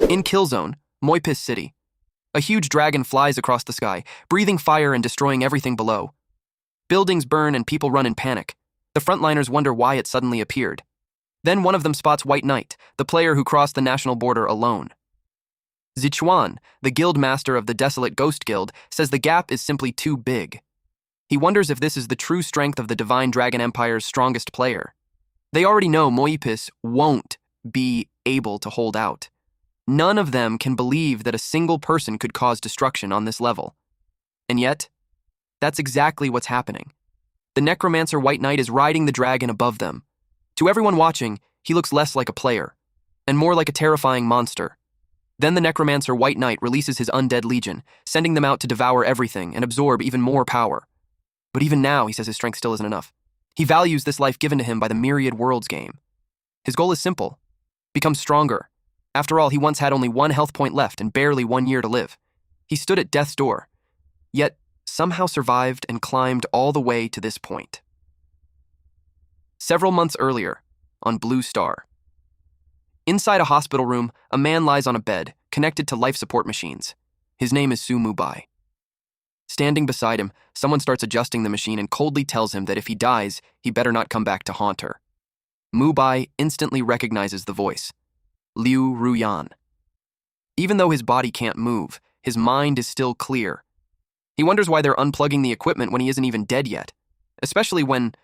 In Killzone, Moipis City, a huge dragon flies across the sky, breathing fire and destroying everything below. Buildings burn and people run in panic. The frontliners wonder why it suddenly appeared. Then one of them spots White Knight, the player who crossed the national border alone. Zichuan, the guild master of the Desolate Ghost Guild, says the gap is simply too big. He wonders if this is the true strength of the Divine Dragon Empire's strongest player. They already know Moipis won't be able to hold out. None of them can believe that a single person could cause destruction on this level. And yet, that's exactly what's happening. The necromancer White Knight is riding the dragon above them. To everyone watching, he looks less like a player, and more like a terrifying monster. Then the necromancer White Knight releases his undead legion, sending them out to devour everything and absorb even more power. But even now, he says his strength still isn't enough. He values this life given to him by the Myriad Worlds game. His goal is simple: become stronger. After all, he once had only 1 health point left and barely 1 year to live. He stood at death's door, yet somehow survived and climbed all the way to this point. Several months earlier, on Blue Star. Inside a hospital room, a man lies on a bed, connected to life support machines. His name is Su Mubai. Standing beside him, someone starts adjusting the machine and coldly tells him that if he dies, he better not come back to haunt her. Mubai instantly recognizes the voice. Liu Ruyan. Even though his body can't move, his mind is still clear. He wonders why they're unplugging the equipment when he isn't even dead yet, especially when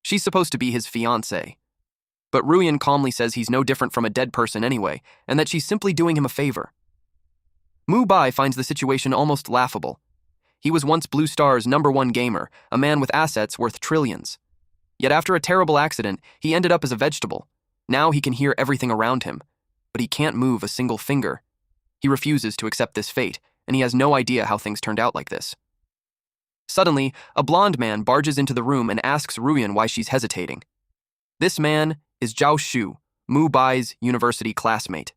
she's supposed to be his fiancée. But Ruyan calmly says he's no different from a dead person anyway, and that she's simply doing him a favor. Mubai finds the situation almost laughable. He was once Blue Star's #1 gamer, a man with assets worth trillions. Yet after a terrible accident, he ended up as a vegetable. Now he can hear everything around him, but he can't move a single finger. He refuses to accept this fate, and he has no idea how things turned out like this. Suddenly, a blonde man barges into the room and asks Ruyan why she's hesitating. This man is Zhao Shu, Mubai's university classmate.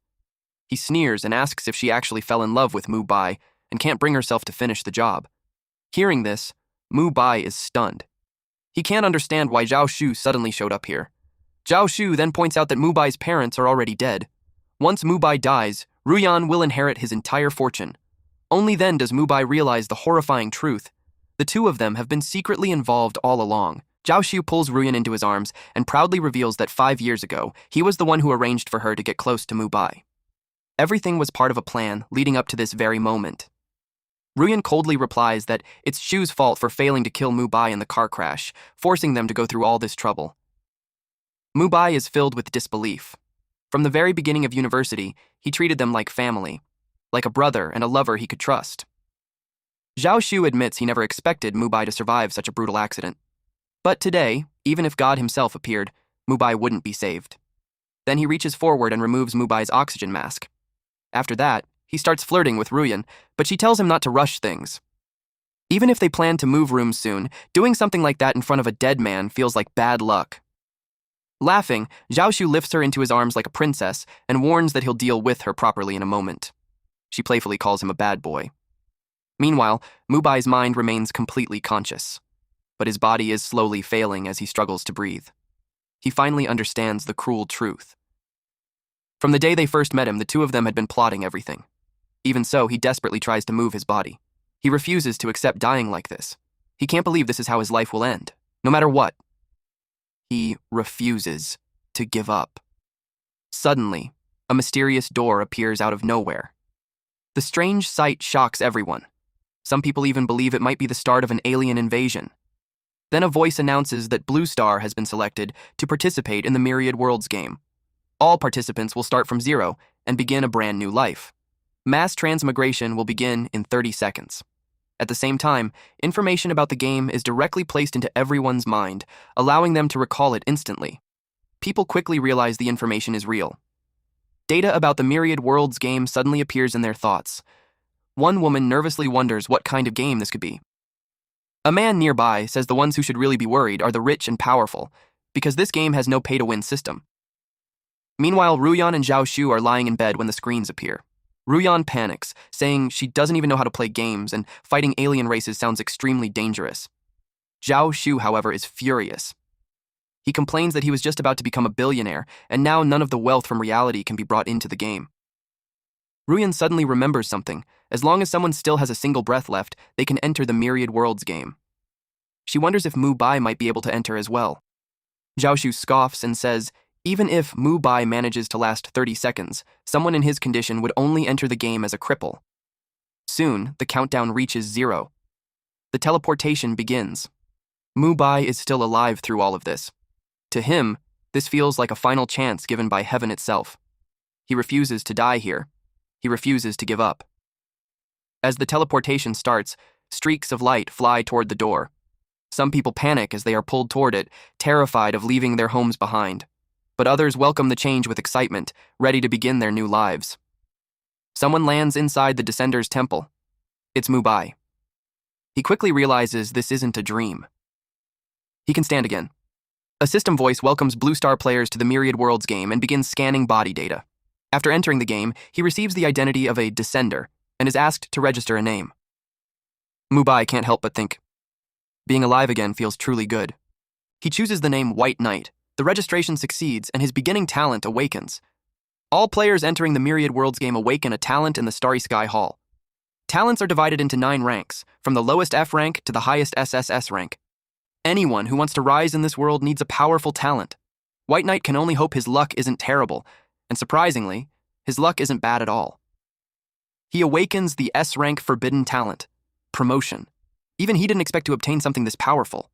He sneers and asks if she actually fell in love with Mubai and can't bring herself to finish the job. Hearing this, Mubai is stunned. He can't understand why Zhao Shu suddenly showed up here. Zhao Shu then points out that Mubai's parents are already dead. Once Mubai dies, Ruyan will inherit his entire fortune. Only then does Mubai realize the horrifying truth. The two of them have been secretly involved all along. Zhao Shu pulls Ruyan into his arms and proudly reveals that 5 years ago, he was the one who arranged for her to get close to Mubai. Everything was part of a plan leading up to this very moment. Ruyan coldly replies that it's Shu's fault for failing to kill Mubai in the car crash, forcing them to go through all this trouble. Mubai is filled with disbelief. From the very beginning of university, he treated them like family, like a brother and a lover he could trust. Zhao Shu admits he never expected Mubai to survive such a brutal accident. But today, even if God himself appeared, Mubai wouldn't be saved. Then he reaches forward and removes Mubai's oxygen mask. After that, he starts flirting with Ruyan, but she tells him not to rush things. Even if they plan to move rooms soon, doing something like that in front of a dead man feels like bad luck. Laughing, Zhao Shu lifts her into his arms like a princess and warns that he'll deal with her properly in a moment. She playfully calls him a bad boy. Meanwhile, Mubai's mind remains completely conscious, but his body is slowly failing as he struggles to breathe. He finally understands the cruel truth. From the day they first met him, the two of them had been plotting everything. Even so, he desperately tries to move his body. He refuses to accept dying like this. He can't believe this is how his life will end, no matter what. He refuses to give up. Suddenly, a mysterious door appears out of nowhere. The strange sight shocks everyone. Some people even believe it might be the start of an alien invasion. Then a voice announces that Blue Star has been selected to participate in the Myriad Worlds game. All participants will start from zero and begin a brand new life. Mass transmigration will begin in 30 seconds. At the same time, information about the game is directly placed into everyone's mind, allowing them to recall it instantly. People quickly realize the information is real. Data about the Myriad Worlds game suddenly appears in their thoughts. One woman nervously wonders what kind of game this could be. A man nearby says the ones who should really be worried are the rich and powerful, because this game has no pay-to-win system. Meanwhile, Ruyan and Zhao Shu are lying in bed when the screens appear. Ruyan panics, saying she doesn't even know how to play games and fighting alien races sounds extremely dangerous. Zhao Shu, however, is furious. He complains that he was just about to become a billionaire, and now none of the wealth from reality can be brought into the game. Ruyan suddenly remembers something. As long as someone still has a single breath left, they can enter the Myriad Worlds game. She wonders if Mu Bai might be able to enter as well. Zhaoshu scoffs and says, even if Mu Bai manages to last 30 seconds, someone in his condition would only enter the game as a cripple. Soon, the countdown reaches 0. The teleportation begins. Mu Bai is still alive through all of this. To him, this feels like a final chance given by heaven itself. He refuses to die here. He refuses to give up. As the teleportation starts, streaks of light fly toward the door. Some people panic as they are pulled toward it, terrified of leaving their homes behind. But others welcome the change with excitement, ready to begin their new lives. Someone lands inside the Descender's temple. It's Mu Bai. He quickly realizes this isn't a dream. He can stand again. A system voice welcomes Blue Star players to the Myriad Worlds game and begins scanning body data. After entering the game, he receives the identity of a Descender and is asked to register a name. Mu Bai can't help but think, being alive again feels truly good. He chooses the name White Knight. The registration succeeds and his beginning talent awakens. All players entering the Myriad Worlds game awaken a talent in the Starry Sky Hall. Talents are divided into 9 ranks, from the lowest F rank to the highest SSS rank. Anyone who wants to rise in this world needs a powerful talent. White Knight can only hope his luck isn't terrible, and surprisingly, his luck isn't bad at all. He awakens the S-rank forbidden talent, promotion. Even he didn't expect to obtain something this powerful.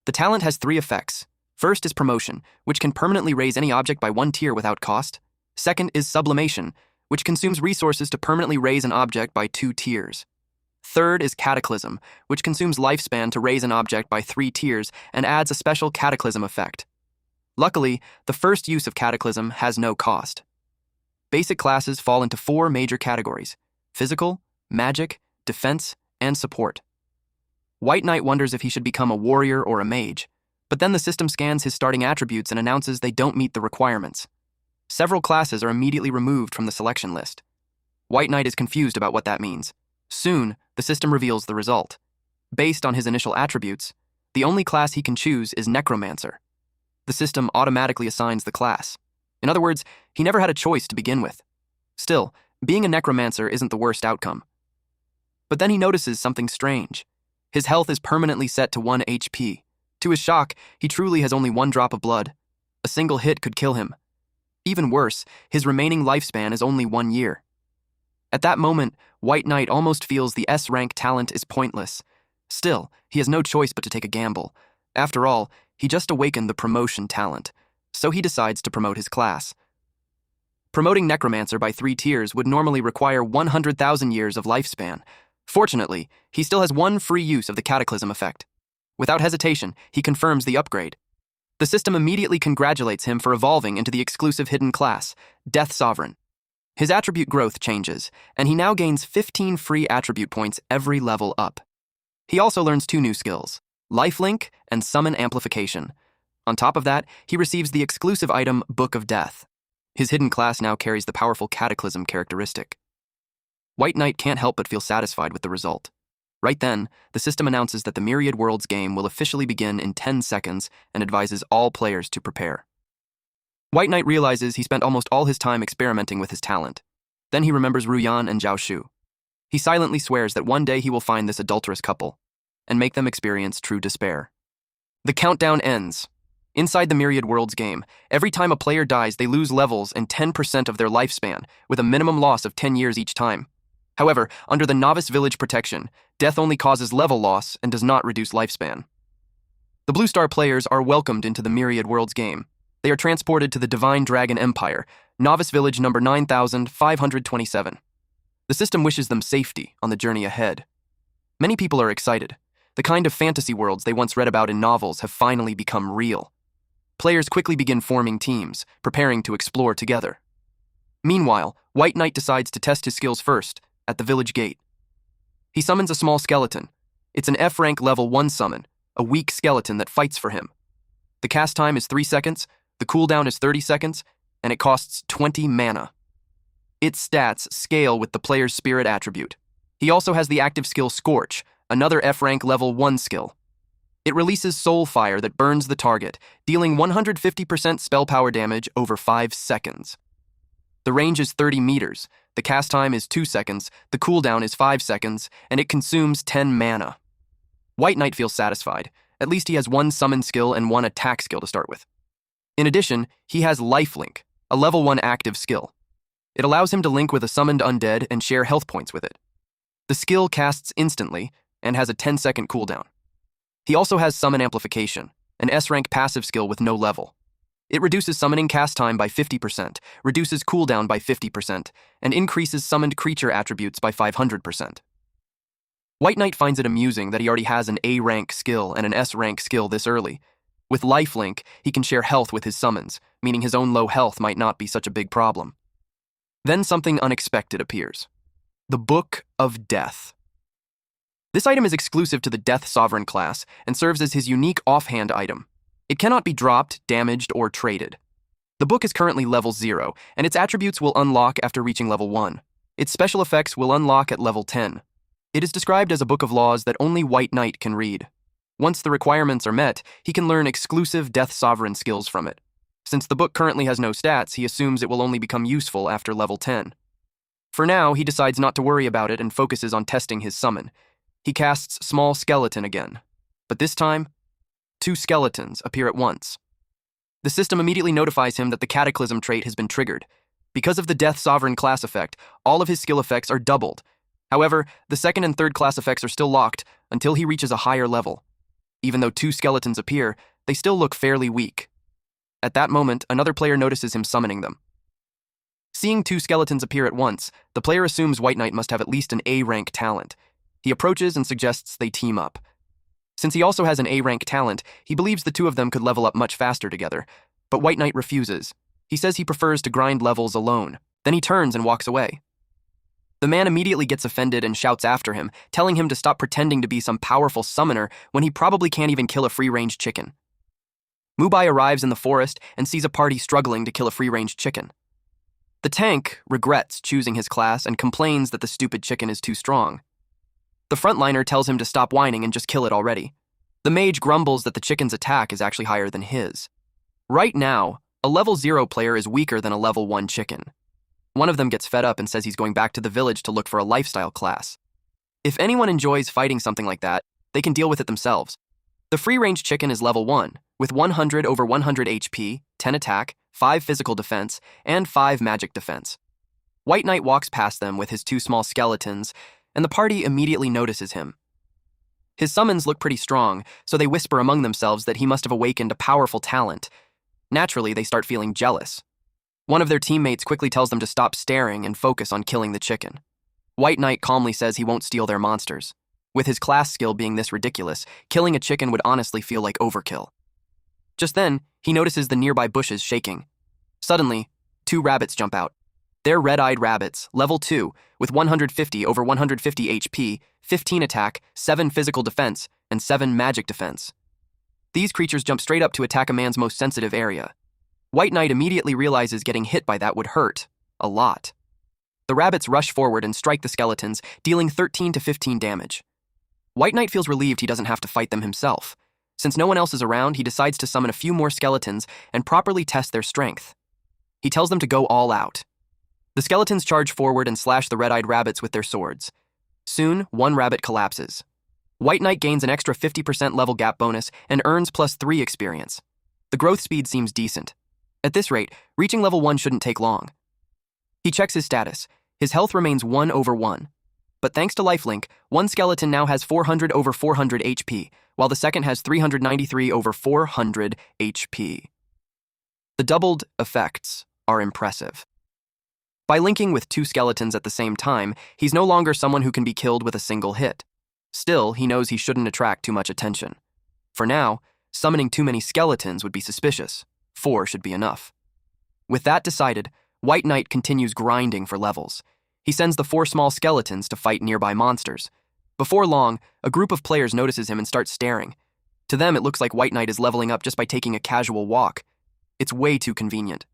The talent has 3 effects. First is promotion, which can permanently raise any object by 1 tier without cost. Second is sublimation, which consumes resources to permanently raise an object by 2 tiers. Third is cataclysm, which consumes lifespan to raise an object by 3 tiers and adds a special cataclysm effect. Luckily, the first use of cataclysm has no cost. Basic classes fall into 4 major categories: physical, magic, defense, and support. White Knight wonders if he should become a warrior or a mage, but then the system scans his starting attributes and announces they don't meet the requirements. Several classes are immediately removed from the selection list. White Knight is confused about what that means. Soon, the system reveals the result. Based on his initial attributes, the only class he can choose is Necromancer. The system automatically assigns the class. In other words, he never had a choice to begin with. Still, being a Necromancer isn't the worst outcome. But then he notices something strange. His health is permanently set to 1 HP. To his shock, he truly has only 1 drop of blood. A single hit could kill him. Even worse, his remaining lifespan is only 1 year. At that moment, White Knight almost feels the S-rank talent is pointless. Still, he has no choice but to take a gamble. After all, he just awakened the promotion talent, so he decides to promote his class. Promoting Necromancer by 3 tiers would normally require 100,000 years of lifespan. Fortunately, he still has 1 free use of the Cataclysm effect. Without hesitation, he confirms the upgrade. The system immediately congratulates him for evolving into the exclusive hidden class, Death Sovereign. His attribute growth changes, and he now gains 15 free attribute points every level up. He also learns 2 new skills, Lifelink and Summon Amplification. On top of that, he receives the exclusive item Book of Death. His hidden class now carries the powerful Cataclysm characteristic. White Knight can't help but feel satisfied with the result. Right then, the system announces that the Myriad Worlds game will officially begin in 10 seconds and advises all players to prepare. White Knight realizes he spent almost all his time experimenting with his talent. Then he remembers Ruyan and Zhaoshu. He silently swears that one day he will find this adulterous couple and make them experience true despair. The countdown ends. Inside the Myriad Worlds game, every time a player dies, they lose levels and 10% of their lifespan, with a minimum loss of 10 years each time. However, under the Novice Village protection, death only causes level loss and does not reduce lifespan. The Blue Star players are welcomed into the Myriad Worlds game. They are transported to the Divine Dragon Empire, Novice Village number 9527. The system wishes them safety on the journey ahead. Many people are excited. The kind of fantasy worlds they once read about in novels have finally become real. Players quickly begin forming teams, preparing to explore together. Meanwhile, White Knight decides to test his skills first, at the village gate. He summons a small skeleton. It's an F-rank level 1 summon, a weak skeleton that fights for him. The cast time is 3 seconds, the cooldown is 30 seconds, and it costs 20 mana. Its stats scale with the player's spirit attribute. He also has the active skill Scorch, another F-rank level 1 skill. It releases soul fire that burns the target, dealing 150% spell power damage over 5 seconds. The range is 30 meters, The cast time is 2 seconds, the cooldown is 5 seconds, and it consumes 10 mana. White Knight feels satisfied. At least he has one summon skill and one attack skill to start with. In addition, he has Lifelink, a level 1 active skill. It allows him to link with a summoned undead and share health points with it. The skill casts instantly and has a 10-second cooldown. He also has Summon Amplification, an S-rank passive skill with no level. It reduces summoning cast time by 50%, reduces cooldown by 50%, and increases summoned creature attributes by 500%. White Knight finds it amusing that he already has an A-rank skill and an S-rank skill this early. With Lifelink, he can share health with his summons, meaning his own low health might not be such a big problem. Then something unexpected appears. The Book of Death. This item is exclusive to the Death Sovereign class and serves as his unique offhand item. It cannot be dropped, damaged, or traded. The book is currently level 0, and its attributes will unlock after reaching level 1. Its special effects will unlock at level 10. It is described as a book of laws that only White Knight can read. Once the requirements are met, he can learn exclusive Death Sovereign skills from it. Since the book currently has no stats, he assumes it will only become useful after level 10. For now, he decides not to worry about it and focuses on testing his summon. He casts Small Skeleton again, but this time, 2 skeletons appear at once. The system immediately notifies him that the Cataclysm trait has been triggered. Because of the Death Sovereign class effect, all of his skill effects are doubled. However, the second and third class effects are still locked until he reaches a higher level. Even though 2 skeletons appear, they still look fairly weak. At that moment, another player notices him summoning them. Seeing 2 skeletons appear at once, the player assumes White Knight must have at least an A-rank talent. He approaches and suggests they team up. Since he also has an A-rank talent, he believes the two of them could level up much faster together, but White Knight refuses. He says he prefers to grind levels alone. Then he turns and walks away. The man immediately gets offended and shouts after him, telling him to stop pretending to be some powerful summoner when he probably can't even kill a free-range chicken. Mubai arrives in the forest and sees a party struggling to kill a free-range chicken. The tank regrets choosing his class and complains that the stupid chicken is too strong. The frontliner tells him to stop whining and just kill it already. The mage grumbles that the chicken's attack is actually higher than his. Right now, a level 0 player is weaker than a level 1 chicken. One of them gets fed up and says he's going back to the village to look for a lifestyle class. If anyone enjoys fighting something like that, they can deal with it themselves. The free-range chicken is level 1, with 100 over 100 HP, 10 attack, 5 physical defense, and 5 magic defense. White Knight walks past them with his 2 small skeletons, and the party immediately notices him. His summons look pretty strong, so they whisper among themselves that he must have awakened a powerful talent. Naturally, they start feeling jealous. One of their teammates quickly tells them to stop staring and focus on killing the chicken. White Knight calmly says he won't steal their monsters. With his class skill being this ridiculous, killing a chicken would honestly feel like overkill. Just then, he notices the nearby bushes shaking. Suddenly, 2 rabbits jump out. They're red-eyed rabbits, level 2, with 150 over 150 HP, 15 attack, 7 physical defense, and 7 magic defense. These creatures jump straight up to attack a man's most sensitive area. White Knight immediately realizes getting hit by that would hurt a lot. The rabbits rush forward and strike the skeletons, dealing 13 to 15 damage. White Knight feels relieved he doesn't have to fight them himself. Since no one else is around, he decides to summon a few more skeletons and properly test their strength. He tells them to go all out. The skeletons charge forward and slash the red-eyed rabbits with their swords. Soon, one rabbit collapses. White Knight gains an extra 50% level gap bonus and earns +3 experience. The growth speed seems decent. At this rate, reaching level 1 shouldn't take long. He checks his status. His health remains 1 over 1. But thanks to Lifelink, one skeleton now has 400 over 400 HP, while the second has 393 over 400 HP. The doubled effects are impressive. By linking with 2 skeletons at the same time, he's no longer someone who can be killed with a single hit. Still, he knows he shouldn't attract too much attention. For now, summoning too many skeletons would be suspicious. 4 should be enough. With that decided, White Knight continues grinding for levels. He sends the 4 small skeletons to fight nearby monsters. Before long, a group of players notices him and starts staring. To them, it looks like White Knight is leveling up just by taking a casual walk. It's way too convenient.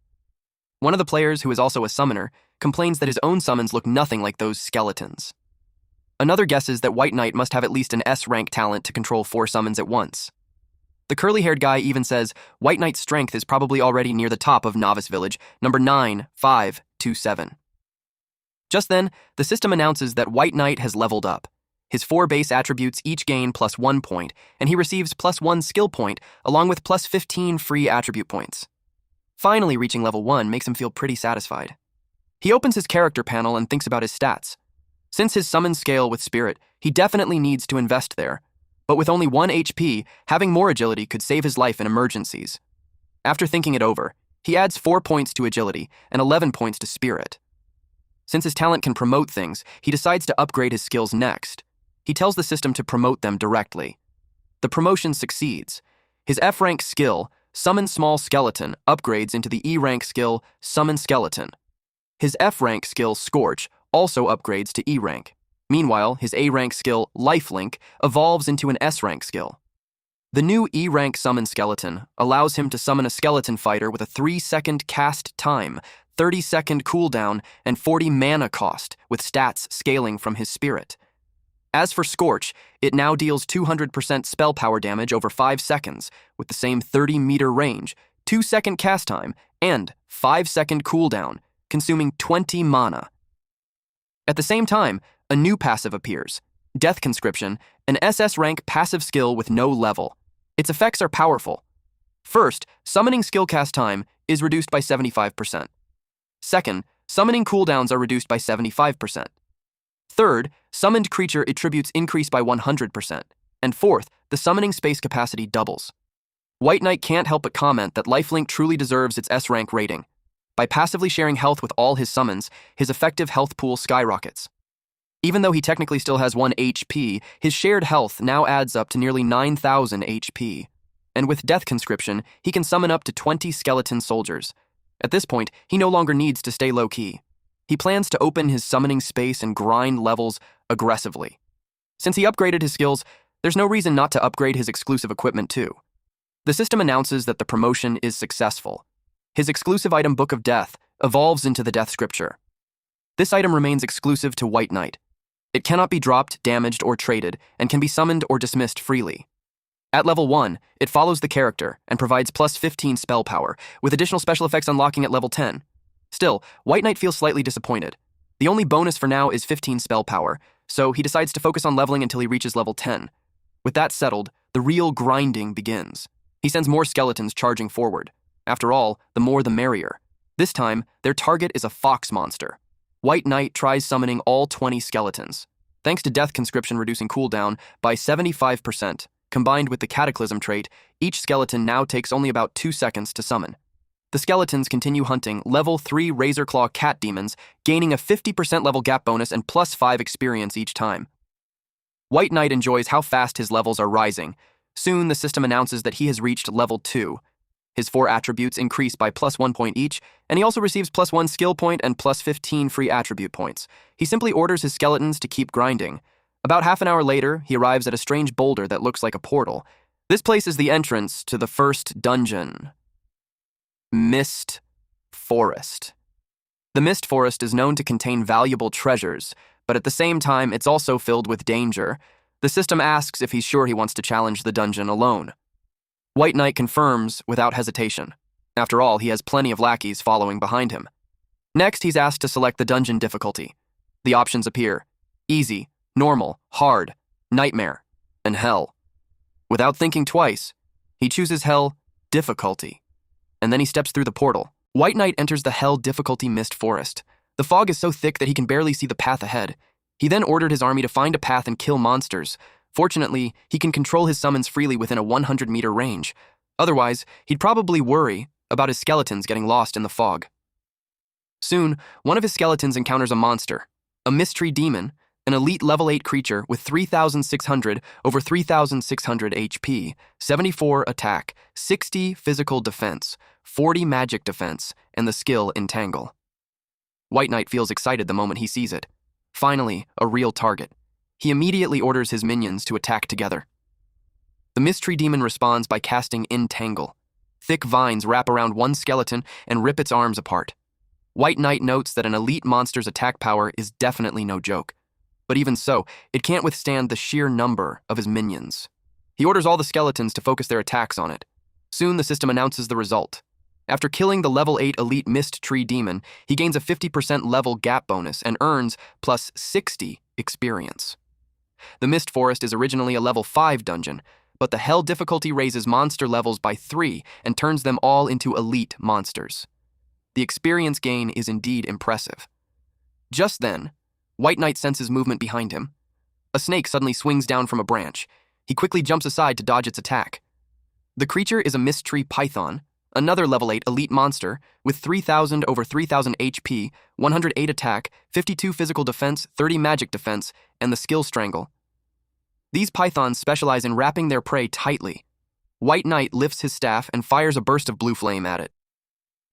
One of the players, who is also a summoner, complains that his own summons look nothing like those skeletons. Another guesses that White Knight must have at least an S-rank talent to control 4 summons at once. The curly-haired guy even says White Knight's strength is probably already near the top of Novice Village, number 9527. Just then, the system announces that White Knight has leveled up. His 4 base attributes each gain +1 point, and he receives +1 skill point, along with +15 free attribute points. Finally reaching level 1 makes him feel pretty satisfied. He opens his character panel and thinks about his stats. Since his summon scale with Spirit, he definitely needs to invest there. But with only 1 HP, having more agility could save his life in emergencies. After thinking it over, he adds 4 points to agility and 11 points to Spirit. Since his talent can promote things, he decides to upgrade his skills next. He tells the system to promote them directly. The promotion succeeds. His F-rank skill, Summon Small Skeleton, upgrades into the E-rank skill, Summon Skeleton. His F-rank skill, Scorch, also upgrades to E-rank. Meanwhile, his A-rank skill, Lifelink, evolves into an S-rank skill. The new E-rank Summon Skeleton allows him to summon a skeleton fighter with a 3-second cast time, 30-second cooldown, and 40 mana cost, with stats scaling from his spirit. As for Scorch, it now deals 200% spell power damage over 5 seconds, with the same 30-meter range, 2-second cast time, and 5-second cooldown, consuming 20 mana. At the same time, a new passive appears, Death Conscription, an SS rank passive skill with no level. Its effects are powerful. First, summoning skill cast time is reduced by 75%. Second, summoning cooldowns are reduced by 75%. Third, summoned creature attributes increase by 100%. And fourth, the summoning space capacity doubles. White Knight can't help but comment that Lifelink truly deserves its S-rank rating. By passively sharing health with all his summons, his effective health pool skyrockets. Even though he technically still has 1 HP, his shared health now adds up to nearly 9,000 HP. And with Death Conscription, he can summon up to 20 skeleton soldiers. At this point, he no longer needs to stay low-key. He plans to open his summoning space and grind levels aggressively. Since he upgraded his skills, there's no reason not to upgrade his exclusive equipment too. The system announces that the promotion is successful. His exclusive item Book of Death evolves into the Death Scripture. This item remains exclusive to White Knight. It cannot be dropped, damaged, or traded, and can be summoned or dismissed freely. At level 1, it follows the character and provides +15 spell power, with additional special effects unlocking at level 10. Still, White Knight feels slightly disappointed. The only bonus for now is 15 spell power, so he decides to focus on leveling until he reaches level 10. With that settled, the real grinding begins. He sends more skeletons charging forward. After all, the more the merrier. This time, their target is a fox monster. White Knight tries summoning all 20 skeletons. Thanks to Death Conscription reducing cooldown by 75%, combined with the Cataclysm trait, each skeleton now takes only about 2 seconds to summon. The skeletons continue hunting level 3 Razorclaw cat demons, gaining a 50% level gap bonus and +5 experience each time. White Knight enjoys how fast his levels are rising. Soon, the system announces that he has reached level 2. His 4 attributes increase by +1 point each, and he also receives +1 skill point and +15 free attribute points. He simply orders his skeletons to keep grinding. About half an hour later, he arrives at a strange boulder that looks like a portal. This place is the entrance to the first dungeon. Mist Forest. The Mist Forest is known to contain valuable treasures, but at the same time, it's also filled with danger. The system asks if he's sure he wants to challenge the dungeon alone. White Knight confirms without hesitation. After all, he has plenty of lackeys following behind him. Next, he's asked to select the dungeon difficulty. The options appear: easy, normal, hard, nightmare, and hell. Without thinking twice, he chooses hell difficulty. And then he steps through the portal. White Knight enters the hell difficulty Mist Forest. The fog is so thick that he can barely see the path ahead. He then ordered his army to find a path and kill monsters. Fortunately, he can control his summons freely within a 100-meter range. Otherwise, he'd probably worry about his skeletons getting lost in the fog. Soon, one of his skeletons encounters a monster, a mystery demon, an elite level 8 creature with 3,600 over 3,600 HP, 74 attack, 60 physical defense, 40 magic defense, and the skill Entangle. White Knight feels excited the moment he sees it. Finally, a real target. He immediately orders his minions to attack together. The mystery demon responds by casting Entangle. Thick vines wrap around one skeleton and rip its arms apart. White Knight notes that an elite monster's attack power is definitely no joke. But even so, it can't withstand the sheer number of his minions. He orders all the skeletons to focus their attacks on it. Soon the system announces the result. After killing the level 8 elite Mist Tree Demon, he gains a 50% level gap bonus and earns plus 60 experience. The Mist Forest is originally a level 5 dungeon, but the Hell difficulty raises monster levels by 3 and turns them all into elite monsters. The experience gain is indeed impressive. Just then, White Knight senses movement behind him. A snake suddenly swings down from a branch. He quickly jumps aside to dodge its attack. The creature is a Mist Tree Python, another level 8 elite monster with 3,000 over 3,000 HP, 108 attack, 52 physical defense, 30 magic defense, and the skill Strangle. These pythons specialize in wrapping their prey tightly. White Knight lifts his staff and fires a burst of blue flame at it.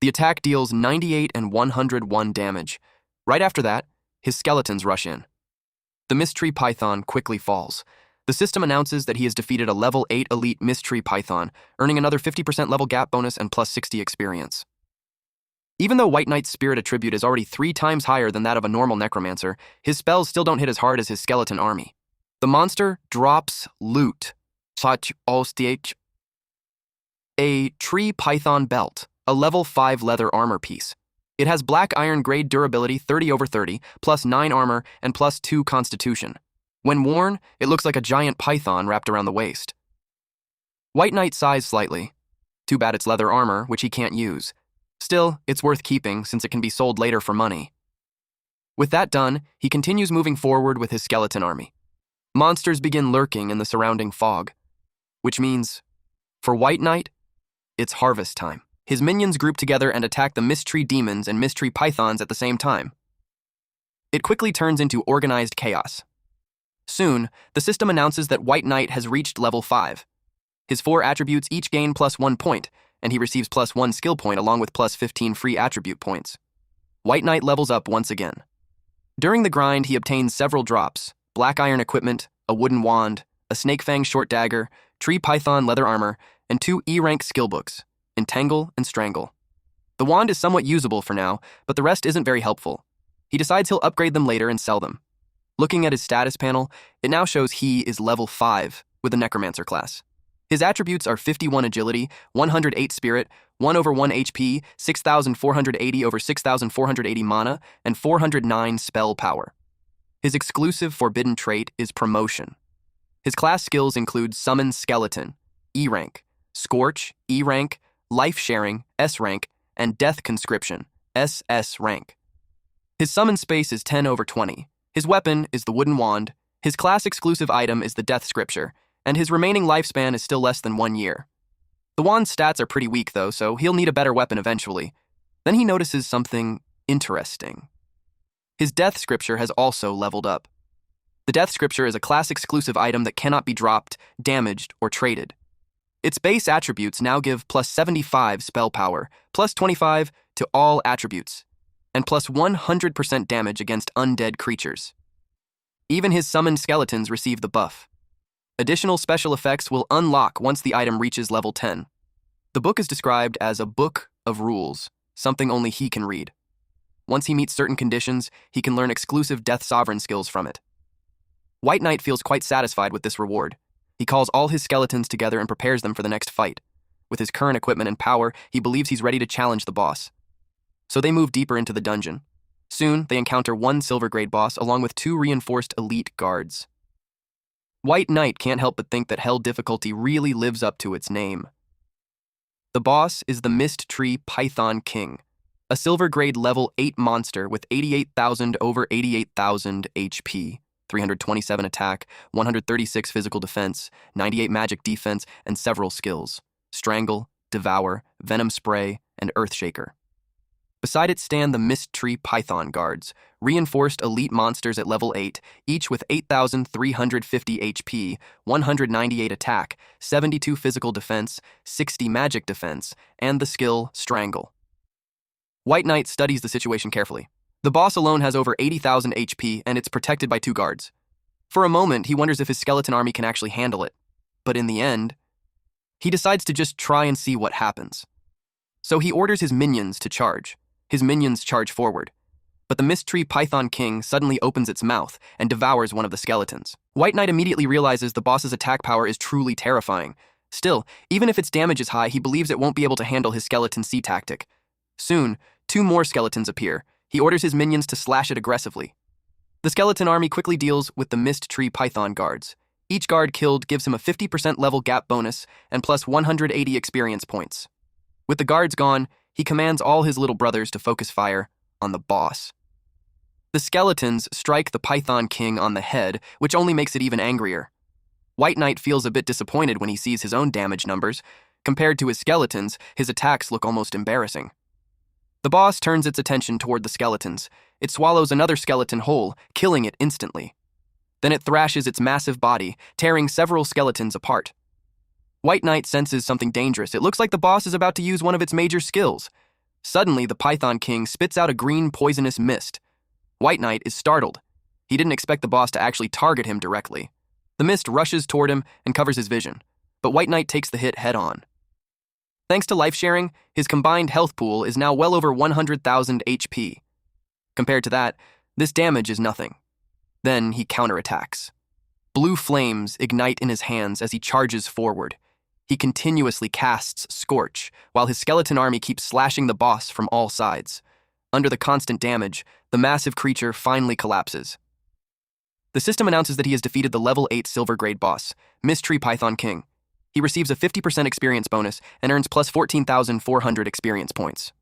The attack deals 98 and 101 damage. Right after that, his skeletons rush in. The Mist Tree Python quickly falls. The system announces that he has defeated a level 8 elite Mist Tree Python, earning another 50% level gap bonus and plus 60 experience. Even though White Knight's spirit attribute is already 3 times higher than that of a normal necromancer, his spells still don't hit as hard as his skeleton army. The monster drops loot, such as a tree python belt, a level 5 leather armor piece. It has black iron grade durability 30 over 30, plus 9 armor, and plus 2 constitution. When worn, it looks like a giant python wrapped around the waist. White Knight sighs slightly. Too bad it's leather armor, which he can't use. Still, it's worth keeping since it can be sold later for money. With that done, he continues moving forward with his skeleton army. Monsters begin lurking in the surrounding fog, which means, for White Knight, it's harvest time. His minions group together and attack the Mist Tree Demons and Mist Tree Pythons at the same time. It quickly turns into organized chaos. Soon, the system announces that White Knight has reached level 5. His 4 attributes each gain plus 1 point, and he receives plus 1 skill point along with plus 15 free attribute points. White Knight levels up once again. During the grind, he obtains several drops: black iron equipment, a wooden wand, a snake fang short dagger, tree python leather armor, and 2 E-rank skill books, Entangle and Strangle. The wand is somewhat usable for now, but the rest isn't very helpful. He decides he'll upgrade them later and sell them. Looking at his status panel, it now shows he is level 5 with the Necromancer class. His attributes are 51 agility, 108 spirit, 1 over 1 HP, 6,480 over 6,480 mana, and 409 spell power. His exclusive forbidden trait is Promotion. His class skills include Summon Skeleton, E-rank, Scorch, E-rank, Life Sharing, S-rank, and Death Conscription, SS rank. His summon space is 10 over 20. His weapon is the wooden wand, his class-exclusive item is the Death Scripture, and his remaining lifespan is still less than 1 year. The wand's stats are pretty weak, though, so he'll need a better weapon eventually. Then he notices something interesting. His Death Scripture has also leveled up. The Death Scripture is a class-exclusive item that cannot be dropped, damaged, or traded. Its base attributes now give plus 75 spell power, plus 25 to all attributes, and plus 100% damage against undead creatures. Even his summoned skeletons receive the buff. Additional special effects will unlock once the item reaches level 10. The book is described as a book of rules, something only he can read. Once he meets certain conditions, he can learn exclusive Death Sovereign skills from it. White Knight feels quite satisfied with this reward. He calls all his skeletons together and prepares them for the next fight. With his current equipment and power, he believes he's ready to challenge the boss. So they move deeper into the dungeon. Soon, they encounter 1 silver grade boss along with 2 reinforced elite guards. White Knight can't help but think that Hell difficulty really lives up to its name. The boss is the Mist Tree Python King, a silver grade level 8 monster with 88,000 over 88,000 HP, 327 attack, 136 physical defense, 98 magic defense, and several skills: Strangle, Devour, Venom Spray, and Earthshaker. Beside it stand the Mist Tree Python guards, reinforced elite monsters at level 8, each with 8,350 HP, 198 attack, 72 physical defense, 60 magic defense, and the skill Strangle. White Knight studies the situation carefully. The boss alone has over 80,000 HP, and it's protected by 2 guards. For a moment, he wonders if his skeleton army can actually handle it. But in the end, he decides to just try and see what happens. So he orders his minions to charge. His minions charge forward. But the Mist Tree Python King suddenly opens its mouth and devours one of the skeletons. White Knight immediately realizes the boss's attack power is truly terrifying. Still, even if its damage is high, he believes it won't be able to handle his skeleton C tactic. Soon, 2 more skeletons appear. He orders his minions to slash it aggressively. The skeleton army quickly deals with the Mist Tree Python guards. Each guard killed gives him a 50% level gap bonus and plus 180 experience points. With the guards gone, he commands all his little brothers to focus fire on the boss. The skeletons strike the Python King on the head, which only makes it even angrier. White Knight feels a bit disappointed when he sees his own damage numbers. Compared to his skeletons, his attacks look almost embarrassing. The boss turns its attention toward the skeletons. It swallows another skeleton whole, killing it instantly. Then it thrashes its massive body, tearing several skeletons apart. White Knight senses something dangerous. It looks like the boss is about to use one of its major skills. Suddenly, the Python King spits out a green poisonous mist. White Knight is startled. He didn't expect the boss to actually target him directly. The mist rushes toward him and covers his vision, but White Knight takes the hit head-on. Thanks to life sharing, his combined health pool is now well over 100,000 HP. Compared to that, this damage is nothing. Then he counterattacks. Blue flames ignite in his hands as he charges forward. He continuously casts Scorch, while his skeleton army keeps slashing the boss from all sides. Under the constant damage, the massive creature finally collapses. The system announces that he has defeated the level 8 silver grade boss, Mist Tree Python King. He receives a 50% experience bonus and earns plus 14,400 experience points.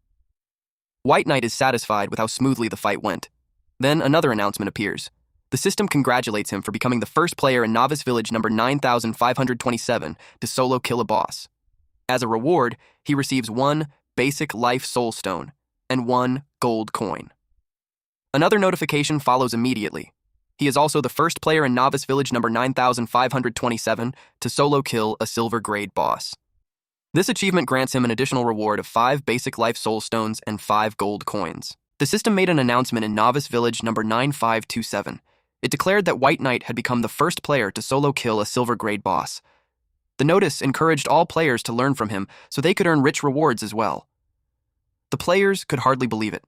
White Knight is satisfied with how smoothly the fight went. Then another announcement appears. The system congratulates him for becoming the first player in Novice Village number 9527 to solo kill a boss. As a reward, he receives 1 basic life soul stone and 1 gold coin. Another notification follows immediately. He is also the first player in Novice Village number 9527 to solo kill a silver grade boss. This achievement grants him an additional reward of 5 basic life soul stones and 5 gold coins. The system made an announcement in Novice Village number 9527. It declared that White Knight had become the first player to solo kill a silver grade boss. The notice encouraged all players to learn from him so they could earn rich rewards as well. The players could hardly believe it.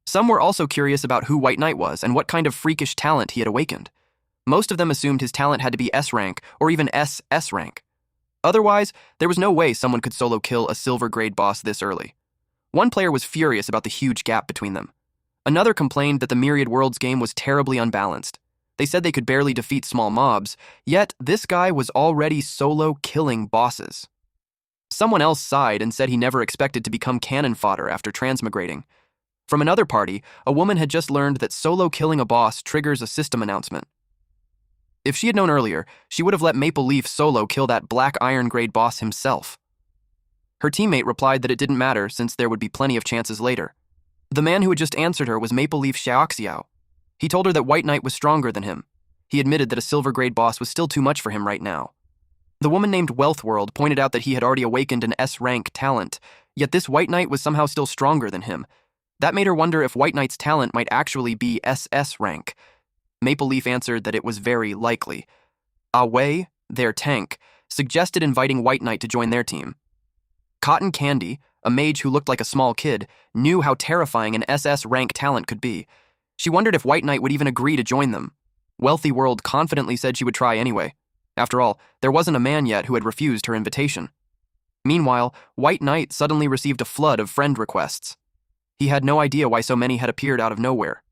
Some were also curious about who White Knight was and what kind of freakish talent he had awakened. Most of them assumed his talent had to be S rank or even SS rank. Otherwise, there was no way someone could solo kill a silver grade boss this early. One player was furious about the huge gap between them. Another complained that the Myriad Worlds game was terribly unbalanced. They said they could barely defeat small mobs, yet this guy was already solo killing bosses. Someone else sighed and said he never expected to become cannon fodder after transmigrating. From another party, a woman had just learned that solo killing a boss triggers a system announcement. If she had known earlier, she would have let Maple Leaf solo kill that black iron grade boss himself. Her teammate replied that it didn't matter since there would be plenty of chances later. The man who had just answered her was Maple Leaf Xiaoxiao. He told her that White Knight was stronger than him. He admitted that a silver grade boss was still too much for him right now. The woman named Wealth World pointed out that he had already awakened an S-rank talent, yet this White Knight was somehow still stronger than him. That made her wonder if White Knight's talent might actually be SS rank. Maple Leaf answered that it was very likely. Wei, their tank, suggested inviting White Knight to join their team. Cotton Candy, a mage who looked like a small kid, knew how terrifying an SS rank talent could be. She wondered if White Knight would even agree to join them. Wealthy World confidently said she would try anyway. After all, there wasn't a man yet who had refused her invitation. Meanwhile, White Knight suddenly received a flood of friend requests. He had no idea why so many had appeared out of nowhere.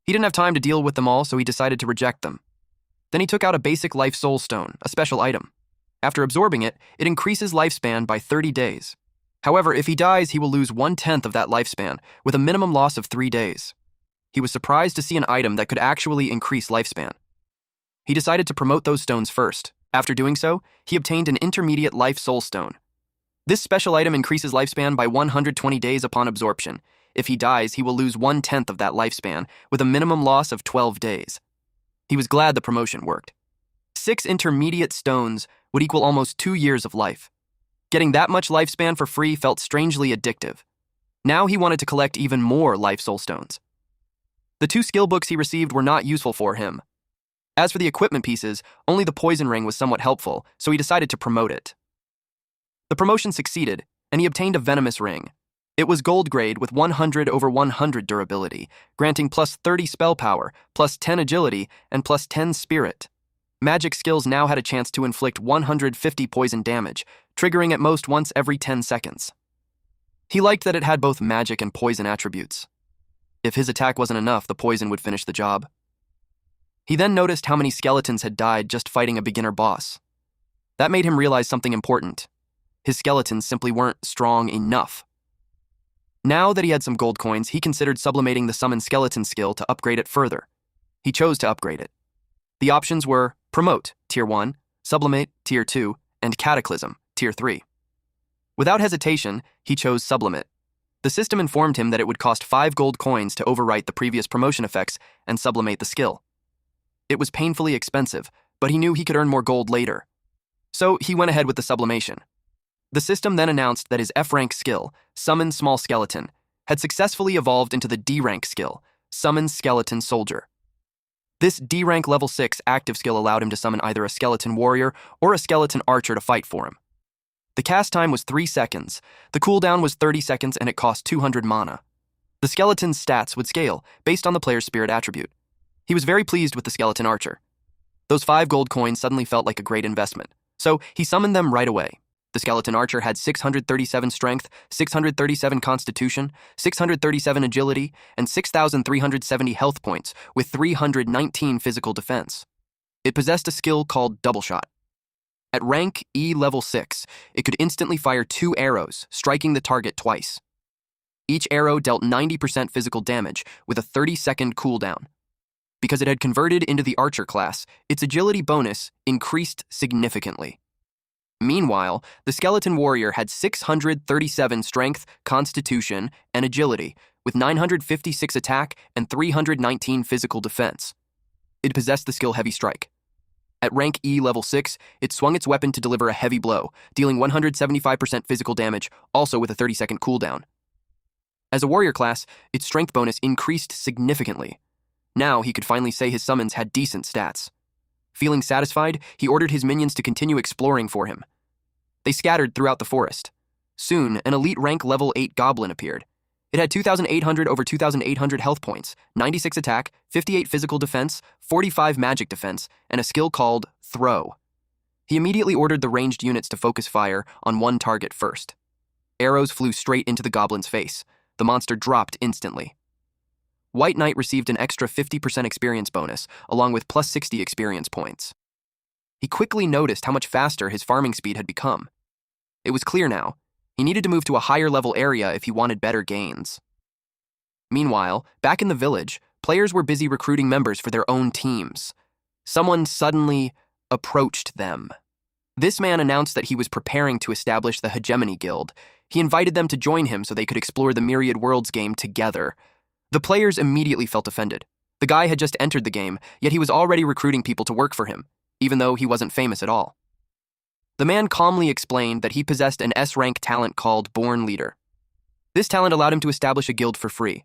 He didn't have time to deal with them all, so he decided to reject them. Then he took out a basic life soul stone, a special item. After absorbing it, it increases lifespan by 30 days. However, if he dies, he will lose 1/10 of that lifespan, with a minimum loss of 3 days. He was surprised to see an item that could actually increase lifespan. He decided to promote those stones first. After doing so, he obtained an intermediate life soul stone. This special item increases lifespan by 120 days upon absorption. If he dies, he will lose 1/10 of that lifespan, with a minimum loss of 12 days. He was glad the promotion worked. 6 intermediate stones would equal almost 2 years of life. Getting that much lifespan for free felt strangely addictive. Now he wanted to collect even more life soul stones. The 2 skill books he received were not useful for him. As for the equipment pieces, only the poison ring was somewhat helpful, so he decided to promote it. The promotion succeeded, and he obtained a venomous ring. It was gold grade with 100/100 durability, granting plus 30 spell power, plus 10 agility, and plus 10 spirit. Magic skills now had a chance to inflict 150 poison damage, triggering at most once every 10 seconds. He liked that it had both magic and poison attributes. If his attack wasn't enough, the poison would finish the job. He then noticed how many skeletons had died just fighting a beginner boss. That made him realize something important. His skeletons simply weren't strong enough. Now that he had some gold coins, he considered sublimating the summon skeleton skill to upgrade it further. He chose to upgrade it. The options were Promote, Tier 1, Sublimate, Tier 2, and Cataclysm, Tier 3. Without hesitation, he chose Sublimate. The system informed him that it would cost 5 gold coins to overwrite the previous promotion effects and sublimate the skill. It was painfully expensive, but he knew he could earn more gold later. So he went ahead with the sublimation. The system then announced that his F-rank skill, Summon Small Skeleton, had successfully evolved into the D-rank skill, Summon Skeleton Soldier. This D-rank level 6 active skill allowed him to summon either a skeleton warrior or a skeleton archer to fight for him. The cast time was 3 seconds, the cooldown was 30 seconds, and it cost 200 mana. The skeleton's stats would scale based on the player's spirit attribute. He was very pleased with the skeleton archer. Those 5 gold coins suddenly felt like a great investment, so he summoned them right away. The skeleton archer had 637 strength, 637 constitution, 637 agility, and 6,370 health points, with 319 physical defense. It possessed a skill called Double Shot. At rank E level 6, it could instantly fire 2 arrows, striking the target twice. Each arrow dealt 90% physical damage, with a 30-second cooldown. Because it had converted into the archer class, its agility bonus increased significantly. Meanwhile, the skeleton warrior had 637 strength, constitution, and agility, with 956 attack and 319 physical defense. It possessed the skill Heavy Strike. At rank E level 6, it swung its weapon to deliver a heavy blow, dealing 175% physical damage, also with a 30-second cooldown. As a warrior class, its strength bonus increased significantly. Now he could finally say his summons had decent stats. Feeling satisfied, he ordered his minions to continue exploring for him. They scattered throughout the forest. Soon, an elite rank level 8 goblin appeared. It had 2,800 over 2,800 health points, 96 attack, 58 physical defense, 45 magic defense, and a skill called Throw. He immediately ordered the ranged units to focus fire on one target first. Arrows flew straight into the goblin's face. The monster dropped instantly. White Knight received an extra 50% experience bonus, along with plus 60 experience points. He quickly noticed how much faster his farming speed had become. It was clear now. He needed to move to a higher level area if he wanted better gains. Meanwhile, back in the village, players were busy recruiting members for their own teams. Someone suddenly approached them. This man announced that he was preparing to establish the Hegemony Guild. He invited them to join him so they could explore the Myriad Worlds game together. The players immediately felt offended. The guy had just entered the game, yet he was already recruiting people to work for him, even though he wasn't famous at all. The man calmly explained that he possessed an S-rank talent called Born Leader. This talent allowed him to establish a guild for free.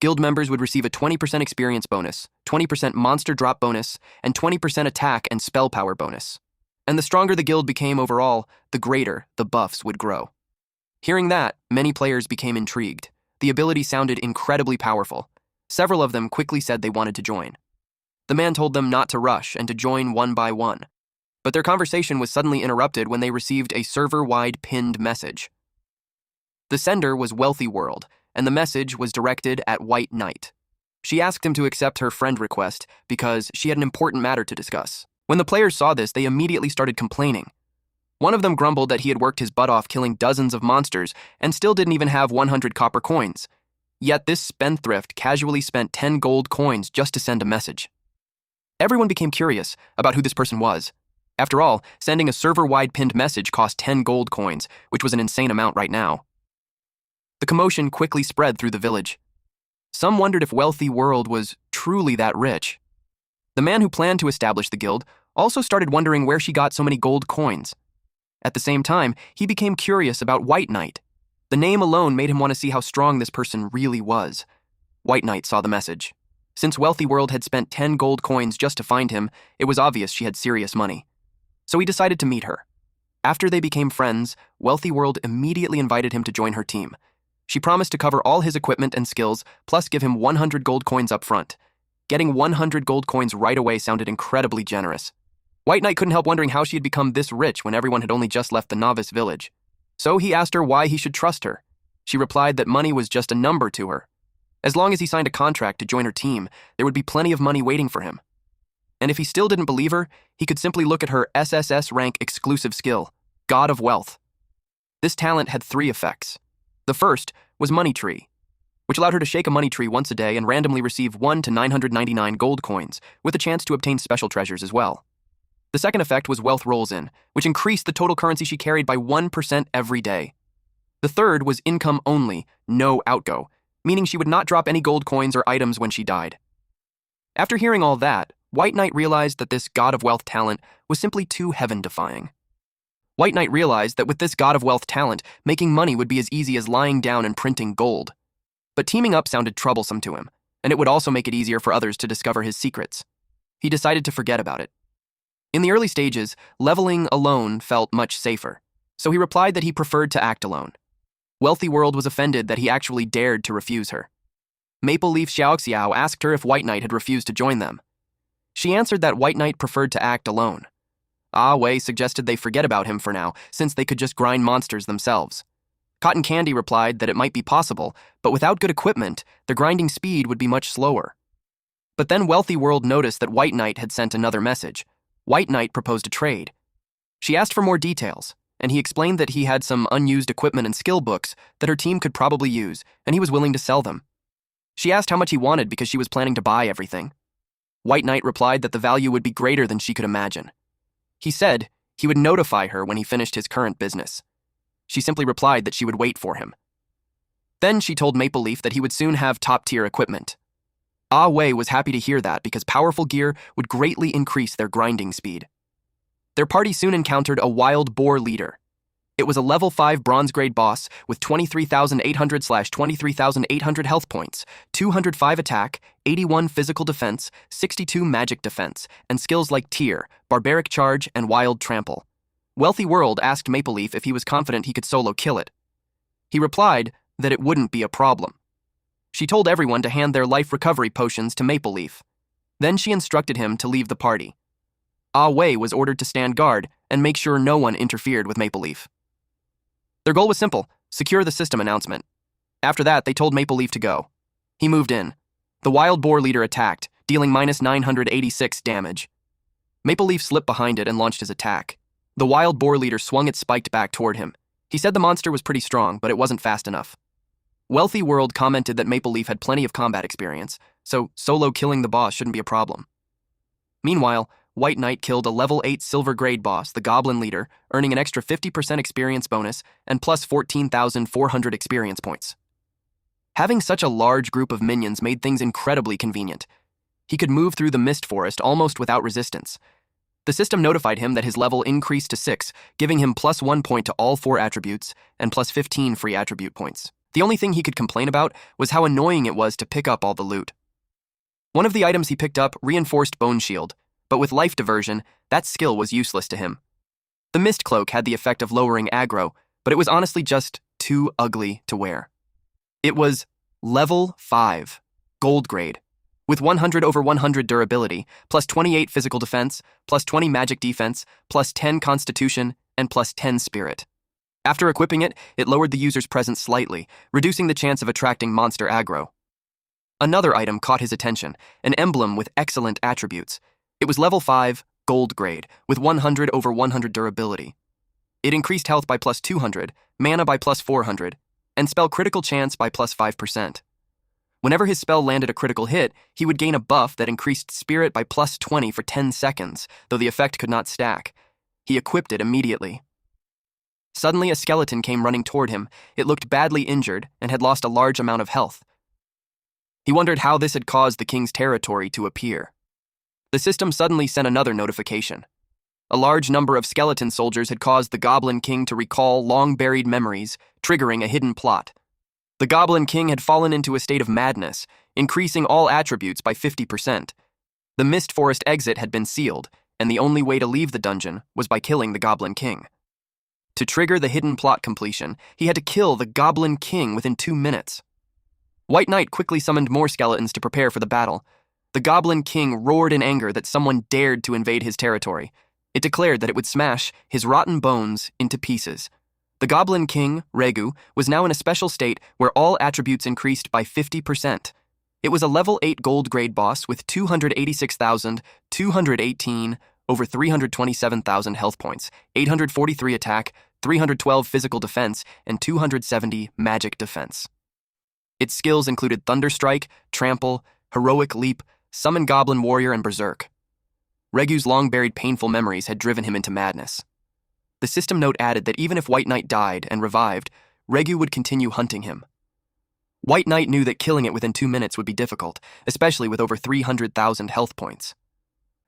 Guild members would receive a 20% experience bonus, 20% monster drop bonus, and 20% attack and spell power bonus. And the stronger the guild became overall, the greater the buffs would grow. Hearing that, many players became intrigued. The ability sounded incredibly powerful. Several of them quickly said they wanted to join. The man told them not to rush and to join one by one. But their conversation was suddenly interrupted when they received a server-wide pinned message. The sender was Wealthy World, and the message was directed at White Knight. She asked him to accept her friend request because she had an important matter to discuss. When the players saw this, they immediately started complaining. One of them grumbled that he had worked his butt off killing dozens of monsters and still didn't even have 100 copper coins. Yet this spendthrift casually spent 10 gold coins just to send a message. Everyone became curious about who this person was. After all, sending a server-wide pinned message cost 10 gold coins, which was an insane amount right now. The commotion quickly spread through the village. Some wondered if Wealthy World was truly that rich. The man who planned to establish the guild also started wondering where she got so many gold coins. At the same time, he became curious about White Knight. The name alone made him want to see how strong this person really was. White Knight saw the message. Since Wealthy World had spent 10 gold coins just to find him, it was obvious she had serious money. So he decided to meet her. After they became friends, Wealthy World immediately invited him to join her team. She promised to cover all his equipment and skills, plus give him 100 gold coins up front. Getting 100 gold coins right away sounded incredibly generous. White Knight couldn't help wondering how she had become this rich when everyone had only just left the novice village. So he asked her why he should trust her. She replied that money was just a number to her. As long as he signed a contract to join her team, there would be plenty of money waiting for him. And if he still didn't believe her, he could simply look at her SSS rank exclusive skill, God of Wealth. This talent had 3 effects. The first was Money Tree, which allowed her to shake a money tree once a day and randomly receive 1 to 999 gold coins, with a chance to obtain special treasures as well. The second effect was Wealth Rolls In, which increased the total currency she carried by 1% every day. The third was Income Only, No Outgo, meaning she would not drop any gold coins or items when she died. After hearing all that, White Knight realized that this God of Wealth talent was simply too heaven-defying. White Knight realized that with this God of Wealth talent, making money would be as easy as lying down and printing gold. But teaming up sounded troublesome to him, and it would also make it easier for others to discover his secrets. He decided to forget about it. In the early stages, leveling alone felt much safer, so he replied that he preferred to act alone. Wealthy World was offended that he actually dared to refuse her. Maple Leaf Xiaoxiao asked her if White Knight had refused to join them. She answered that White Knight preferred to act alone. Ah Wei suggested they forget about him for now, since they could just grind monsters themselves. Cotton Candy replied that it might be possible, but without good equipment, the grinding speed would be much slower. But then Wealthy World noticed that White Knight had sent another message. White Knight proposed a trade. She asked for more details, and he explained that he had some unused equipment and skill books that her team could probably use, and he was willing to sell them. She asked how much he wanted because she was planning to buy everything. White Knight replied that the value would be greater than she could imagine. He said he would notify her when he finished his current business. She simply replied that she would wait for him. Then she told Maple Leaf that he would soon have top-tier equipment. Ah Wei was happy to hear that because powerful gear would greatly increase their grinding speed. Their party soon encountered a wild boar leader. It was a level 5 bronze grade boss with 23,800/23,800 health points, 205 attack, 81 physical defense, 62 magic defense, and skills like Tear, Barbaric Charge, and Wild Trample. Wealthy World asked Maple Leaf if he was confident he could solo kill it. He replied that it wouldn't be a problem. She told everyone to hand their life recovery potions to Maple Leaf. Then she instructed him to leave the party. Ah Wei was ordered to stand guard and make sure no one interfered with Maple Leaf. Their goal was simple: secure the system announcement. After that, they told Maple Leaf to go. He moved in. The wild boar leader attacked, dealing -986 damage. Maple Leaf slipped behind it and launched his attack. The wild boar leader swung its spiked back toward him. He said the monster was pretty strong, but it wasn't fast enough. Wealthy World commented that Maple Leaf had plenty of combat experience, so solo killing the boss shouldn't be a problem. Meanwhile, White Knight killed a level 8 silver grade boss, the Goblin Leader, earning an extra 50% experience bonus and plus 14,400 experience points. Having such a large group of minions made things incredibly convenient. He could move through the mist forest almost without resistance. The system notified him that his level increased to 6, giving him plus 1 point to all 4 attributes and plus 15 free attribute points. The only thing he could complain about was how annoying it was to pick up all the loot. One of the items he picked up reinforced Bone Shield, but with life diversion, that skill was useless to him. The Mist Cloak had the effect of lowering aggro, but it was honestly just too ugly to wear. It was level 5, gold grade, with 100/100 durability, plus 28 physical defense, plus 20 magic defense, plus 10 constitution, and plus 10 spirit. After equipping it, it lowered the user's presence slightly, reducing the chance of attracting monster aggro. Another item caught his attention, an emblem with excellent attributes. It was level 5, gold grade, with 100/100 durability. It increased health by plus 200, mana by plus 400, and spell critical chance by plus 5%. Whenever his spell landed a critical hit, he would gain a buff that increased spirit by plus 20 for 10 seconds, though the effect could not stack. He equipped it immediately. Suddenly, a skeleton came running toward him. It looked badly injured and had lost a large amount of health. He wondered how this had caused the king's territory to appear. The system suddenly sent another notification. A large number of skeleton soldiers had caused the Goblin King to recall long-buried memories, triggering a hidden plot. The Goblin King had fallen into a state of madness, increasing all attributes by 50%. The Mist Forest exit had been sealed, and the only way to leave the dungeon was by killing the Goblin King. To trigger the hidden plot completion, he had to kill the Goblin King within 2 minutes. White Knight quickly summoned more skeletons to prepare for the battle. The Goblin King roared in anger that someone dared to invade his territory, It declared that it would smash his rotten bones into pieces. The Goblin King, Regu, was now in a special state where all attributes increased by 50%. It was a level 8 gold grade boss with 286,218 over 327,000 health points, 843 attack, 312 physical defense, and 270 magic defense. Its skills included Thunderstrike, Trample, Heroic Leap, Summon Goblin Warrior, and Berserk. Regu's long-buried painful memories had driven him into madness. The system note added that even if White Knight died and revived, Regu would continue hunting him. White Knight knew that killing it within 2 minutes would be difficult, especially with over 300,000 health points.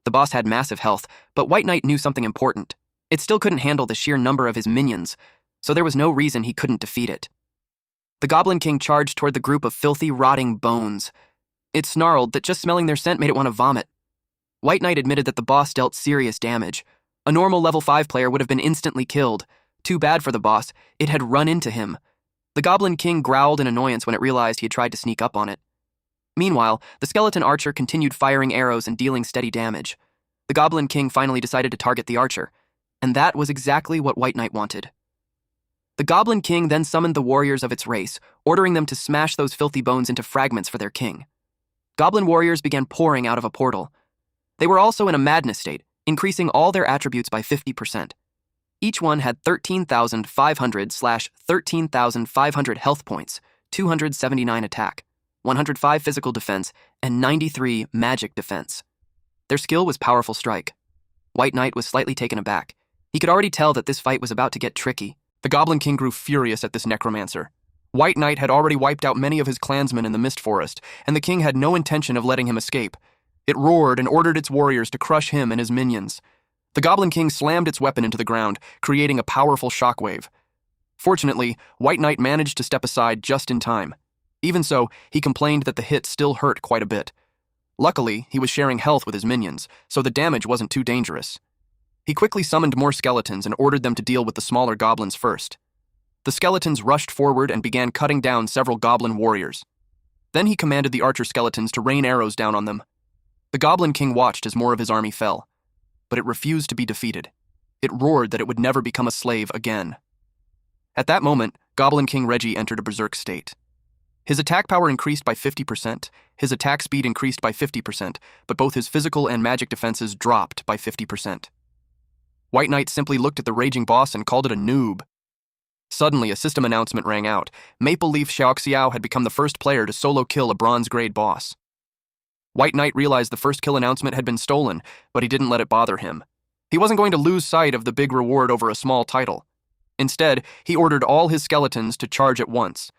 The boss had massive health, but White Knight knew something important. It still couldn't handle the sheer number of his minions, so there was no reason he couldn't defeat it. The Goblin King charged toward the group of filthy, rotting bones. It snarled that just smelling their scent made it want to vomit. White Knight admitted that the boss dealt serious damage. A normal level 5 player would have been instantly killed. Too bad for the boss, it had run into him. The Goblin King growled in annoyance when it realized he had tried to sneak up on it. Meanwhile, the skeleton archer continued firing arrows and dealing steady damage. The Goblin King finally decided to target the archer, and that was exactly what White Knight wanted. The Goblin King then summoned the warriors of its race, ordering them to smash those filthy bones into fragments for their king. Goblin warriors began pouring out of a portal. They were also in a madness state, increasing all their attributes by 50%. Each one had 13,500/13,500 health points, 279 attack, 105 physical defense, and 93 magic defense. Their skill was Powerful Strike. White Knight was slightly taken aback. He could already tell that this fight was about to get tricky. The Goblin King grew furious at this necromancer. White Knight had already wiped out many of his clansmen in the Mist Forest, and the king had no intention of letting him escape. It roared and ordered its warriors to crush him and his minions. The Goblin King slammed its weapon into the ground, creating a powerful shockwave. Fortunately, White Knight managed to step aside just in time. Even so, he complained that the hit still hurt quite a bit. Luckily, he was sharing health with his minions, so the damage wasn't too dangerous. He quickly summoned more skeletons and ordered them to deal with the smaller goblins first. The skeletons rushed forward and began cutting down several goblin warriors. Then he commanded the archer skeletons to rain arrows down on them. The Goblin King watched as more of his army fell, but it refused to be defeated. It roared that it would never become a slave again. At that moment, Goblin King Reggie entered a berserk state. His attack power increased by 50%, his attack speed increased by 50%, but both his physical and magic defenses dropped by 50%. White Knight simply looked at the raging boss and called it a noob. Suddenly, a system announcement rang out. Maple Leaf Xiaoxiao had become the first player to solo kill a bronze-grade boss. White Knight realized the first kill announcement had been stolen, but he didn't let it bother him. He wasn't going to lose sight of the big reward over a small title. Instead, he ordered all his skeletons to charge at once.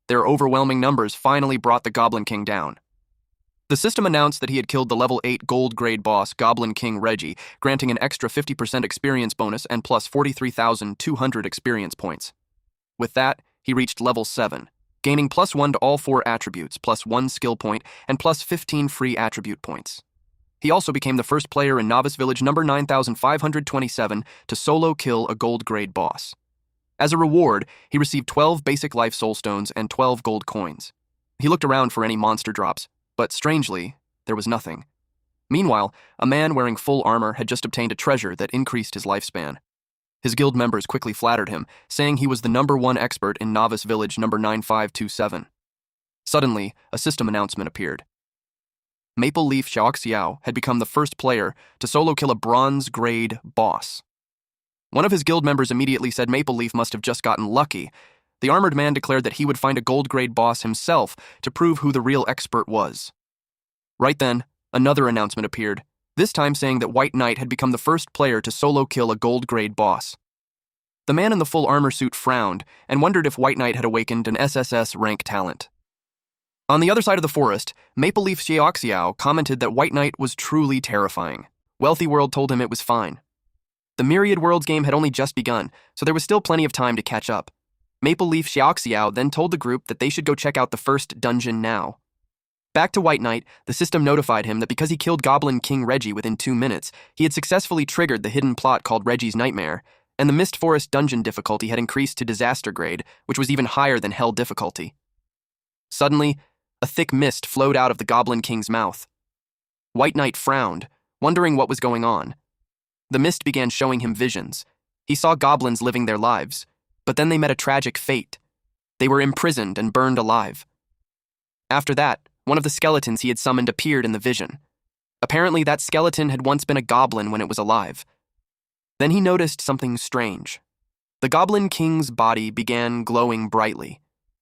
Their overwhelming numbers finally brought the Goblin King down. The system announced that he had killed the level 8 gold-grade boss Goblin King Reggie, granting an extra 50% experience bonus and plus 43,200 experience points. With that, he reached level 7, gaining +1 to all 4 attributes, +1 skill point, and +15 free attribute points. He also became the first player in Novice Village number 9527 to solo kill a gold-grade boss. As a reward, he received 12 basic life soul stones and 12 gold coins. He looked around for any monster drops, but strangely, there was nothing. Meanwhile, a man wearing full armor had just obtained a treasure that increased his lifespan. His guild members quickly flattered him, saying he was the number 1 expert in Novice Village number 9527. Suddenly, a system announcement appeared. Maple Leaf Xiaoxiao had become the first player to solo kill a bronze-grade boss. One of his guild members immediately said Maple Leaf must have just gotten lucky. The armored man declared that he would find a gold-grade boss himself to prove who the real expert was. Right then, another announcement appeared, this time saying that White Knight had become the first player to solo kill a gold-grade boss. The man in the full armor suit frowned and wondered if White Knight had awakened an SSS rank talent. On the other side of the forest, Maple Leaf Xiaoxiao commented that White Knight was truly terrifying. Wealthy World told him it was fine. The Myriad Worlds game had only just begun, so there was still plenty of time to catch up. Maple Leaf Xiaoxiao then told the group that they should go check out the first dungeon now. Back to White Knight, the system notified him that because he killed Goblin King Reggie within 2 minutes, he had successfully triggered the hidden plot called Reggie's Nightmare, and the Mist Forest dungeon difficulty had increased to disaster grade, which was even higher than Hell difficulty. Suddenly, a thick mist flowed out of the Goblin King's mouth. White Knight frowned, wondering what was going on. The mist began showing him visions. He saw goblins living their lives, but then they met a tragic fate. They were imprisoned and burned alive. After that, one of the skeletons he had summoned appeared in the vision. Apparently, that skeleton had once been a goblin when it was alive. Then he noticed something strange. The Goblin King's body began glowing brightly,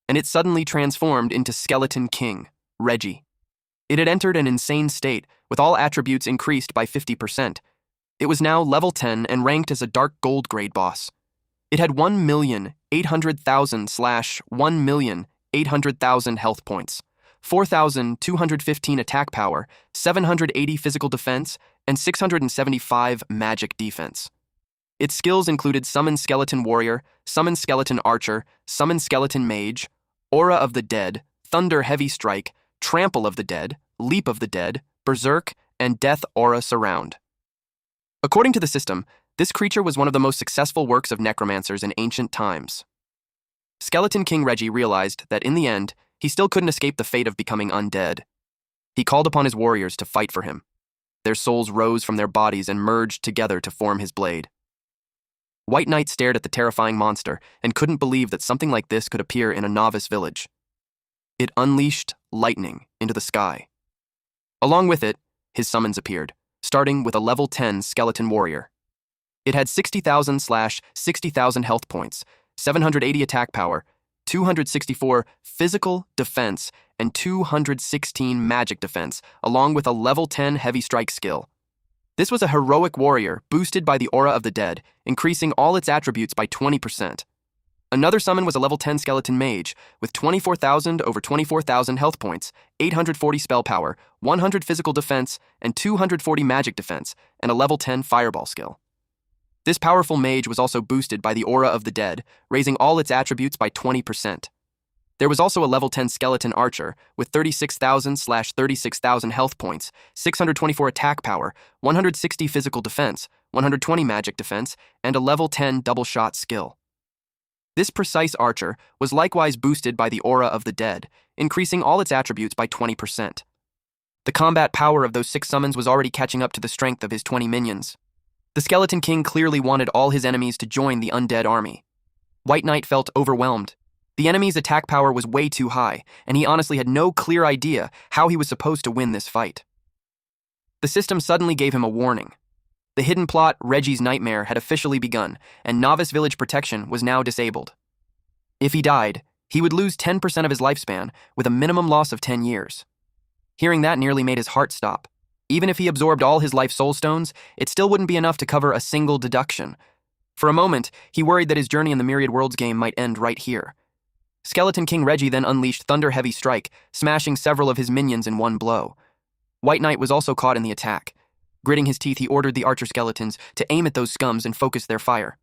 and it suddenly transformed into Skeleton King, Reggie. It had entered an insane state, with all attributes increased by 50%. It was now level 10 and ranked as a dark gold grade boss. It had 1,800,000/1,800,000 health points, 4,215 attack power, 780 physical defense, and 675 magic defense. Its skills included Summon Skeleton Warrior, Summon Skeleton Archer, Summon Skeleton Mage, Aura of the Dead, Thunder Heavy Strike, Trample of the Dead, Leap of the Dead, Berserk, and Death Aura Surround. According to the system, this creature was one of the most successful works of necromancers in ancient times. Skeleton King Reggie realized that in the end, he still couldn't escape the fate of becoming undead. He called upon his warriors to fight for him. Their souls rose from their bodies and merged together to form his blade. White Knight stared at the terrifying monster and couldn't believe that something like this could appear in a novice village. It unleashed lightning into the sky. Along with it, his summons appeared, starting with a level 10 Skeleton Warrior. It had 60,000/60,000 health points, 780 attack power, 264 physical defense, and 216 magic defense, along with a level 10 heavy strike skill. This was a heroic warrior boosted by the Aura of the Dead, increasing all its attributes by 20%. Another summon was a level 10 Skeleton Mage, with 24,000/24,000 health points, 840 spell power, 100 physical defense, and 240 magic defense, and a level 10 Fireball skill. This powerful mage was also boosted by the Aura of the Dead, raising all its attributes by 20%. There was also a level 10 Skeleton Archer, with 36,000/36,000 health points, 624 attack power, 160 physical defense, 120 magic defense, and a level 10 double shot skill. This precise archer was likewise boosted by the Aura of the Dead, increasing all its attributes by 20%. The combat power of those 6 summons was already catching up to the strength of his 20 minions. The Skeleton King clearly wanted all his enemies to join the undead army. White Knight felt overwhelmed. The enemy's attack power was way too high, and he honestly had no clear idea how he was supposed to win this fight. The system suddenly gave him a warning. The hidden plot, Reggie's Nightmare, had officially begun, and Novice Village Protection was now disabled. If he died, he would lose 10% of his lifespan, with a minimum loss of 10 years. Hearing that nearly made his heart stop. Even if he absorbed all his life soul stones, it still wouldn't be enough to cover a single deduction. For a moment, he worried that his journey in the Myriad Worlds game might end right here. Skeleton King Reggie then unleashed Thunder Heavy Strike, smashing several of his minions in one blow. White Knight was also caught in the attack. Gritting his teeth, he ordered the archer skeletons to aim at those scums and focus their fire.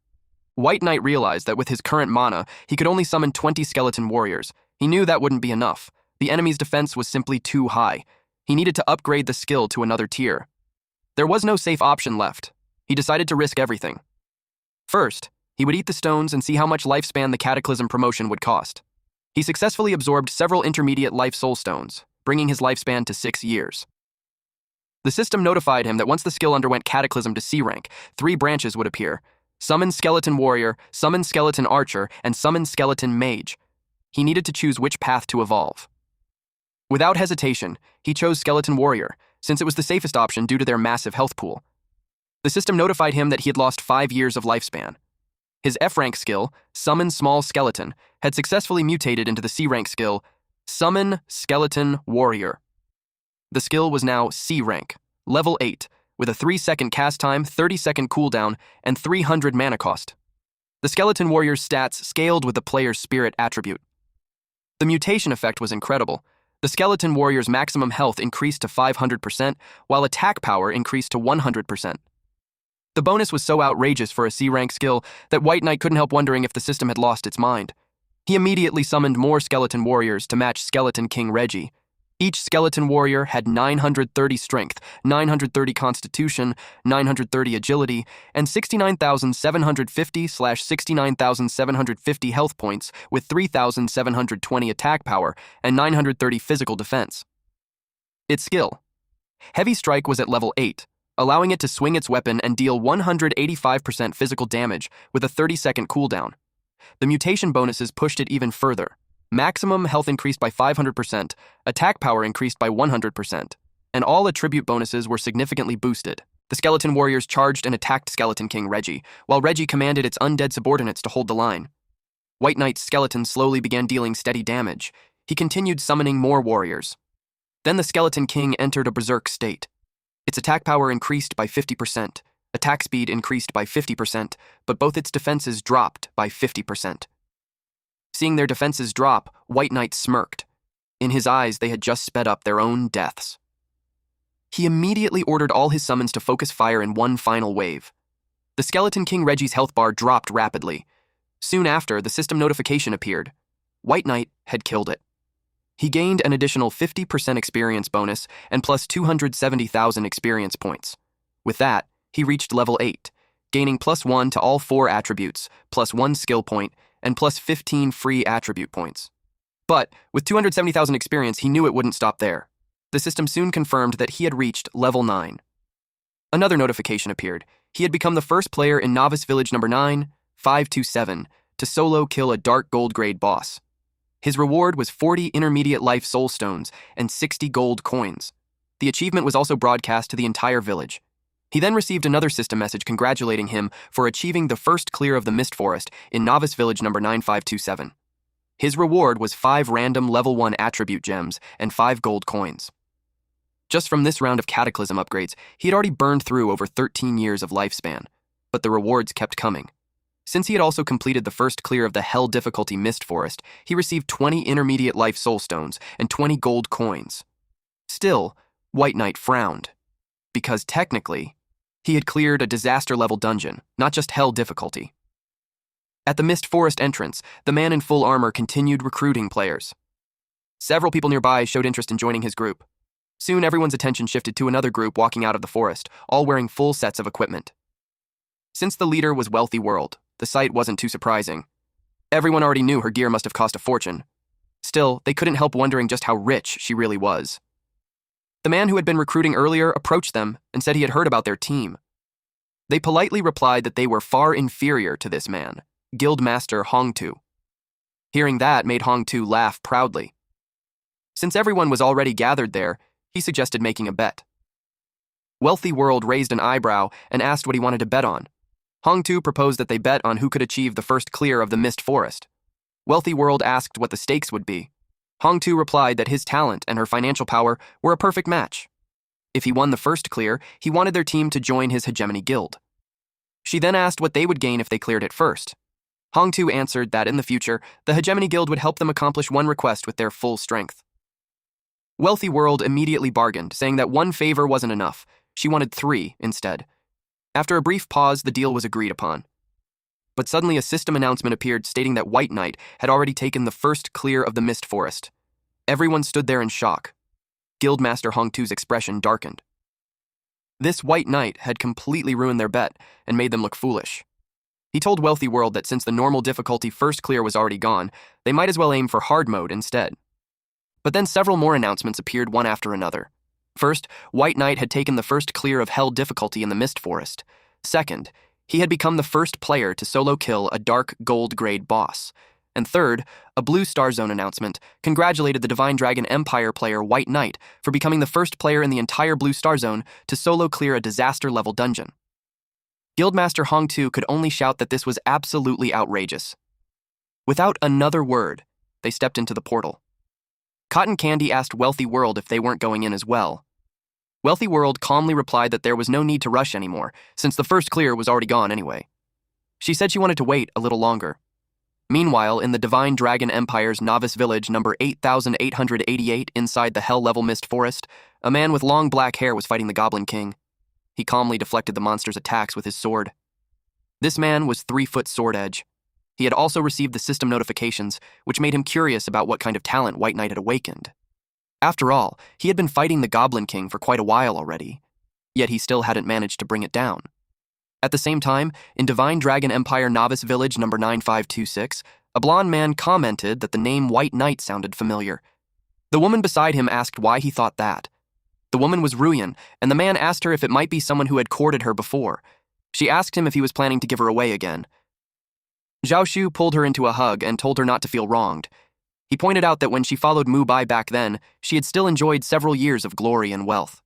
White Knight realized that with his current mana, he could only summon 20 skeleton warriors. He knew that wouldn't be enough. The enemy's defense was simply too high. He needed to upgrade the skill to another tier. There was no safe option left. He decided to risk everything. First, he would eat the stones and see how much lifespan the Cataclysm promotion would cost. He successfully absorbed several intermediate life soul stones, bringing his lifespan to 6 years. The system notified him that once the skill underwent Cataclysm to C rank, 3 branches would appear: Summon Skeleton Warrior, Summon Skeleton Archer, and Summon Skeleton Mage. He needed to choose which path to evolve. Without hesitation, he chose Skeleton Warrior, since it was the safest option due to their massive health pool. The system notified him that he had lost 5 years of lifespan. His F-rank skill, Summon Small Skeleton, had successfully mutated into the C-rank skill, Summon Skeleton Warrior. The skill was now C-rank, level 8, with a 3-second cast time, 30-second cooldown, and 300 mana cost. The Skeleton Warrior's stats scaled with the player's spirit attribute. The mutation effect was incredible. The Skeleton Warrior's maximum health increased to 500%, while attack power increased to 100%. The bonus was so outrageous for a C-rank skill that White Knight couldn't help wondering if the system had lost its mind. He immediately summoned more Skeleton Warriors to match Skeleton King Reggie. Each Skeleton Warrior had 930 strength, 930 constitution, 930 agility, and 69,750/69,750 health points with 3,720 attack power and 930 physical defense. Its skill. Heavy Strike was at level 8, allowing it to swing its weapon and deal 185% physical damage with a 30-second cooldown. The mutation bonuses pushed it even further. Maximum health increased by 500%, attack power increased by 100%, and all attribute bonuses were significantly boosted. The skeleton warriors charged and attacked Skeleton King Reggie, while Reggie commanded its undead subordinates to hold the line. White Knight's skeleton slowly began dealing steady damage. He continued summoning more warriors. Then the Skeleton King entered a berserk state. Its attack power increased by 50%, attack speed increased by 50%, but both its defenses dropped by 50%. Seeing their defenses drop, White Knight smirked. In his eyes, they had just sped up their own deaths. He immediately ordered all his summons to focus fire in one final wave. The Skeleton King Reggie's health bar dropped rapidly. Soon after, the system notification appeared. White Knight had killed it. He gained an additional 50% experience bonus and plus 270,000 experience points. With that, he reached level 8, gaining +1 to all 4 attributes, +1 skill point, and plus 15 free attribute points. But with 270,000 experience, he knew it wouldn't stop there. The system soon confirmed that he had reached level 9. Another notification appeared. He had become the first player in Novice Village number 9527 to solo kill a dark gold grade boss. His reward was 40 intermediate life soul stones and 60 gold coins. The achievement was also broadcast to the entire village. He then received another system message congratulating him for achieving the first clear of the Mist Forest in Novice Village number 9527. His reward was 5 random level 1 attribute gems and 5 gold coins. Just from this round of Cataclysm upgrades, he had already burned through over 13 years of lifespan, but the rewards kept coming. Since he had also completed the first clear of the Hell difficulty Mist Forest, he received 20 intermediate life soul stones and 20 gold coins. Still, White Knight frowned, because technically, he had cleared a disaster-level dungeon, not just Hell difficulty. At the Mist Forest entrance, the man in full armor continued recruiting players. Several people nearby showed interest in joining his group. Soon, everyone's attention shifted to another group walking out of the forest, all wearing full sets of equipment. Since the leader was Wealthy World, the sight wasn't too surprising. Everyone already knew her gear must have cost a fortune. Still, they couldn't help wondering just how rich she really was. The man who had been recruiting earlier approached them and said he had heard about their team. They politely replied that they were far inferior to this man, Guildmaster Hongtu. Hearing that made Hongtu laugh proudly. Since everyone was already gathered there, he suggested making a bet. Wealthy World raised an eyebrow and asked what he wanted to bet on. Hongtu proposed that they bet on who could achieve the first clear of the Mist Forest. Wealthy World asked what the stakes would be. Hongtu replied that his talent and her financial power were a perfect match. If he won the first clear, he wanted their team to join his hegemony guild. She then asked what they would gain if they cleared it first. Hongtu answered that in the future, the hegemony guild would help them accomplish one request with their full strength. Wealthy World immediately bargained, saying that one favor wasn't enough. She wanted 3 instead. After a brief pause, the deal was agreed upon. But suddenly a system announcement appeared stating that White Knight had already taken the first clear of the Mist Forest. Everyone stood there in shock. Guildmaster Hongtu's expression darkened. This White Knight had completely ruined their bet and made them look foolish. He told Wealthy World that since the normal difficulty first clear was already gone, they might as well aim for hard mode instead. But then several more announcements appeared one after another. First, White Knight had taken the first clear of Hell difficulty in the Mist Forest. Second, he had become the first player to solo kill a dark gold grade boss. And third, a Blue Star Zone announcement congratulated the Divine Dragon Empire player White Knight for becoming the first player in the entire Blue Star Zone to solo clear a disaster-level dungeon. Guildmaster Hongtu could only shout that this was absolutely outrageous. Without another word, they stepped into the portal. Cotton Candy asked Wealthy World if they weren't going in as well. Wealthy World calmly replied that there was no need to rush anymore, since the first clear was already gone anyway. She said she wanted to wait a little longer. Meanwhile, in the Divine Dragon Empire's Novice Village number 8888 inside the Hell-level Mist Forest, a man with long black hair was fighting the Goblin King. He calmly deflected the monster's attacks with his sword. This man was 3-foot Sword Edge. He had also received the system notifications, which made him curious about what kind of talent White Knight had awakened. After all, he had been fighting the Goblin King for quite a while already, yet he still hadn't managed to bring it down. At the same time, in Divine Dragon Empire Novice Village number 9526, a blonde man commented that the name White Knight sounded familiar. The woman beside him asked why he thought that. The woman was Ruyan, and the man asked her if it might be someone who had courted her before. She asked him if he was planning to give her away again. Zhao Shu pulled her into a hug and told her not to feel wronged. He pointed out that when she followed Mu Bai back then, she had still enjoyed several years of glory and wealth.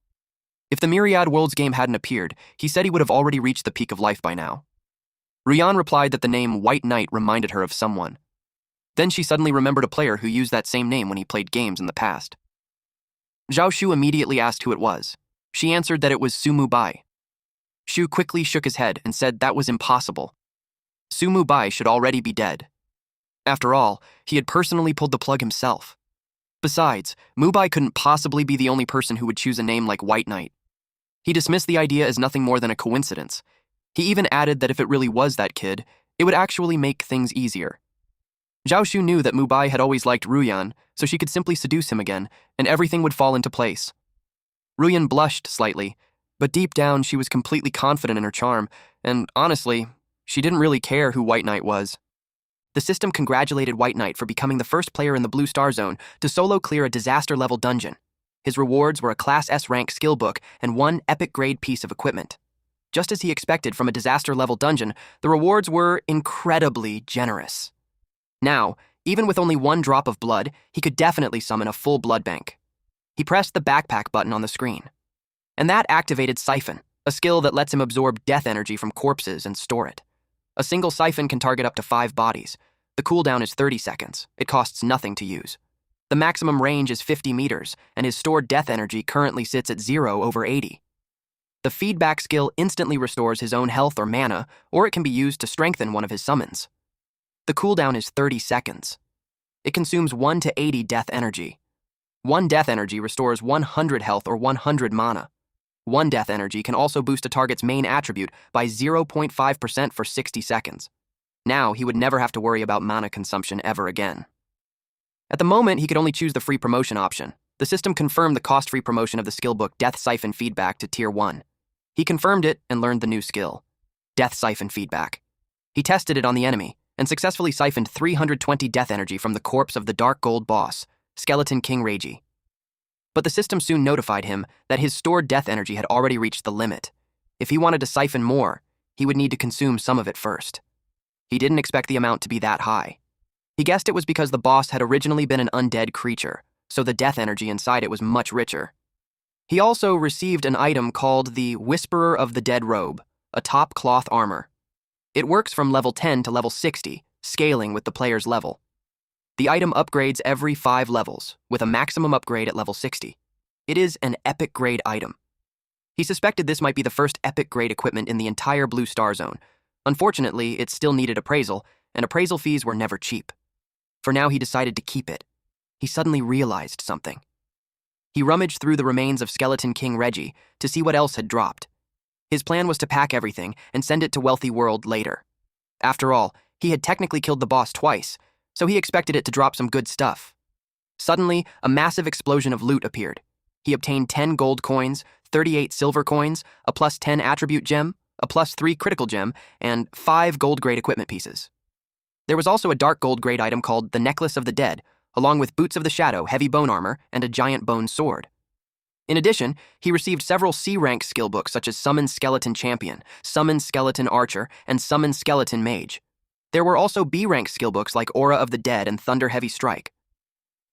If the Myriad Worlds game hadn't appeared, he said he would have already reached the peak of life by now. Ruyan replied that the name White Knight reminded her of someone. Then she suddenly remembered a player who used that same name when he played games in the past. Zhao Shu immediately asked who it was. She answered that it was Su Mu Bai. Shu quickly shook his head and said that was impossible. Su Mu Bai should already be dead. After all, he had personally pulled the plug himself. Besides, Mu Bai couldn't possibly be the only person who would choose a name like White Knight. He dismissed the idea as nothing more than a coincidence. He even added that if it really was that kid, it would actually make things easier. Zhao Shu knew that Mu Bai had always liked Ruyan, so she could simply seduce him again, and everything would fall into place. Ruyan blushed slightly, but deep down she was completely confident in her charm, and honestly, she didn't really care who White Knight was. The system congratulated White Knight for becoming the first player in the Blue Star Zone to solo clear a disaster-level dungeon. His rewards were a Class S rank skill book and one epic-grade piece of equipment. Just as he expected from a disaster-level dungeon, the rewards were incredibly generous. Now, even with only one drop of blood, he could definitely summon a full blood bank. He pressed the backpack button on the screen. And that activated Siphon, a skill that lets him absorb death energy from corpses and store it. A single siphon can target up to 5 bodies. The cooldown is 30 seconds. It costs nothing to use. The maximum range is 50 meters, and his stored death energy currently sits at 0/80. The feedback skill instantly restores his own health or mana, or it can be used to strengthen one of his summons. The cooldown is 30 seconds. It consumes 1 to 80 death energy. 1 death energy restores 100 health or 100 mana. 1 death energy can also boost a target's main attribute by 0.5% for 60 seconds. Now, he would never have to worry about mana consumption ever again. At the moment, he could only choose the free promotion option. The system confirmed the cost-free promotion of the skill book Death Siphon Feedback to Tier 1. He confirmed it and learned the new skill, Death Siphon Feedback. He tested it on the enemy and successfully siphoned 320 death energy from the corpse of the Dark Gold boss, Skeleton King Reiji. But the system soon notified him that his stored death energy had already reached the limit. If he wanted to siphon more, he would need to consume some of it first. He didn't expect the amount to be that high. He guessed it was because the boss had originally been an undead creature, so the death energy inside it was much richer. He also received an item called the Whisperer of the Dead Robe, a top cloth armor. It works from level 10 to level 60, scaling with the player's level. The item upgrades every 5 levels, with a maximum upgrade at level 60. It is an epic grade item. He suspected this might be the first epic grade equipment in the entire Blue Star Zone. Unfortunately, it still needed appraisal, and appraisal fees were never cheap. For now, he decided to keep it. He suddenly realized something. He rummaged through the remains of Skeleton King Reiji to see what else had dropped. His plan was to pack everything and send it to Wealthy World later. After all, he had technically killed the boss twice, so he expected it to drop some good stuff. Suddenly, a massive explosion of loot appeared. He obtained 10 gold coins, 38 silver coins, a plus 10 attribute gem, a plus 3 critical gem, and 5 gold grade equipment pieces. There was also a dark gold grade item called the Necklace of the Dead, along with Boots of the Shadow, heavy bone armor, and a giant bone sword. In addition, he received several C-rank skill books such as Summon Skeleton Champion, Summon Skeleton Archer, and Summon Skeleton Mage. There were also B-rank skill books like Aura of the Dead and Thunder Heavy Strike.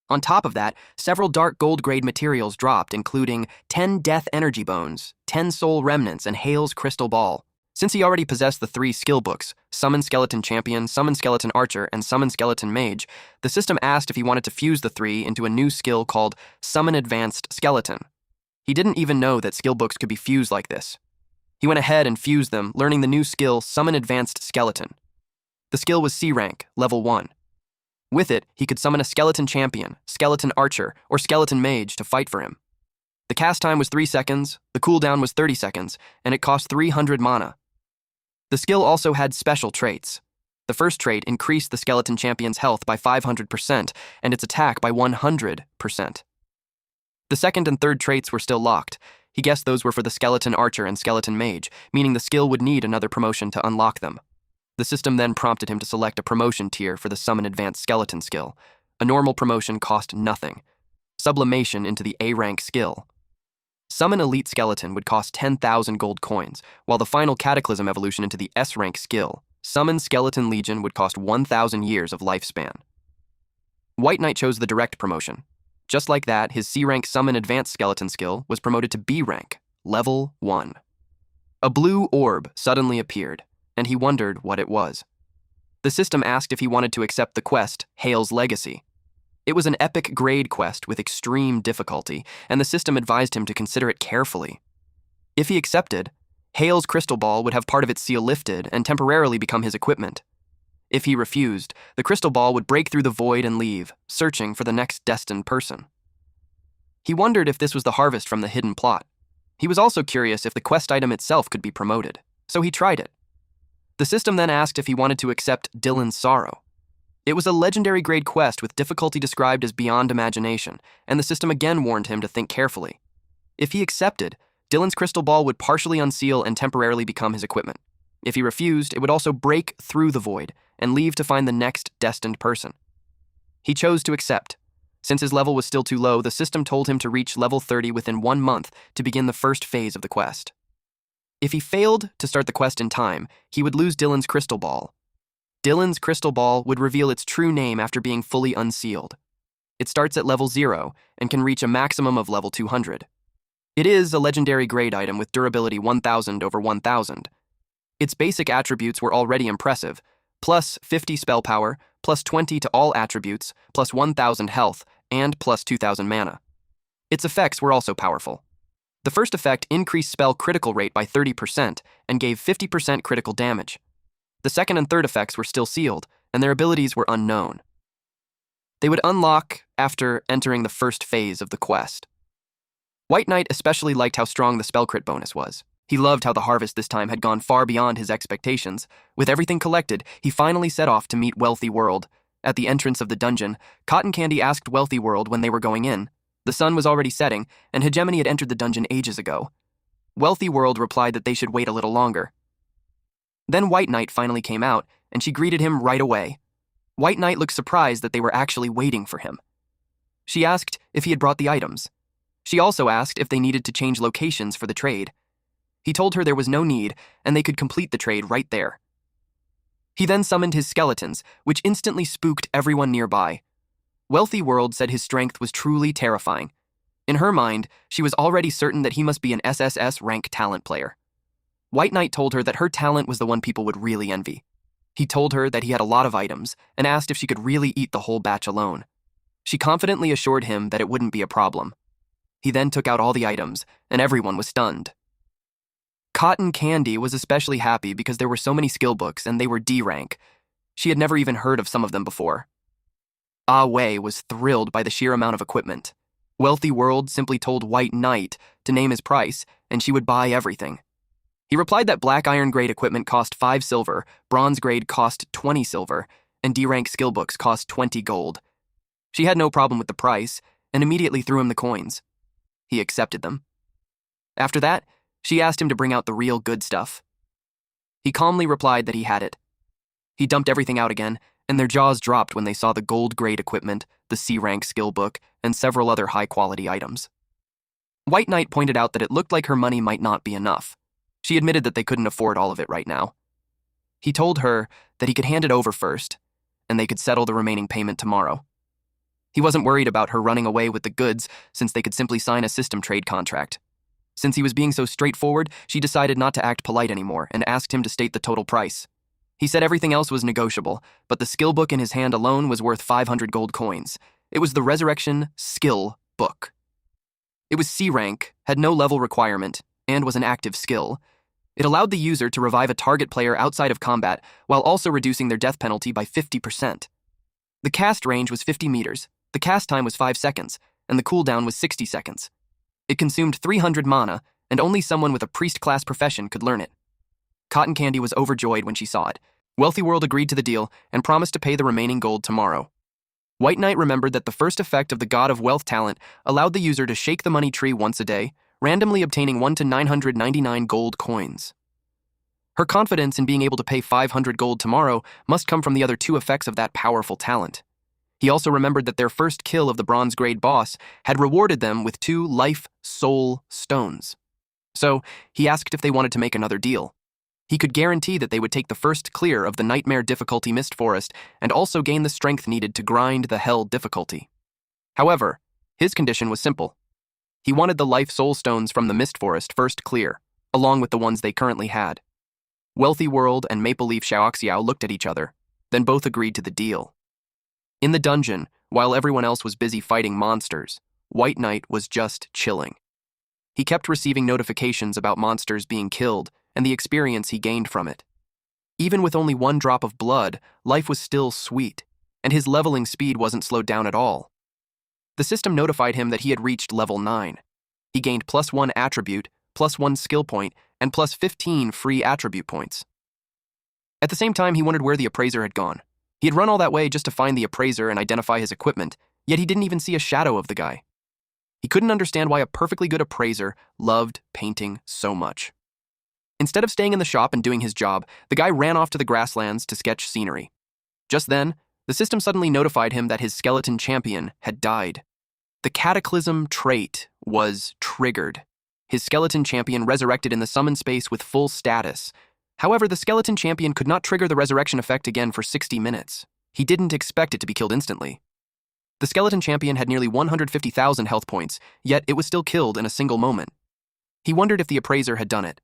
On top of that, several dark gold grade materials dropped, including 10 Death Energy Bones, 10 Soul Remnants, and Hale's Crystal Ball. Since he already possessed the 3 skill books, Summon Skeleton Champion, Summon Skeleton Archer, and Summon Skeleton Mage, the system asked if he wanted to fuse the 3 into a new skill called Summon Advanced Skeleton. He didn't even know that skill books could be fused like this. He went ahead and fused them, learning the new skill Summon Advanced Skeleton. The skill was C rank, level 1. With it, he could summon a Skeleton Champion, Skeleton Archer, or Skeleton Mage to fight for him. The cast time was 3 seconds, the cooldown was 30 seconds, and it cost 300 mana. The skill also had special traits. The first trait increased the Skeleton Champion's health by 500% and its attack by 100%. The second and third traits were still locked. He guessed those were for the Skeleton Archer and Skeleton Mage, meaning the skill would need another promotion to unlock them. The system then prompted him to select a promotion tier for the Summon Advanced Skeleton skill. A normal promotion cost nothing. Sublimation into the A-rank skill. Summon Elite Skeleton would cost 10,000 gold coins, while the final Cataclysm evolution into the S-rank skill, Summon Skeleton Legion, would cost 1,000 years of lifespan. White Knight chose the direct promotion. Just like that, his C-rank Summon Advanced Skeleton skill was promoted to B-rank, level 1. A blue orb suddenly appeared, and he wondered what it was. The system asked if he wanted to accept the quest, Hale's Legacy. It was an epic grade quest with extreme difficulty, and the system advised him to consider it carefully. If he accepted, Hale's crystal ball would have part of its seal lifted and temporarily become his equipment. If he refused, the crystal ball would break through the void and leave, searching for the next destined person. He wondered if this was the harvest from the hidden plot. He was also curious if the quest item itself could be promoted, so he tried it. The system then asked if he wanted to accept Dylan's Sorrow. It was a legendary grade quest with difficulty described as beyond imagination, and the system again warned him to think carefully. If he accepted, Dylan's crystal ball would partially unseal and temporarily become his equipment. If he refused, it would also break through the void and leave to find the next destined person. He chose to accept. Since his level was still too low, the system told him to reach level 30 within 1 month to begin the first phase of the quest. If he failed to start the quest in time, he would lose Dylan's crystal ball. Dylan's crystal ball would reveal its true name after being fully unsealed. It starts at level 0 and can reach a maximum of level 200. It is a legendary grade item with durability 1000 over 1000. Its basic attributes were already impressive, plus 50 spell power, plus 20 to all attributes, plus 1000 health, and plus 2000 mana. Its effects were also powerful. The first effect increased spell critical rate by 30% and gave 50% critical damage. The second and third effects were still sealed, and their abilities were unknown. They would unlock after entering the first phase of the quest. White Knight especially liked how strong the spell crit bonus was. He loved how the harvest this time had gone far beyond his expectations. With everything collected, he finally set off to meet Wealthy World. At the entrance of the dungeon, Cotton Candy asked Wealthy World when they were going in. The sun was already setting, and Hegemony had entered the dungeon ages ago. Wealthy World replied that they should wait a little longer. Then White Knight finally came out, and she greeted him right away. White Knight looked surprised that they were actually waiting for him. She asked if he had brought the items. She also asked if they needed to change locations for the trade. He told her there was no need, and they could complete the trade right there. He then summoned his skeletons, which instantly spooked everyone nearby. Wealthy World said his strength was truly terrifying. In her mind, she was already certain that he must be an SSS rank talent player. White Knight told her that her talent was the one people would really envy. He told her that he had a lot of items and asked if she could really eat the whole batch alone. She confidently assured him that it wouldn't be a problem. He then took out all the items, and everyone was stunned. Cotton Candy was especially happy because there were so many skill books and they were D rank. She had never even heard of some of them before. Ah Wei was thrilled by the sheer amount of equipment. Wealthy World simply told White Knight to name his price, and she would buy everything. He replied that Black Iron grade equipment cost 5 silver, Bronze grade cost 20 silver, and D-rank skill books cost 20 gold. She had no problem with the price, and immediately threw him the coins. He accepted them. After that, she asked him to bring out the real good stuff. He calmly replied that he had it. He dumped everything out again, and their jaws dropped when they saw the gold grade equipment, the C-rank skill book, and several other high-quality items. White Knight pointed out that it looked like her money might not be enough. She admitted that they couldn't afford all of it right now. He told her that he could hand it over first, and they could settle the remaining payment tomorrow. He wasn't worried about her running away with the goods since they could simply sign a system trade contract. Since he was being so straightforward, she decided not to act polite anymore and asked him to state the total price. He said everything else was negotiable, but the skill book in his hand alone was worth 500 gold coins. It was the Resurrection Skill Book. It was C-rank, had no level requirement, and was an active skill. It allowed the user to revive a target player outside of combat while also reducing their death penalty by 50%. The cast range was 50 meters, the cast time was 5 seconds, and the cooldown was 60 seconds. It consumed 300 mana, and only someone with a priest-class profession could learn it. Cotton Candy was overjoyed when she saw it. Wealthy World agreed to the deal and promised to pay the remaining gold tomorrow. White Knight remembered that the first effect of the God of Wealth talent allowed the user to shake the money tree once a day, randomly obtaining 1 to 999 gold coins. Her confidence in being able to pay 500 gold tomorrow must come from the other 2 effects of that powerful talent. He also remembered that their first kill of the bronze grade boss had rewarded them with 2 life soul stones. So, he asked if they wanted to make another deal. He could guarantee that they would take the first clear of the nightmare difficulty mist forest and also gain the strength needed to grind the hell difficulty. However, his condition was simple. He wanted the life soul stones from the mist forest first clear, along with the ones they currently had. Wealthy World and Maple Leaf Xiaoxiao looked at each other, then both agreed to the deal. In the dungeon, while everyone else was busy fighting monsters, White Knight was just chilling. He kept receiving notifications about monsters being killed and the experience he gained from it. Even with only 1 drop of blood, life was still sweet, and his leveling speed wasn't slowed down at all. The system notified him that he had reached level 9. He gained +1 attribute, +1 skill point, and +15 free attribute points. At the same time, he wondered where the appraiser had gone. He had run all that way just to find the appraiser and identify his equipment, yet he didn't even see a shadow of the guy. He couldn't understand why a perfectly good appraiser loved painting so much. Instead of staying in the shop and doing his job, the guy ran off to the grasslands to sketch scenery. Just then, the system suddenly notified him that his skeleton champion had died. The cataclysm trait was triggered. His skeleton champion resurrected in the summon space with full status. However, the skeleton champion could not trigger the resurrection effect again for 60 minutes. He didn't expect it to be killed instantly. The skeleton champion had nearly 150,000 health points, yet it was still killed in a single moment. He wondered if the appraiser had done it.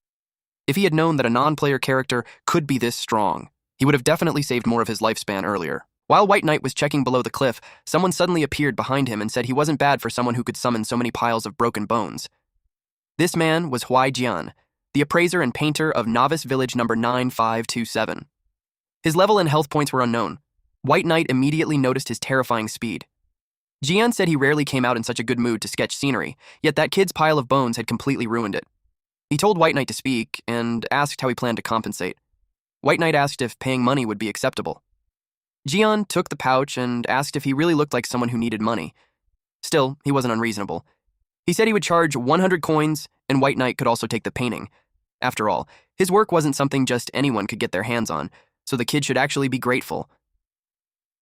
If he had known that a non-player character could be this strong, he would have definitely saved more of his lifespan earlier. While White Knight was checking below the cliff, someone suddenly appeared behind him and said he wasn't bad for someone who could summon so many piles of broken bones. This man was Huai Jian, the appraiser and painter of Novice Village number 9527. His level and health points were unknown. White Knight immediately noticed his terrifying speed. Jian said he rarely came out in such a good mood to sketch scenery, yet that kid's pile of bones had completely ruined it. He told White Knight to speak and asked how he planned to compensate. White Knight asked if paying money would be acceptable. Jian took the pouch and asked if he really looked like someone who needed money. Still, he wasn't unreasonable. He said he would charge 100 coins, and White Knight could also take the painting. After all, his work wasn't something just anyone could get their hands on, so the kid should actually be grateful.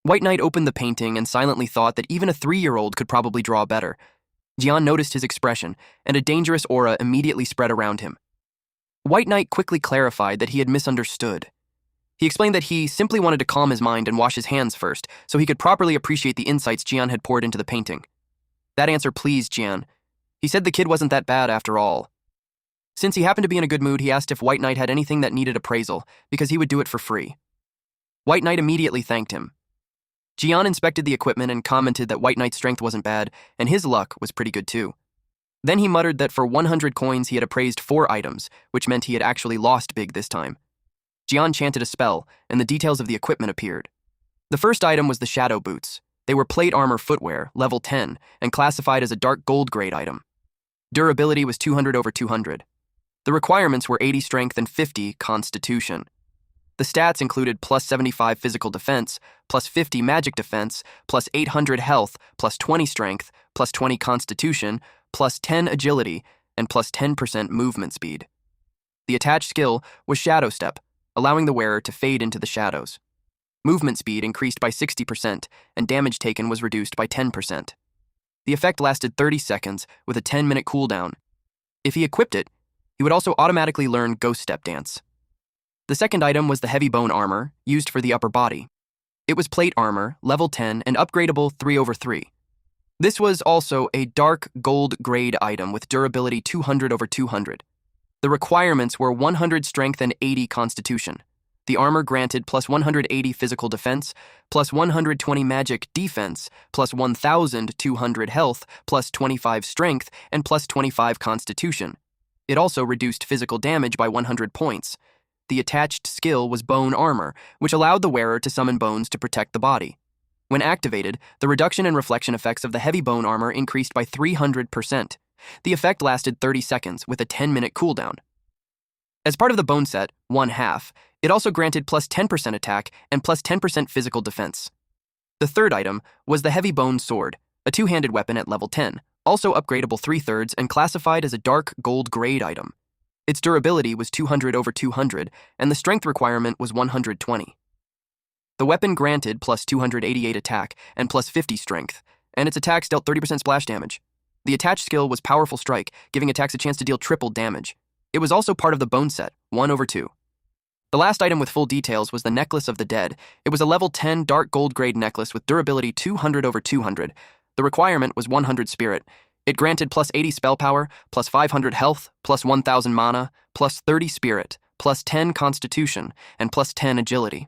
White Knight opened the painting and silently thought that even a 3-year-old could probably draw better. Jian noticed his expression, and a dangerous aura immediately spread around him. White Knight quickly clarified that he had misunderstood. He explained that he simply wanted to calm his mind and wash his hands first, so he could properly appreciate the insights Jian had poured into the painting. That answer pleased Jian. He said the kid wasn't that bad after all. Since he happened to be in a good mood, he asked if White Knight had anything that needed appraisal, because he would do it for free. White Knight immediately thanked him. Jian inspected the equipment and commented that White Knight's strength wasn't bad, and his luck was pretty good too. Then he muttered that for 100 coins he had appraised 4 items, which meant he had actually lost big this time. Jian chanted a spell, and the details of the equipment appeared. The first item was the Shadow Boots. They were plate armor footwear, level 10, and classified as a dark gold grade item. Durability was 200/200. The requirements were 80 strength and 50 constitution. The stats included +75 physical defense, +50 magic defense, +800 health, +20 strength, +20 constitution, +10 agility, and +10% movement speed. The attached skill was Shadow Step, allowing the wearer to fade into the shadows. Movement speed increased by 60%, and damage taken was reduced by 10%. The effect lasted 30 seconds with a 10-minute cooldown. If he equipped it, he would also automatically learn Ghost Step Dance. The second item was the Heavy Bone Armor, used for the upper body. It was plate armor, level 10, and upgradable 3/3. This was also a dark gold grade item with durability 200/200. The requirements were 100 strength and 80 constitution. The armor granted +180 physical defense, +120 magic defense, +1,200 health, +25 strength, and +25 constitution. It also reduced physical damage by 100 points. The attached skill was Bone Armor, which allowed the wearer to summon bones to protect the body. When activated, the reduction and reflection effects of the Heavy Bone Armor increased by 300%. The effect lasted 30 seconds with a 10-minute cooldown. As part of the bone set, 1/2, it also granted +10% attack and +10% physical defense. The third item was the Heavy Bone Sword, a 2-handed weapon at level 10, also upgradable 3/3 and classified as a dark gold grade item. Its durability was 200/200, and the strength requirement was 120. The weapon granted plus 288 attack and plus 50 strength, and its attacks dealt 30% splash damage. The attached skill was Powerful Strike, giving attacks a chance to deal triple damage. It was also part of the bone set, 1/2. The last item with full details was the Necklace of the Dead. It was a level 10 dark gold grade necklace with durability 200/200. The requirement was 100 spirit. It granted plus 80 spell power, plus 500 health, plus 1000 mana, plus 30 spirit, plus 10 constitution, and plus 10 agility.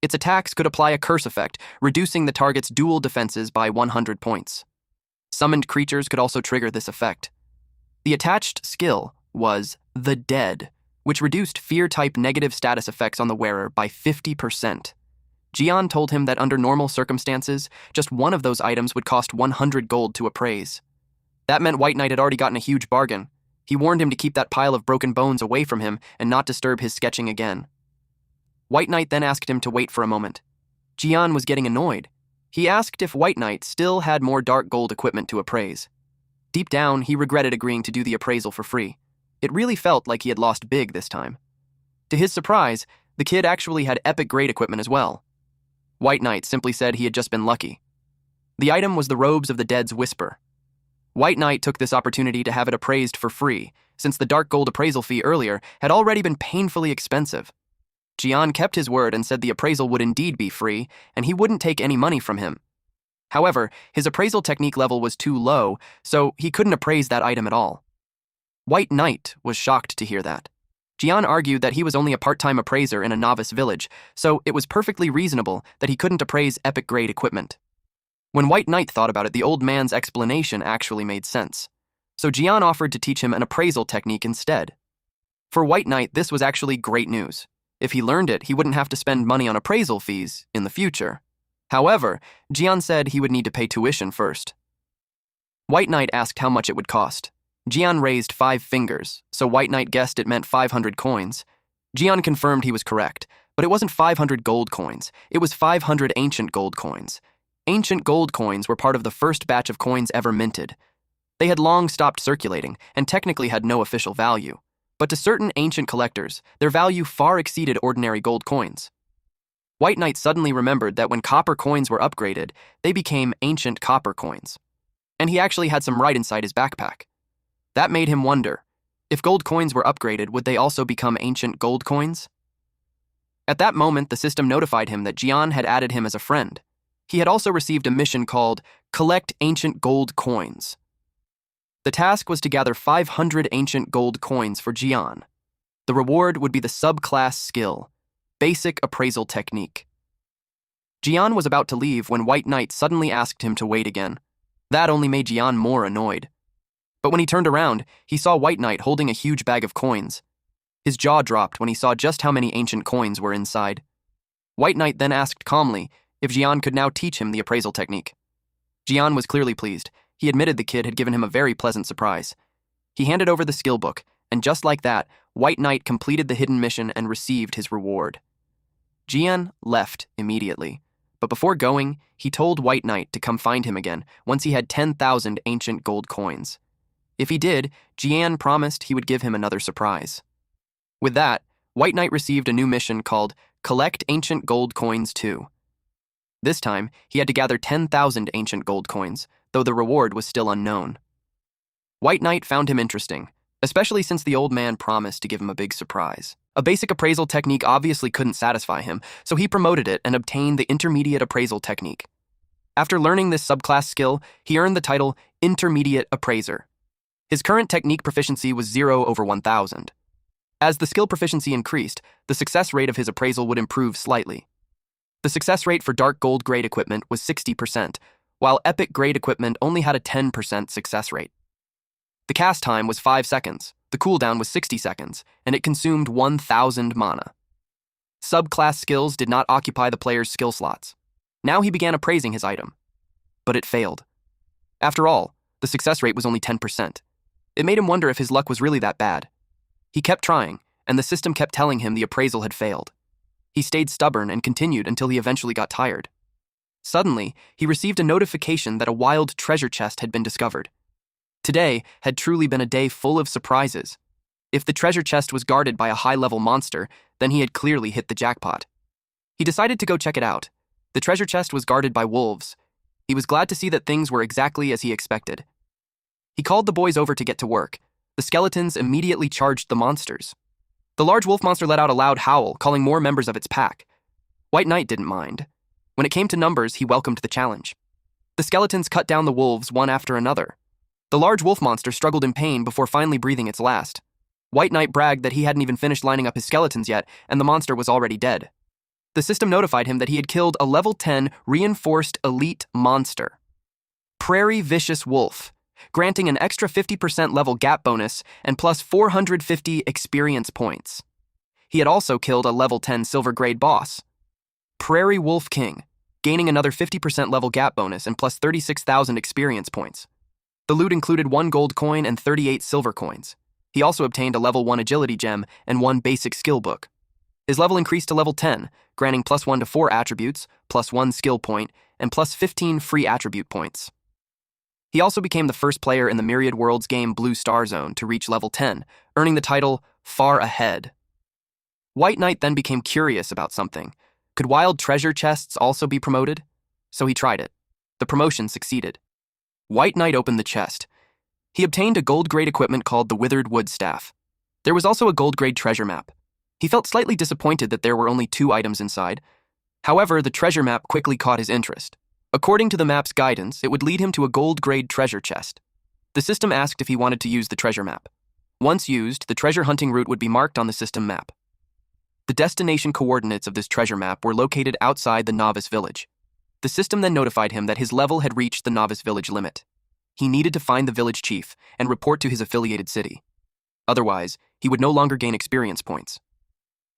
Its attacks could apply a curse effect, reducing the target's dual defenses by 100 points. Summoned creatures could also trigger this effect. The attached skill was the Dead, which reduced fear-type negative status effects on the wearer by 50%. Jian told him that under normal circumstances, just one of those items would cost 100 gold to appraise. That meant White Knight had already gotten a huge bargain. He warned him to keep that pile of broken bones away from him and not disturb his sketching again. White Knight then asked him to wait for a moment. Jian was getting annoyed. He asked if White Knight still had more dark gold equipment to appraise. Deep down, he regretted agreeing to do the appraisal for free. It really felt like he had lost big this time. To his surprise, the kid actually had epic grade equipment as well. White Knight simply said he had just been lucky. The item was the Robes of the Dead's Whisper. White Knight took this opportunity to have it appraised for free, since the dark gold appraisal fee earlier had already been painfully expensive. Jian kept his word and said the appraisal would indeed be free, and he wouldn't take any money from him. However, his appraisal technique level was too low, so he couldn't appraise that item at all. White Knight was shocked to hear that. Jian argued that he was only a part-time appraiser in a novice village, so it was perfectly reasonable that he couldn't appraise epic-grade equipment. When White Knight thought about it, the old man's explanation actually made sense. So Jian offered to teach him an appraisal technique instead. For White Knight, this was actually great news. If he learned it, he wouldn't have to spend money on appraisal fees in the future. However, Jian said he would need to pay tuition first. White Knight asked how much it would cost. Jian raised 5 fingers, so White Knight guessed it meant 500 coins. Jian confirmed he was correct, but it wasn't 500 gold coins. It was 500 ancient gold coins. Ancient gold coins were part of the first batch of coins ever minted. They had long stopped circulating and technically had no official value. But to certain ancient collectors, their value far exceeded ordinary gold coins. White Knight suddenly remembered that when copper coins were upgraded, they became ancient copper coins. And he actually had some right inside his backpack. That made him wonder, if gold coins were upgraded, would they also become ancient gold coins? At that moment, the system notified him that Jian had added him as a friend. He had also received a mission called Collect Ancient Gold Coins. The task was to gather 500 ancient gold coins for Jian. The reward would be the subclass skill, Basic Appraisal Technique. Jian was about to leave when White Knight suddenly asked him to wait again. That only made Jian more annoyed. But when he turned around, he saw White Knight holding a huge bag of coins. His jaw dropped when he saw just how many ancient coins were inside. White Knight then asked calmly if Jian could now teach him the appraisal technique. Jian was clearly pleased. He admitted the kid had given him a very pleasant surprise. He handed over the skill book, and just like that, White Knight completed the hidden mission and received his reward. Jian left immediately, but before going, he told White Knight to come find him again once he had 10,000 ancient gold coins. If he did, Jian promised he would give him another surprise. With that, White Knight received a new mission called Collect Ancient Gold Coins 2. This time, he had to gather 10,000 ancient gold coins, though the reward was still unknown. White Knight found him interesting, especially since the old man promised to give him a big surprise. A basic appraisal technique obviously couldn't satisfy him, so he promoted it and obtained the intermediate appraisal technique. After learning this subclass skill, he earned the title Intermediate Appraiser. His current technique proficiency was 0/1000. As the skill proficiency increased, the success rate of his appraisal would improve slightly. The success rate for dark gold grade equipment was 60%, while epic grade equipment only had a 10% success rate. The cast time was 5 seconds, the cooldown was 60 seconds, and it consumed 1,000 mana. Subclass skills did not occupy the player's skill slots. Now he began appraising his item. But it failed. After all, the success rate was only 10%. It made him wonder if his luck was really that bad. He kept trying, and the system kept telling him the appraisal had failed. He stayed stubborn and continued until he eventually got tired. Suddenly, he received a notification that a wild treasure chest had been discovered. Today had truly been a day full of surprises. If the treasure chest was guarded by a high-level monster, then he had clearly hit the jackpot. He decided to go check it out. The treasure chest was guarded by wolves. He was glad to see that things were exactly as he expected. He called the boys over to get to work. The skeletons immediately charged the monsters. The large wolf monster let out a loud howl, calling more members of its pack. White Knight didn't mind. When it came to numbers, he welcomed the challenge. The skeletons cut down the wolves one after another. The large wolf monster struggled in pain before finally breathing its last. White Knight bragged that he hadn't even finished lining up his skeletons yet, and the monster was already dead. The system notified him that he had killed a level 10 reinforced elite monster, Prairie Vicious Wolf, granting an extra 50% level gap bonus and plus 450 experience points. He had also killed a level 10 silver grade boss, Prairie Wolf King, gaining another 50% level gap bonus and plus 36,000 experience points. The loot included 1 gold coin and 38 silver coins. He also obtained a level 1 agility gem and 1 basic skill book. His level increased to level 10, granting plus 1 to 4 attributes, plus 1 skill point, and plus 15 free attribute points. He also became the first player in the Myriad Worlds game Blue Star Zone to reach level 10, earning the title Far Ahead. White Knight then became curious about something. Could wild treasure chests also be promoted? So he tried it. The promotion succeeded. White Knight opened the chest. He obtained a gold-grade equipment called the Withered Wood Staff. There was also a gold-grade treasure map. He felt slightly disappointed that there were only 2 items inside. However, the treasure map quickly caught his interest. According to the map's guidance, it would lead him to a gold-grade treasure chest. The system asked if he wanted to use the treasure map. Once used, the treasure hunting route would be marked on the system map. The destination coordinates of this treasure map were located outside the novice village. The system then notified him that his level had reached the novice village limit. He needed to find the village chief and report to his affiliated city. Otherwise, he would no longer gain experience points.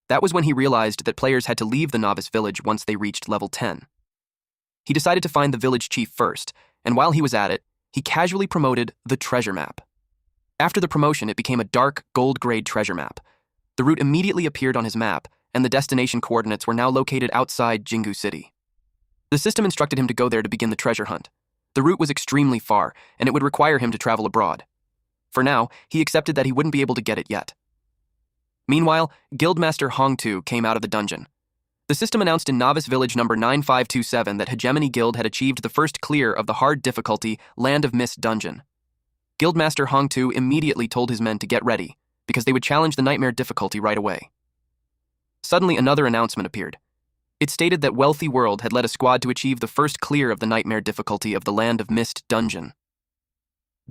That was when he realized that players had to leave the novice village once they reached level 10. He decided to find the village chief first, and while he was at it, he casually promoted the treasure map. After the promotion, it became a dark, gold-grade treasure map. The route immediately appeared on his map, and the destination coordinates were now located outside Jingu City. The system instructed him to go there to begin the treasure hunt. The route was extremely far, and it would require him to travel abroad. For now, he accepted that he wouldn't be able to get it yet. Meanwhile, Guildmaster Hongtu came out of the dungeon. The system announced in Novice Village number 9527 that Hegemony Guild had achieved the first clear of the hard difficulty Land of Mist dungeon. Guildmaster Hongtu immediately told his men to get ready, because they would challenge the nightmare difficulty right away. Suddenly, another announcement appeared. It stated that Wealthy World had led a squad to achieve the first clear of the nightmare difficulty of the Land of Mist dungeon.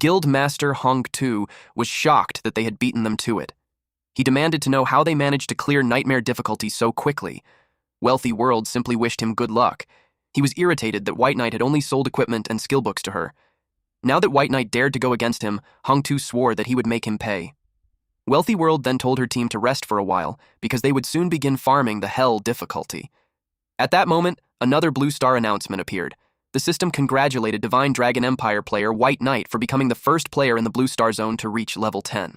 Guildmaster Hongtu was shocked that they had beaten them to it. He demanded to know how they managed to clear nightmare difficulty so quickly. Wealthy World simply wished him good luck. He was irritated that White Knight had only sold equipment and skill books to her. Now that White Knight dared to go against him, Hongtu swore that he would make him pay. Wealthy World then told her team to rest for a while because they would soon begin farming the Hell difficulty. At that moment, another Blue Star announcement appeared. The system congratulated Divine Dragon Empire player White Knight for becoming the first player in the Blue Star Zone to reach level 10.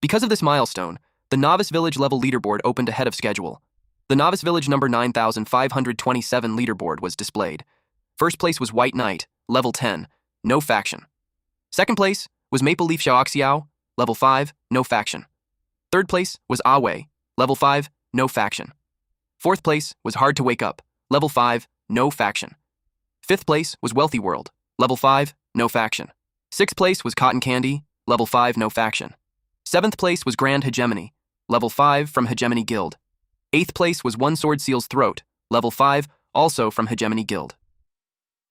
Because of this milestone, the Novice Village level leaderboard opened ahead of schedule. The Novice Village number 9527 leaderboard was displayed. First place was White Knight, level 10, no faction. Second place was Maple Leaf Xiaoxiao, level 5, no faction. Third place was Awei, level 5, no faction. Fourth place was Hard to Wake Up, level 5, no faction. Fifth place was Wealthy World, level 5, no faction. Sixth place was Cotton Candy, level 5, no faction. Seventh place was Grand Hegemony, level 5 from Hegemony Guild. Eighth place was One Sword Seal's Throat, level 5, also from Hegemony Guild.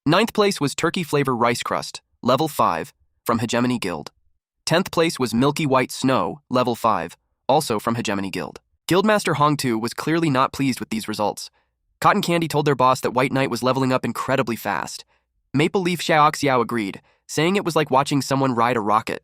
Ninth place was Turkey Flavor Rice Crust, level 5, from Hegemony Guild. 10th place was Milky White Snow, level 5, also from Hegemony Guild. Guildmaster Hongtu was clearly not pleased with these results. Cotton Candy told their boss that White Knight was leveling up incredibly fast. Maple Leaf Xiaoxiao agreed, saying it was like watching someone ride a rocket.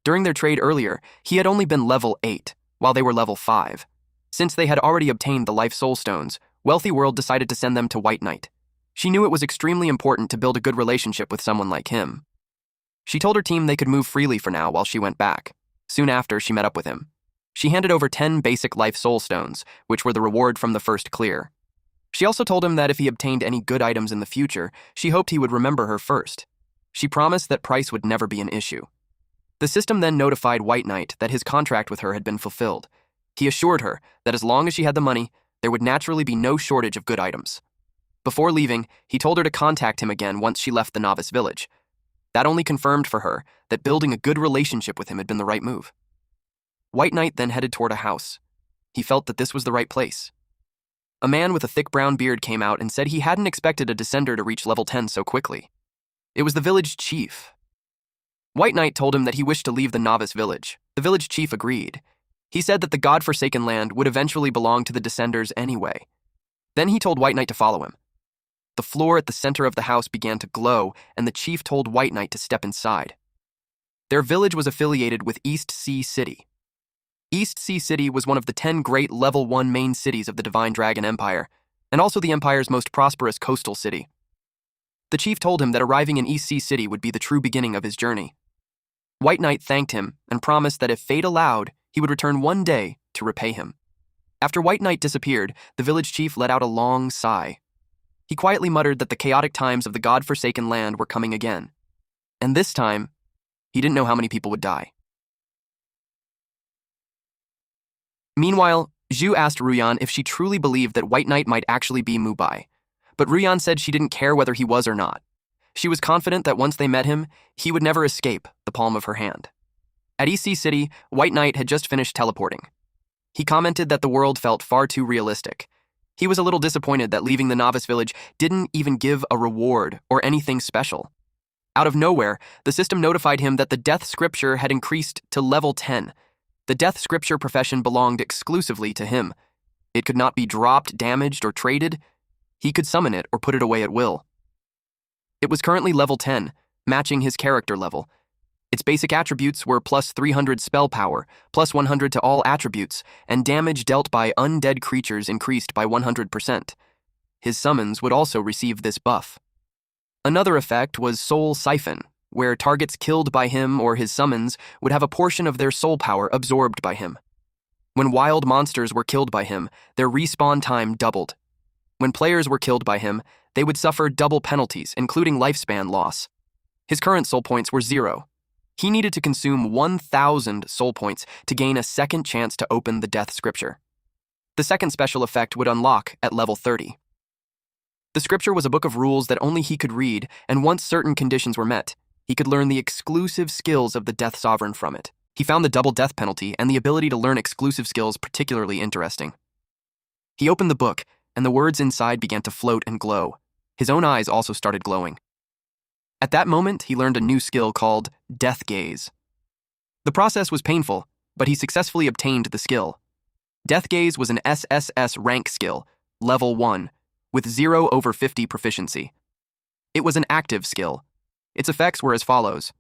During their trade earlier, he had only been level 8, while they were level 5. Since they had already obtained the Life Soul Stones, Wealthy World decided to send them to White Knight. She knew it was extremely important to build a good relationship with someone like him. She told her team they could move freely for now while she went back. Soon after, she met up with him. She handed over 10 basic Life Soul Stones, which were the reward from the first clear. She also told him that if he obtained any good items in the future, she hoped he would remember her first. She promised that price would never be an issue. The system then notified White Knight that his contract with her had been fulfilled. He assured her that as long as she had the money, there would naturally be no shortage of good items. Before leaving, he told her to contact him again once she left the novice village. That only confirmed for her that building a good relationship with him had been the right move. White Knight then headed toward a house. He felt that this was the right place. A man with a thick brown beard came out and said he hadn't expected a descender to reach level 10 so quickly. It was the village chief. White Knight told him that he wished to leave the novice village. The village chief agreed. He said that the god-forsaken land would eventually belong to the descenders anyway. Then he told White Knight to follow him. The floor at the center of the house began to glow, and the chief told White Knight to step inside. Their village was affiliated with East Sea City. East Sea City was one of the 10 great Level 1 main cities of the Divine Dragon Empire, and also the Empire's most prosperous coastal city. The chief told him that arriving in East Sea City would be the true beginning of his journey. White Knight thanked him and promised that if fate allowed, he would return one day to repay him. After White Knight disappeared, the village chief let out a long sigh. He quietly muttered that the chaotic times of the god-forsaken land were coming again. And this time, he didn't know how many people would die. Meanwhile, Zhu asked Ruyan if she truly believed that White Knight might actually be Mubai, but Ruyan said she didn't care whether he was or not. She was confident that once they met him, he would never escape the palm of her hand. At EC City, White Knight had just finished teleporting. He commented that the world felt far too realistic. He was a little disappointed that leaving the novice village didn't even give a reward or anything special. Out of nowhere, the system notified him that the death scripture had increased to level 10. The death scripture profession belonged exclusively to him. It could not be dropped, damaged, or traded. He could summon it or put it away at will. It was currently level 10, matching his character level. Its basic attributes were plus 300 spell power, plus 100 to all attributes, and damage dealt by undead creatures increased by 100%. His summons would also receive this buff. Another effect was Soul Siphon, where targets killed by him or his summons would have a portion of their soul power absorbed by him. When wild monsters were killed by him, their respawn time doubled. When players were killed by him, they would suffer double penalties, including lifespan loss. His current soul points were 0. He needed to consume 1,000 soul points to gain a second chance to open the death scripture. The second special effect would unlock at level 30. The scripture was a book of rules that only he could read, and once certain conditions were met, he could learn the exclusive skills of the Death Sovereign from it. He found the double death penalty and the ability to learn exclusive skills particularly interesting. He opened the book, and the words inside began to float and glow. His own eyes also started glowing. At that moment, he learned a new skill called Death Gaze. The process was painful, but he successfully obtained the skill. Death Gaze was an SSS rank skill, level 1, with 0/50 proficiency. It was an active skill. Its effects were as follows.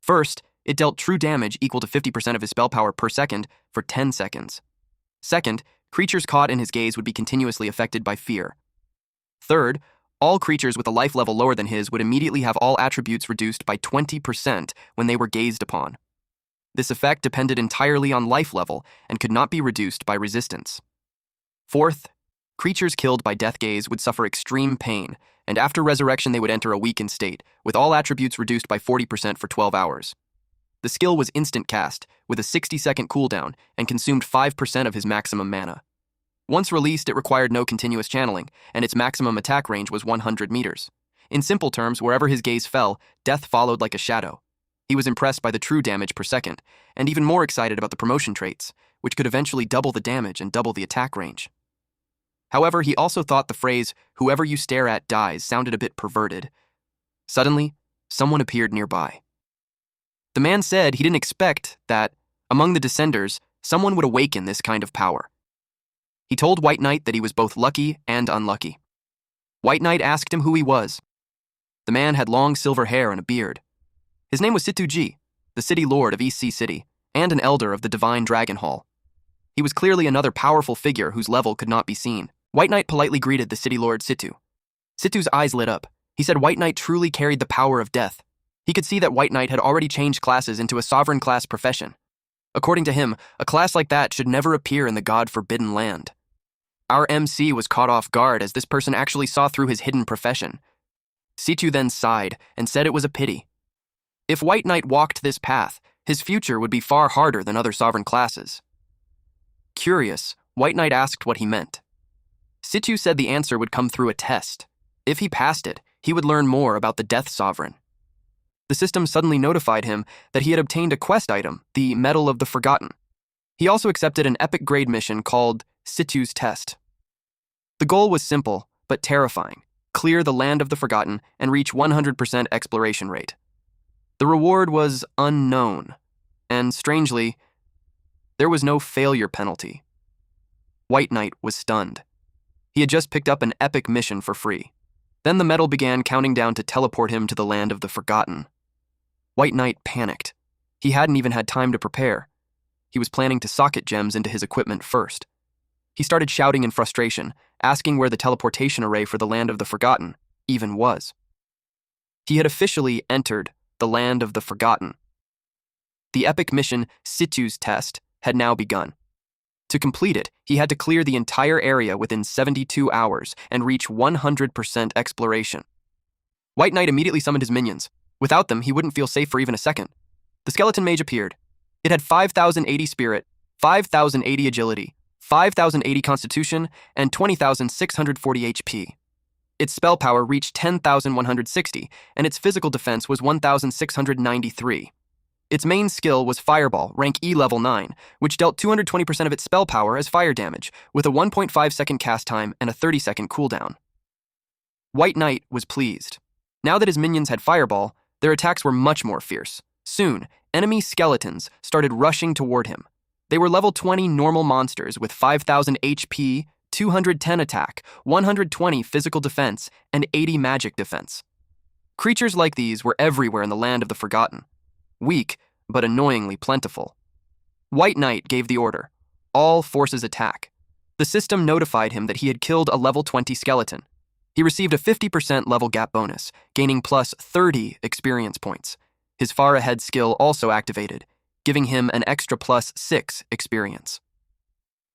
First, it dealt true damage equal to 50% of his spell power per second for 10 seconds. Second, creatures caught in his gaze would be continuously affected by fear. Third, all creatures with a life level lower than his would immediately have all attributes reduced by 20% when they were gazed upon. This effect depended entirely on life level and could not be reduced by resistance. Fourth, creatures killed by death gaze would suffer extreme pain, and after resurrection they would enter a weakened state, with all attributes reduced by 40% for 12 hours. The skill was instant cast, with a 60-second cooldown, and consumed 5% of his maximum mana. Once released, it required no continuous channeling, and its maximum attack range was 100 meters. In simple terms, wherever his gaze fell, death followed like a shadow. He was impressed by the true damage per second, and even more excited about the promotion traits, which could eventually double the damage and double the attack range. However, he also thought the phrase, "whoever you stare at dies," sounded a bit perverted. Suddenly, someone appeared nearby. The man said he didn't expect that, among the Descenders, someone would awaken this kind of power. He told White Knight that he was both lucky and unlucky. White Knight asked him who he was. The man had long silver hair and a beard. His name was Situji, the city lord of East Sea City, and an elder of the Divine Dragon Hall. He was clearly another powerful figure whose level could not be seen. White Knight politely greeted the city lord Situ. Situ's eyes lit up. He said White Knight truly carried the power of death. He could see that White Knight had already changed classes into a sovereign class profession. According to him, a class like that should never appear in the God-forbidden land. Our MC was caught off guard as this person actually saw through his hidden profession. Situ then sighed and said it was a pity. If White Knight walked this path, his future would be far harder than other sovereign classes. Curious, White Knight asked what he meant. Situ said the answer would come through a test. If he passed it, he would learn more about the Death Sovereign. The system suddenly notified him that he had obtained a quest item, the Medal of the Forgotten. He also accepted an epic grade mission called Situ's Test. The goal was simple, but terrifying: clear the Land of the Forgotten and reach 100% exploration rate. The reward was unknown, and strangely, there was no failure penalty. White Knight was stunned. He had just picked up an epic mission for free. Then the medal began counting down to teleport him to the Land of the Forgotten. White Knight panicked. He hadn't even had time to prepare. He was planning to socket gems into his equipment first. He started shouting in frustration, asking where the teleportation array for the Land of the Forgotten even was. He had officially entered the Land of the Forgotten. The epic mission Situ's Test had now begun. To complete it, he had to clear the entire area within 72 hours and reach 100% exploration. White Knight immediately summoned his minions. Without them, he wouldn't feel safe for even a second. The skeleton mage appeared. It had 5,080 spirit, 5,080 agility, 5,080 constitution, and 20,640 HP. Its spell power reached 10,160, and its physical defense was 1,693. Its main skill was Fireball, rank E level 9, which dealt 220% of its spell power as fire damage, with a 1.5 second cast time and a 30-second cooldown. White Knight was pleased. Now that his minions had Fireball, their attacks were much more fierce. Soon, enemy skeletons started rushing toward him. They were level 20 normal monsters with 5,000 HP, 210 attack, 120 physical defense, and 80 magic defense. Creatures like these were everywhere in the Land of the Forgotten. Weak, but annoyingly plentiful. White Knight gave the order: all forces attack. The system notified him that he had killed a level 20 skeleton. He received a 50% level gap bonus, gaining plus 30 experience points. His far ahead skill also activated, giving him an extra plus 6 experience.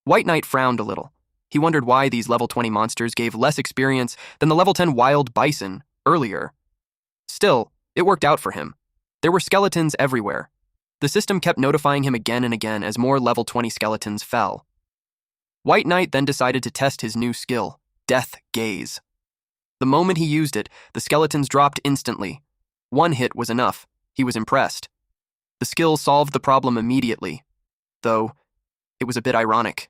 White Knight frowned a little. He wondered why these level 20 monsters gave less experience than the level 10 wild bison earlier. Still, it worked out for him. There were skeletons everywhere. The system kept notifying him again and again as more level 20 skeletons fell. White Knight then decided to test his new skill, Death Gaze. The moment he used it, the skeletons dropped instantly. One hit was enough. He was impressed. The skill solved the problem immediately, though it was a bit ironic.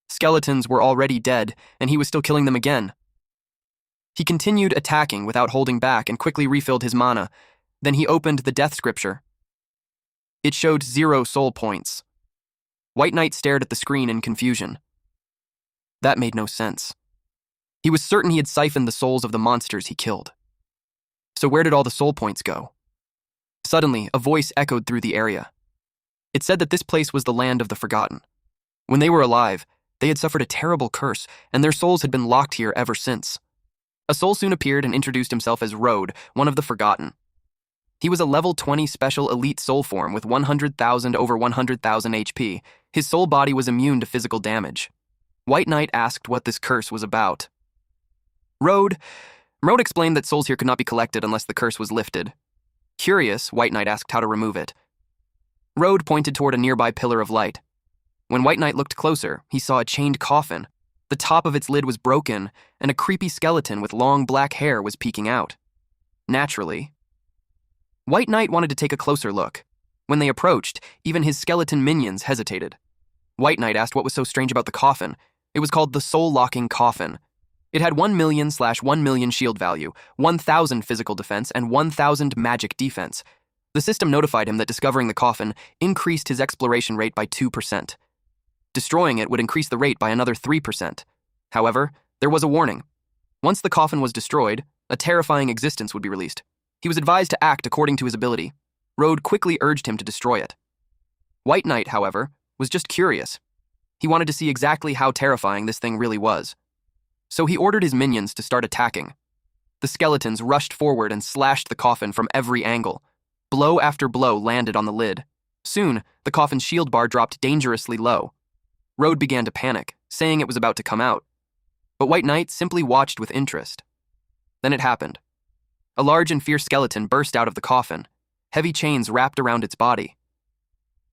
Skeletons were already dead, and he was still killing them again. He continued attacking without holding back and quickly refilled his mana. Then he opened the death scripture. It showed 0 soul points. White Knight stared at the screen in confusion. That made no sense. He was certain he had siphoned the souls of the monsters he killed. So where did all the soul points go? Suddenly, a voice echoed through the area. It said that this place was the Land of the Forgotten. When they were alive, they had suffered a terrible curse, and their souls had been locked here ever since. A soul soon appeared and introduced himself as Road, one of the Forgotten. He was a level 20 special elite soul form with 100,000 over 100,000 HP. His soul body was immune to physical damage. White Knight asked what this curse was about. Road explained that souls here could not be collected unless the curse was lifted. Curious, White Knight asked how to remove it. Road pointed toward a nearby pillar of light. When White Knight looked closer, he saw a chained coffin. The top of its lid was broken, and a creepy skeleton with long black hair was peeking out. Naturally, White Knight wanted to take a closer look. When they approached, even his skeleton minions hesitated. White Knight asked what was so strange about the coffin. It was called the Soul-Locking Coffin. It had 1 million/1 million shield value, 1,000 physical defense, and 1,000 magic defense. The system notified him that discovering the coffin increased his exploration rate by 2%. Destroying it would increase the rate by another 3%. However, there was a warning. Once the coffin was destroyed, a terrifying existence would be released. He was advised to act according to his ability. Road quickly urged him to destroy it. White Knight, however, was just curious. He wanted to see exactly how terrifying this thing really was. So he ordered his minions to start attacking. The skeletons rushed forward and slashed the coffin from every angle. Blow after blow landed on the lid. Soon, the coffin's shield bar dropped dangerously low. Road began to panic, saying it was about to come out. But White Knight simply watched with interest. Then it happened. A large and fierce skeleton burst out of the coffin, heavy chains wrapped around its body.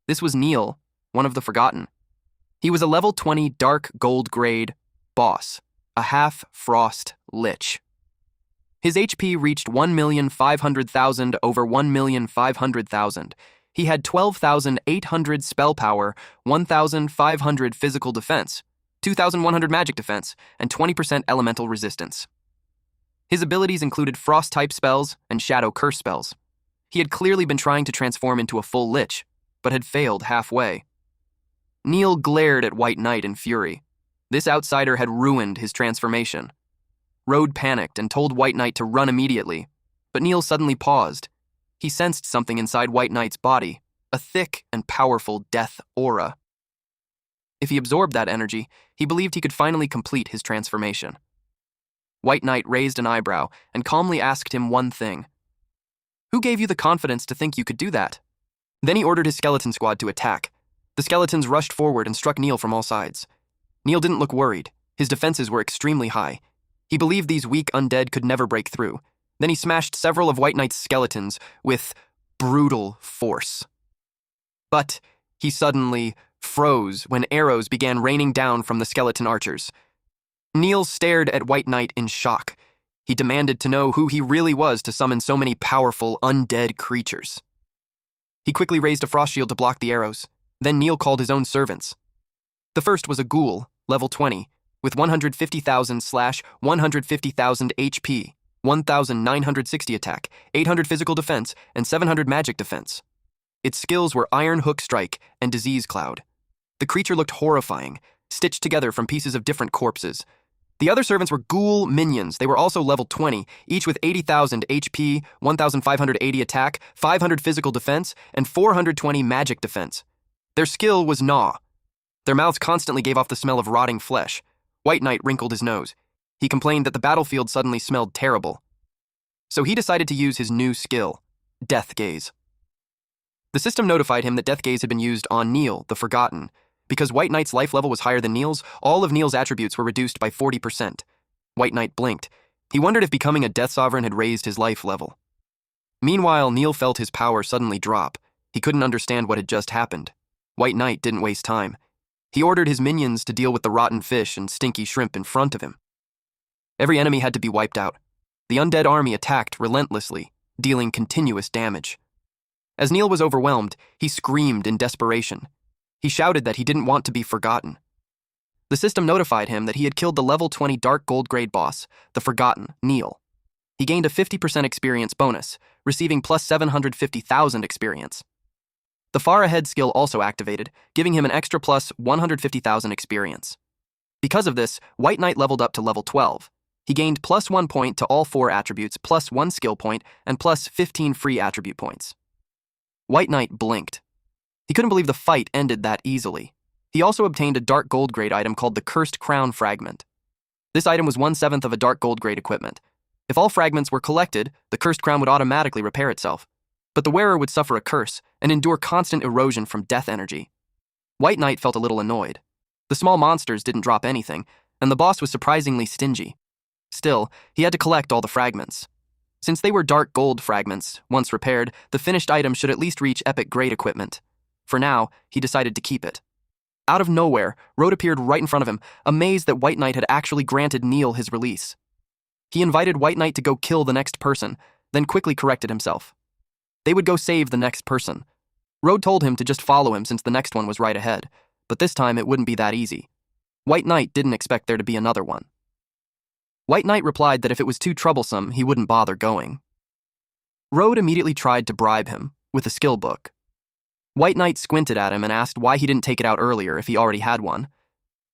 This was Neil, one of the Forgotten. He was a level 20 dark gold grade boss, a half-frost lich. His HP reached 1,500,000 over 1,500,000. He had 12,800 spell power, 1,500 physical defense, 2,100 magic defense, and 20% elemental resistance. His abilities included frost-type spells and shadow curse spells. He had clearly been trying to transform into a full lich, but had failed halfway. Neil glared at White Knight in fury. This outsider had ruined his transformation. Rode panicked and told White Knight to run immediately, but Neil suddenly paused. He sensed something inside White Knight's body, a thick and powerful death aura. If he absorbed that energy, he believed he could finally complete his transformation. White Knight raised an eyebrow and calmly asked him one thing. "Who gave you the confidence to think you could do that?" Then he ordered his skeleton squad to attack. The skeletons rushed forward and struck Neil from all sides. Neil didn't look worried. His defenses were extremely high. He believed these weak undead could never break through. Then he smashed several of White Knight's skeletons with brutal force. But he suddenly froze when arrows began raining down from the skeleton archers. Neil stared at White Knight in shock. He demanded to know who he really was to summon so many powerful undead creatures. He quickly raised a frost shield to block the arrows. Then Neil called his own servants. The first was a ghoul, level 20, with 150,000/150,000 HP, 1,960 attack, 800 physical defense, and 700 magic defense. Its skills were Iron Hook Strike and Disease Cloud. The creature looked horrifying, stitched together from pieces of different corpses. The other servants were ghoul minions. They were also level 20, each with 80,000 HP, 1,580 attack, 500 physical defense, and 420 magic defense. Their skill was Gnaw. Their mouths constantly gave off the smell of rotting flesh. White Knight wrinkled his nose. He complained that the battlefield suddenly smelled terrible. So he decided to use his new skill, Death Gaze. The system notified him that Death Gaze had been used on Neil, the Forgotten. Because White Knight's life level was higher than Neil's, all of Neil's attributes were reduced by 40%. White Knight blinked. He wondered if becoming a Death Sovereign had raised his life level. Meanwhile, Neil felt his power suddenly drop. He couldn't understand what had just happened. White Knight didn't waste time. He ordered his minions to deal with the rotten fish and stinky shrimp in front of him. Every enemy had to be wiped out. The undead army attacked relentlessly, dealing continuous damage. As Neil was overwhelmed, he screamed in desperation. He shouted that he didn't want to be forgotten. The system notified him that he had killed the level 20 Dark Gold grade boss, the Forgotten, Neil. He gained a 50% experience bonus, receiving plus 750,000 experience. The Far Ahead skill also activated, giving him an extra plus 150,000 experience. Because of this, White Knight leveled up to level 12. He gained plus 1 point to all 4 attributes, plus 1 skill point, and plus 15 free attribute points. White Knight blinked. He couldn't believe the fight ended that easily. He also obtained a Dark Gold grade item called the Cursed Crown Fragment. This item was 1/7 of a Dark Gold grade equipment. If all fragments were collected, the Cursed Crown would automatically repair itself. But the wearer would suffer a curse and endure constant erosion from death energy. White Knight felt a little annoyed. The small monsters didn't drop anything, and the boss was surprisingly stingy. Still, he had to collect all the fragments. Since they were Dark Gold fragments, once repaired, the finished item should at least reach Epic Grade equipment. For now, he decided to keep it. Out of nowhere, Road appeared right in front of him, amazed that White Knight had actually granted Neil his release. He invited White Knight to go kill the next person, then quickly corrected himself. They would go save the next person. Road told him to just follow him since the next one was right ahead, but this time it wouldn't be that easy. White Knight didn't expect there to be another one. White Knight replied that if it was too troublesome, he wouldn't bother going. Road immediately tried to bribe him with a skill book. White Knight squinted at him and asked why he didn't take it out earlier if he already had one.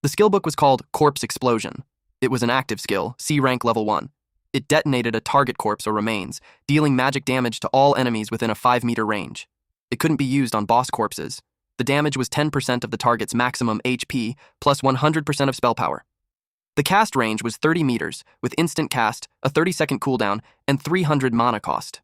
The skill book was called Corpse Explosion. It was an active skill, C rank level 1. It detonated a target corpse or remains, dealing magic damage to all enemies within a 5-meter range. It couldn't be used on boss corpses. The damage was 10% of the target's maximum HP, plus 100% of spell power. The cast range was 30 meters, with instant cast, a 30-second cooldown, and 300 mana cost.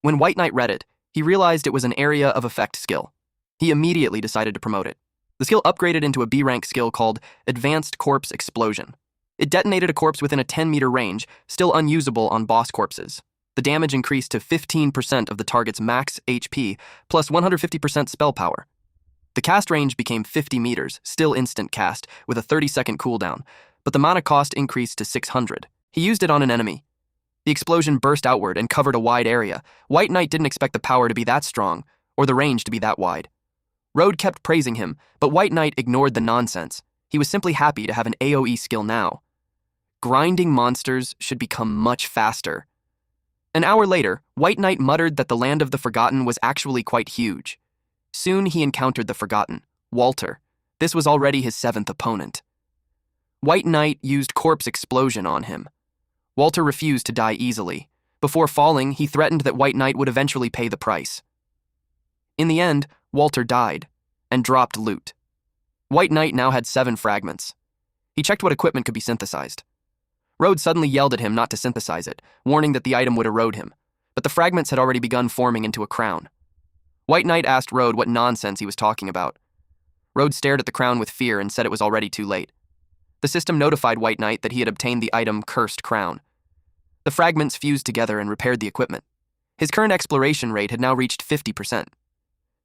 When White Knight read it, he realized it was an area of effect skill. He immediately decided to promote it. The skill upgraded into a B-rank skill called Advanced Corpse Explosion. It detonated a corpse within a 10-meter range, still unusable on boss corpses. The damage increased to 15% of the target's max HP, plus 150% spell power. The cast range became 50 meters, still instant cast, with a 30-second cooldown, but the mana cost increased to 600. He used it on an enemy. The explosion burst outward and covered a wide area. White Knight didn't expect the power to be that strong, or the range to be that wide. Road kept praising him, but White Knight ignored the nonsense. He was simply happy to have an AoE skill now. Grinding monsters should become much faster. An hour later, White Knight muttered that the Land of the Forgotten was actually quite huge. Soon he encountered the Forgotten, Walter. This was already his 7th opponent. White Knight used Corpse Explosion on him. Walter refused to die easily. Before falling, he threatened that White Knight would eventually pay the price. In the end, Walter died and dropped loot. White Knight now had 7 fragments. He checked what equipment could be synthesized. Road suddenly yelled at him not to synthesize it, warning that the item would erode him, but the fragments had already begun forming into a crown. White Knight asked Road what nonsense he was talking about. Road stared at the crown with fear and said it was already too late. The system notified White Knight that he had obtained the item Cursed Crown. The fragments fused together and repaired the equipment. His current exploration rate had now reached 50%.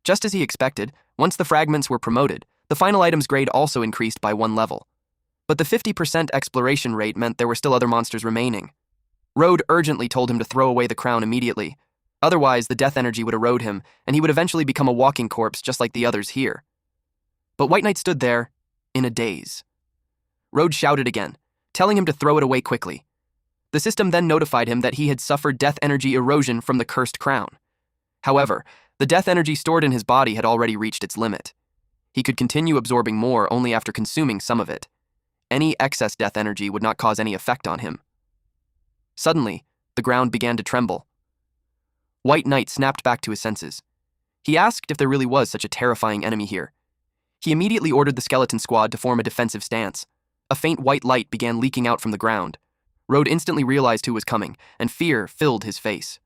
Just as he expected, once the fragments were promoted, the final item's grade also increased by 1 level. But the 50% exploration rate meant there were still other monsters remaining. Road urgently told him to throw away the crown immediately. Otherwise, the death energy would erode him, and he would eventually become a walking corpse just like the others here. But White Knight stood there, in a daze. Road shouted again, telling him to throw it away quickly. The system then notified him that he had suffered death energy erosion from the cursed crown. However, the death energy stored in his body had already reached its limit. He could continue absorbing more only after consuming some of it. Any excess death energy would not cause any effect on him. Suddenly, the ground began to tremble. White Knight snapped back to his senses. He asked if there really was such a terrifying enemy here. He immediately ordered the skeleton squad to form a defensive stance. A faint white light began leaking out from the ground. Road instantly realized who was coming, and fear filled his face.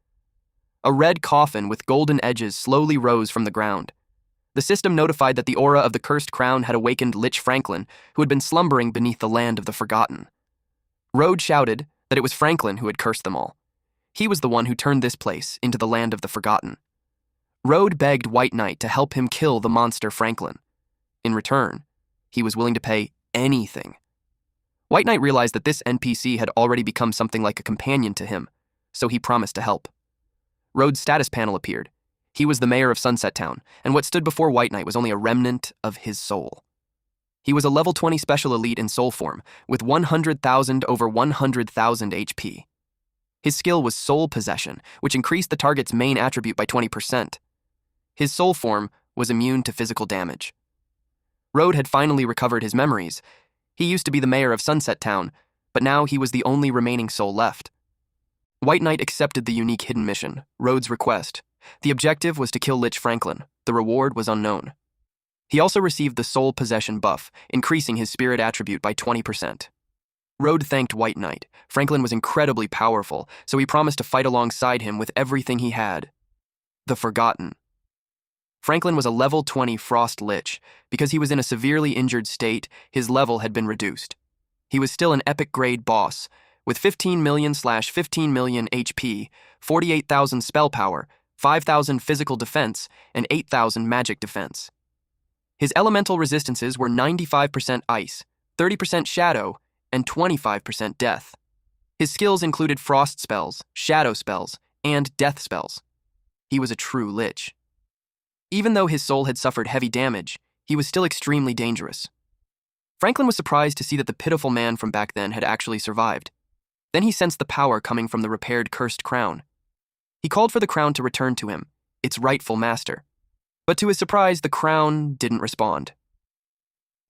A red coffin with golden edges slowly rose from the ground. The system notified that the aura of the cursed crown had awakened Lich Franklin, who had been slumbering beneath the Land of the Forgotten. Road shouted that it was Franklin who had cursed them all. He was the one who turned this place into the Land of the Forgotten. Road begged White Knight to help him kill the monster Franklin. In return, he was willing to pay anything. White Knight realized that this NPC had already become something like a companion to him, so he promised to help. Road's status panel appeared. He was the mayor of Sunset Town, and what stood before White Knight was only a remnant of his soul. He was a level 20 special elite in soul form, with 100,000 over 100,000 HP. His skill was Soul Possession, which increased the target's main attribute by 20%. His soul form was immune to physical damage. Road had finally recovered his memories. He used to be the mayor of Sunset Town, but now he was the only remaining soul left. White Knight accepted the unique hidden mission, Road's request. The objective was to kill Lich Franklin. The reward was unknown. He also received the Soul Possession buff, increasing his spirit attribute by 20%. Road thanked White Knight. Franklin was incredibly powerful, so he promised to fight alongside him with everything he had. The Forgotten. Franklin was a level 20 Frost Lich. Because he was in a severely injured state, his level had been reduced. He was still an epic grade boss, with 15 million/15 million HP, 48,000 spell power, 5,000 physical defense, and 8,000 magic defense. His elemental resistances were 95% ice, 30% shadow, and 25% death. His skills included frost spells, shadow spells, and death spells. He was a true lich. Even though his soul had suffered heavy damage, he was still extremely dangerous. Franklin was surprised to see that the pitiful man from back then had actually survived. Then he sensed the power coming from the repaired cursed crown. He called for the crown to return to him, its rightful master. But to his surprise, the crown didn't respond.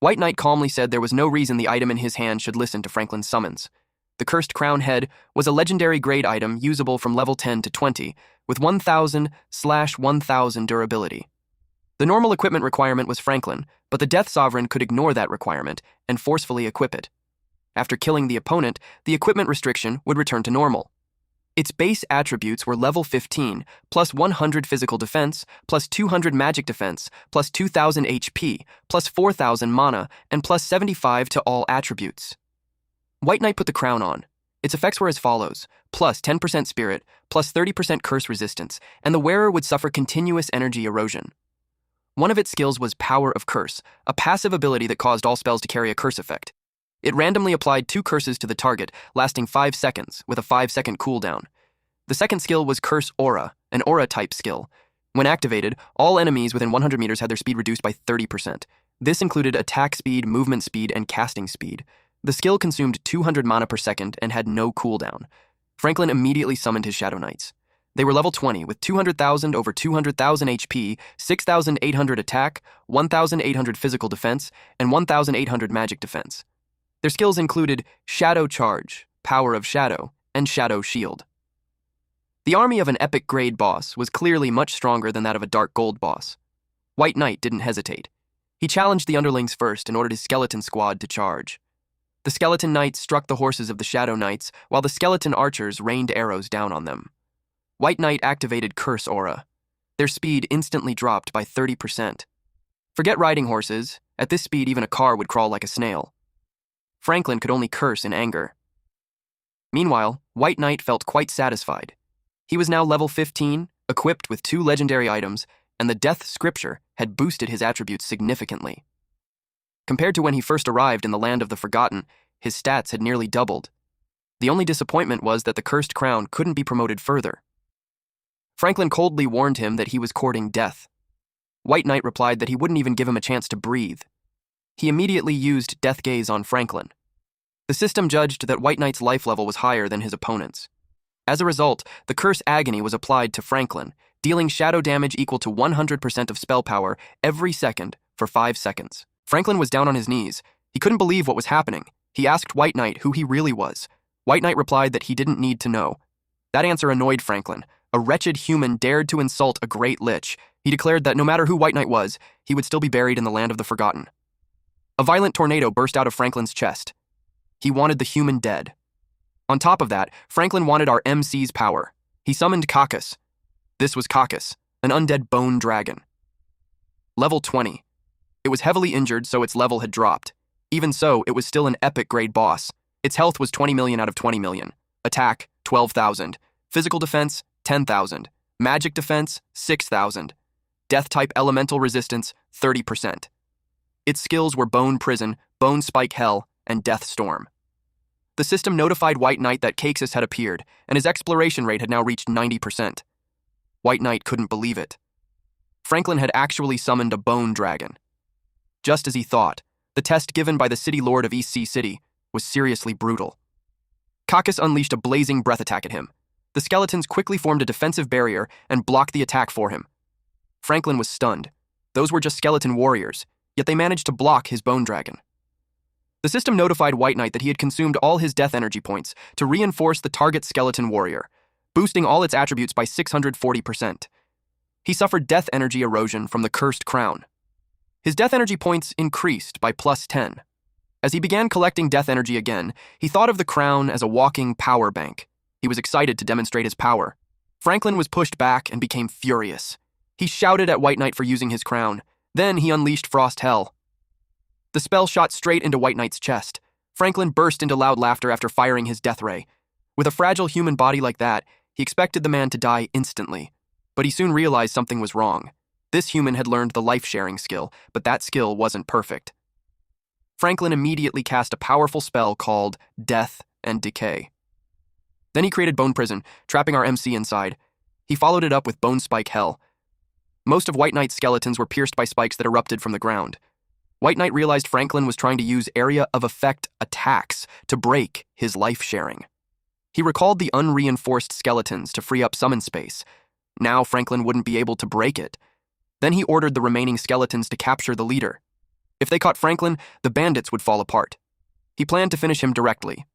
White Knight calmly said there was no reason the item in his hand should listen to Franklin's summons. The cursed crown head was a legendary grade item usable from level 10 to 20, with 1,000/1,000 durability. The normal equipment requirement was Franklin, but the Death Sovereign could ignore that requirement and forcefully equip it. After killing the opponent, the equipment restriction would return to normal. Its base attributes were level 15, plus 100 physical defense, plus 200 magic defense, plus 2,000 HP, plus 4,000 mana, and plus 75 to all attributes. White Knight put the crown on. Its effects were as follows: plus 10% spirit, plus 30% curse resistance, and the wearer would suffer continuous energy erosion. One of its skills was Power of Curse, a passive ability that caused all spells to carry a curse effect. It randomly applied 2 curses to the target, lasting 5 seconds, with a 5-second cooldown. The second skill was Curse Aura, an aura-type skill. When activated, all enemies within 100 meters had their speed reduced by 30%. This included attack speed, movement speed, and casting speed. The skill consumed 200 mana per second and had no cooldown. Franklin immediately summoned his Shadow Knights. They were level 20 with 200,000 over 200,000 HP, 6,800 attack, 1,800 physical defense, and 1,800 magic defense. Their skills included Shadow Charge, Power of Shadow, and Shadow Shield. The army of an epic grade boss was clearly much stronger than that of a dark gold boss. White Knight didn't hesitate. He challenged the underlings first and ordered his skeleton squad to charge. The skeleton knights struck the horses of the Shadow Knights, while the skeleton archers rained arrows down on them. White Knight activated Curse Aura. Their speed instantly dropped by 30%. Forget riding horses. At this speed, even a car would crawl like a snail. Franklin could only curse in anger. Meanwhile, White Knight felt quite satisfied. He was now level 15, equipped with 2 legendary items, and the Death Scripture had boosted his attributes significantly. Compared to when he first arrived in the Land of the Forgotten, his stats had nearly doubled. The only disappointment was that the Cursed Crown couldn't be promoted further. Franklin coldly warned him that he was courting death. White Knight replied that he wouldn't even give him a chance to breathe. He immediately used Death Gaze on Franklin. The system judged that White Knight's life level was higher than his opponent's. As a result, the Curse Agony was applied to Franklin, dealing shadow damage equal to 100% of spell power every second for 5 seconds. Franklin was down on his knees. He couldn't believe what was happening. He asked White Knight who he really was. White Knight replied that he didn't need to know. That answer annoyed Franklin. A wretched human dared to insult a great lich. He declared that no matter who White Knight was, he would still be buried in the Land of the Forgotten. A violent tornado burst out of Franklin's chest. He wanted the human dead. On top of that, Franklin wanted our MC's power. He summoned Caucus. This was Caucus, an undead bone dragon. Level 20. It was heavily injured, so its level had dropped. Even so, it was still an epic grade boss. Its health was 20 million out of 20 million. Attack, 12,000. Physical defense, 10,000. Magic defense, 6,000. Death-type elemental resistance, 30%. Its skills were Bone Prison, Bone Spike Hell, and Death Storm. The system notified White Knight that Caxus had appeared, and his exploration rate had now reached 90%. White Knight couldn't believe it. Franklin had actually summoned a bone dragon. Just as he thought, the test given by the city lord of East Sea City was seriously brutal. Caucus unleashed a blazing breath attack at him. The skeletons quickly formed a defensive barrier and blocked the attack for him. Franklin was stunned. Those were just skeleton warriors, yet they managed to block his bone dragon. The system notified White Knight that he had consumed all his death energy points to reinforce the target skeleton warrior, boosting all its attributes by 640%. He suffered death energy erosion from the Cursed Crown. His death energy points increased by +10. As he began collecting death energy again, he thought of the crown as a walking power bank. He was excited to demonstrate his power. Franklin was pushed back and became furious. He shouted at White Knight for using his crown. Then he unleashed Frost Hell. The spell shot straight into White Knight's chest. Franklin burst into loud laughter after firing his death ray. With a fragile human body like that, he expected the man to die instantly. But he soon realized something was wrong. This human had learned the life-sharing skill, but that skill wasn't perfect. Franklin immediately cast a powerful spell called Death and Decay. Then he created Bone Prison, trapping our MC inside. He followed it up with Bone Spike Hell. Most of White Knight's skeletons were pierced by spikes that erupted from the ground. White Knight realized Franklin was trying to use area of effect attacks to break his life-sharing. He recalled the unreinforced skeletons to free up summon space. Now Franklin wouldn't be able to break it. Then he ordered the remaining skeletons to capture the leader. If they caught Franklin, the bandits would fall apart. He planned to finish him directly.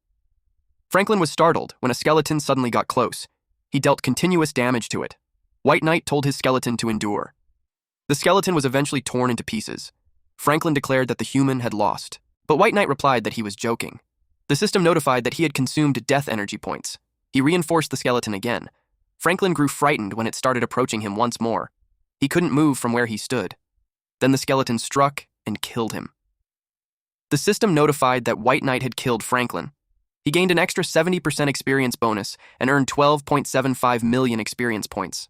Franklin was startled when a skeleton suddenly got close. He dealt continuous damage to it. White Knight told his skeleton to endure. The skeleton was eventually torn into pieces. Franklin declared that the human had lost, but White Knight replied that he was joking. The system notified that he had consumed death energy points. He reinforced the skeleton again. Franklin grew frightened when it started approaching him once more. He couldn't move from where he stood. Then the skeleton struck and killed him. The system notified that White Knight had killed Franklin. He gained an extra 70% experience bonus and earned 12.75 million experience points.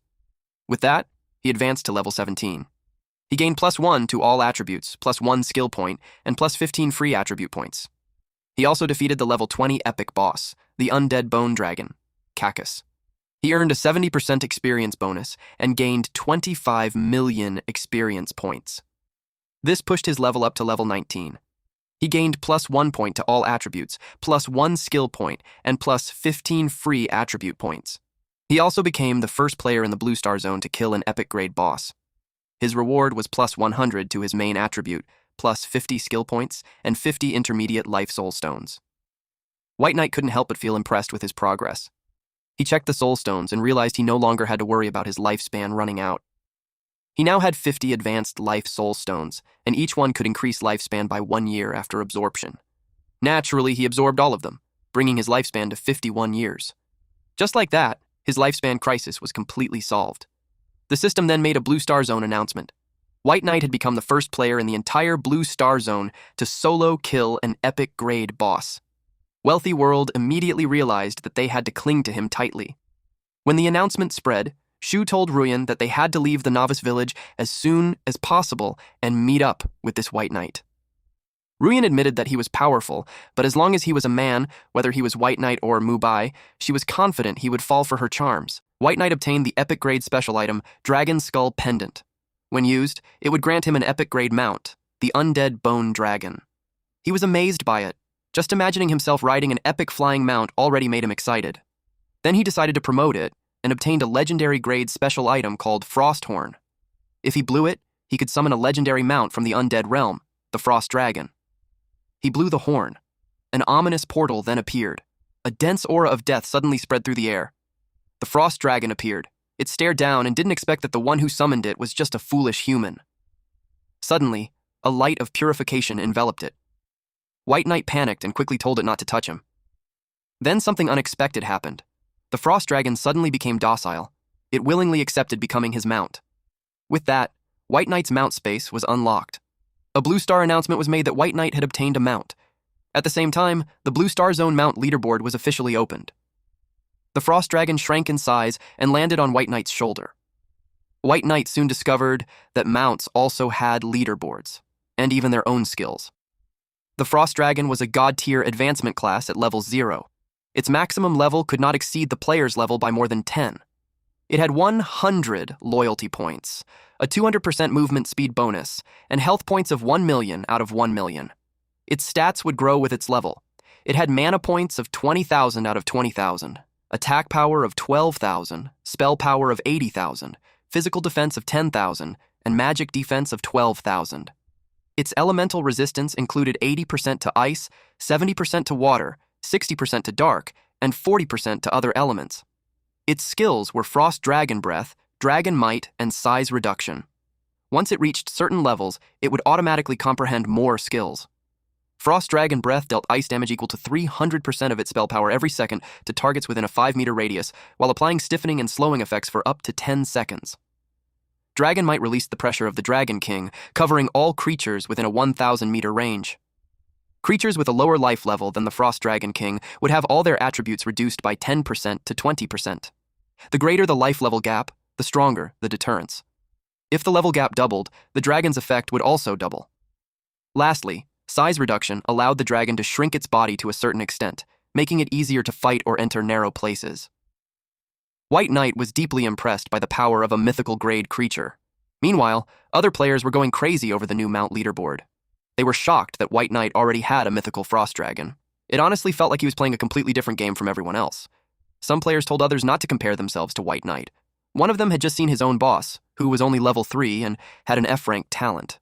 With that, he advanced to level 17. He gained +1 to all attributes, +1 skill point, and +15 free attribute points. He also defeated the level 20 epic boss, the undead bone dragon, Cacus. He earned a 70% experience bonus and gained 25 million experience points. This pushed his level up to level 19. He gained +1 point to all attributes, +1 skill point, and +15 free attribute points. He also became the first player in the Blue Star Zone to kill an epic grade boss. His reward was +100 to his main attribute, +50 skill points, and 50 intermediate life soul stones. White Knight couldn't help but feel impressed with his progress. He checked the soul stones and realized he no longer had to worry about his lifespan running out. He now had 50 advanced life soul stones, and each one could increase lifespan by 1 year after absorption. Naturally, he absorbed all of them, bringing his lifespan to 51 years. Just like that, his lifespan crisis was completely solved. The system then made a Blue Star Zone announcement. White Knight had become the first player in the entire Blue Star Zone to solo kill an epic grade boss. Wealthy World immediately realized that they had to cling to him tightly. When the announcement spread, Shu told Ruyan that they had to leave the novice village as soon as possible and meet up with this White Knight. Ruyan admitted that he was powerful, but as long as he was a man, whether he was White Knight or Mubai, she was confident he would fall for her charms. White Knight obtained the epic grade special item, Dragon Skull Pendant. When used, it would grant him an epic grade mount, the Undead Bone Dragon. He was amazed by it. Just imagining himself riding an epic flying mount already made him excited. Then he decided to promote it and obtained a legendary grade special item called Frosthorn. If he blew it, he could summon a legendary mount from the undead realm, the Frost Dragon. He blew the horn. An ominous portal then appeared. A dense aura of death suddenly spread through the air. The Frost Dragon appeared. It stared down and didn't expect that the one who summoned it was just a foolish human. Suddenly, a light of purification enveloped it. White Knight panicked and quickly told it not to touch him. Then something unexpected happened. The Frost Dragon suddenly became docile. It willingly accepted becoming his mount. With that, White Knight's mount space was unlocked. A Blue Star announcement was made that White Knight had obtained a mount. At the same time, the Blue Star Zone mount leaderboard was officially opened. The Frost Dragon shrank in size and landed on White Knight's shoulder. White Knight soon discovered that mounts also had leaderboards, and even their own skills. The Frost Dragon was a God-tier advancement class at level 0. Its maximum level could not exceed the player's level by more than 10. It had 100 loyalty points, a 200% movement speed bonus, and health points of 1 million out of 1 million. Its stats would grow with its level. It had mana points of 20,000 out of 20,000, attack power of 12,000, spell power of 80,000, physical defense of 10,000, and magic defense of 12,000. Its elemental resistance included 80% to ice, 70% to water, 60% to dark, and 40% to other elements. Its skills were Frost Dragon Breath, Dragon Might, and Size Reduction. Once it reached certain levels, it would automatically comprehend more skills. Frost Dragon Breath dealt ice damage equal to 300% of its spell power every second to targets within a 5-meter radius, while applying stiffening and slowing effects for up to 10 seconds. Dragon Might released the pressure of the Dragon King, covering all creatures within a 1,000-meter range. Creatures with a lower life level than the Frost Dragon King would have all their attributes reduced by 10% to 20%. The greater the life level gap, the stronger the deterrence. If the level gap doubled, the dragon's effect would also double. Lastly, size reduction allowed the dragon to shrink its body to a certain extent, making it easier to fight or enter narrow places. White Knight was deeply impressed by the power of a mythical grade creature. Meanwhile, other players were going crazy over the new mount leaderboard. They were shocked that White Knight already had a mythical frost dragon. It honestly felt like he was playing a completely different game from everyone else. Some players told others not to compare themselves to White Knight. One of them had just seen his own boss, who was only level 3 and had an F-rank talent.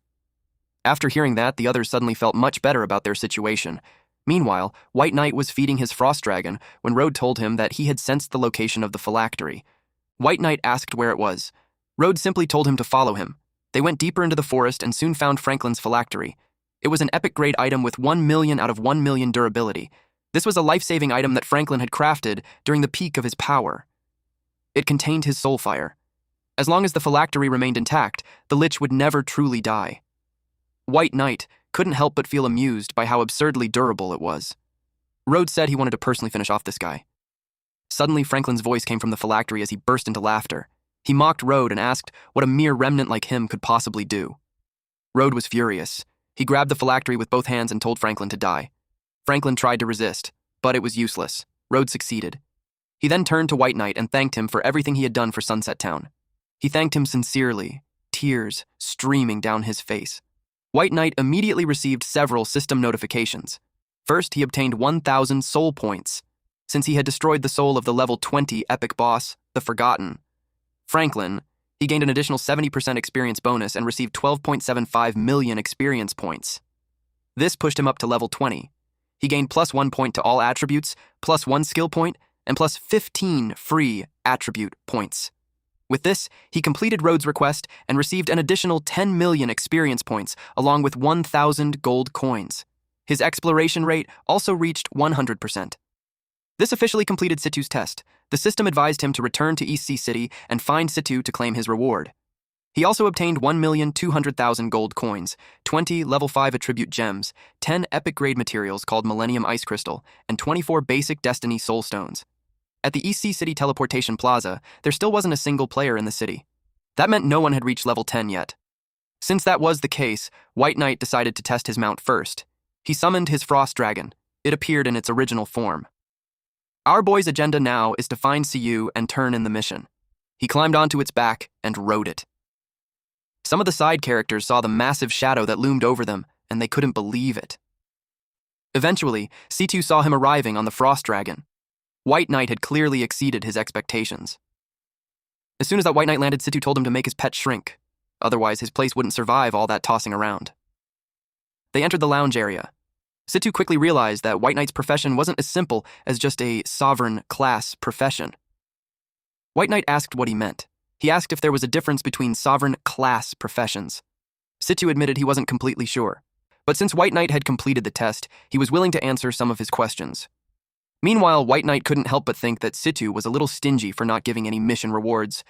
After hearing that, the others suddenly felt much better about their situation. Meanwhile, White Knight was feeding his frost dragon when Road told him that he had sensed the location of the phylactery. White Knight asked where it was. Road simply told him to follow him. They went deeper into the forest and soon found Franklin's phylactery. It was an epic grade item with 1 million out of 1 million durability. This was a life-saving item that Franklin had crafted during the peak of his power. It contained his soul fire. As long as the phylactery remained intact, the Lich would never truly die. White Knight couldn't help but feel amused by how absurdly durable it was. Road said he wanted to personally finish off this guy. Suddenly, Franklin's voice came from the phylactery as he burst into laughter. He mocked Road and asked what a mere remnant like him could possibly do. Road was furious. He grabbed the phylactery with both hands and told Franklin to die. Franklin tried to resist, but it was useless. Rhodes succeeded. He then turned to White Knight and thanked him for everything he had done for Sunset Town. He thanked him sincerely, tears streaming down his face. White Knight immediately received several system notifications. First, he obtained 1,000 soul points, since he had destroyed the soul of the level 20 epic boss, the Forgotten. Franklin, he gained an additional 70% experience bonus and received 12.75 million experience points. This pushed him up to level 20. He gained +1 point to all attributes, +1 skill point, and +15 free attribute points. With this, he completed Rhodes' request and received an additional 10 million experience points, along with 1,000 gold coins. His exploration rate also reached 100%. This officially completed Situ's test. The system advised him to return to East Sea City and find Situ to claim his reward. He also obtained 1,200,000 gold coins, 20 level 5 attribute gems, 10 epic grade materials called Millennium Ice Crystal, and 24 basic Destiny Soul Stones. At the East Sea City Teleportation Plaza, there still wasn't a single player in the city. That meant no one had reached level 10 yet. Since that was the case, White Knight decided to test his mount first. He summoned his Frost Dragon. It appeared in its original form. Our boy's agenda now is to find Siu and turn in the mission. He climbed onto its back and rode it. Some of the side characters saw the massive shadow that loomed over them, and they couldn't believe it. Eventually, Situ saw him arriving on the Frost Dragon. White Knight had clearly exceeded his expectations. As soon as that White Knight landed, Situ told him to make his pet shrink. Otherwise, his place wouldn't survive all that tossing around. They entered the lounge area. Situ quickly realized that White Knight's profession wasn't as simple as just a sovereign class profession. White Knight asked what he meant. He asked if there was a difference between sovereign class professions. Situ admitted he wasn't completely sure. But since White Knight had completed the test, he was willing to answer some of his questions. Meanwhile, White Knight couldn't help but think that Situ was a little stingy for not giving any mission rewards.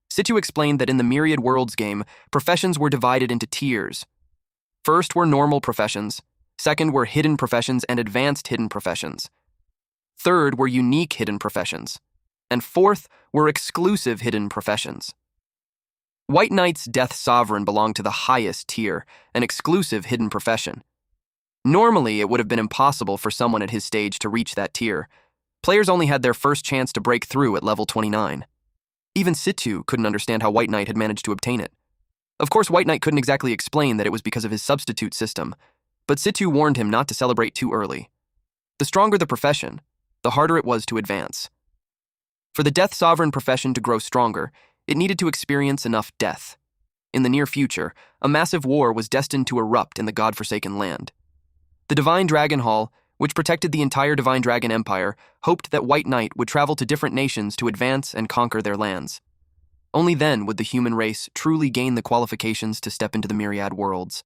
Situ explained that in the Myriad Worlds game, professions were divided into tiers. First were normal professions, second were hidden professions and advanced hidden professions. Third were unique hidden professions. And fourth were exclusive hidden professions. White Knight's Death Sovereign belonged to the highest tier, an exclusive hidden profession. Normally, it would have been impossible for someone at his stage to reach that tier. Players only had their first chance to break through at level 29. Even Situ couldn't understand how White Knight had managed to obtain it. Of course, White Knight couldn't exactly explain that it was because of his substitute system, but Situ warned him not to celebrate too early. The stronger the profession, the harder it was to advance. For the Death Sovereign profession to grow stronger, it needed to experience enough death. In the near future, a massive war was destined to erupt in the God-forsaken land. The Divine Dragon Hall, which protected the entire Divine Dragon Empire, hoped that White Knight would travel to different nations to advance and conquer their lands. Only then would the human race truly gain the qualifications to step into the Myriad Worlds.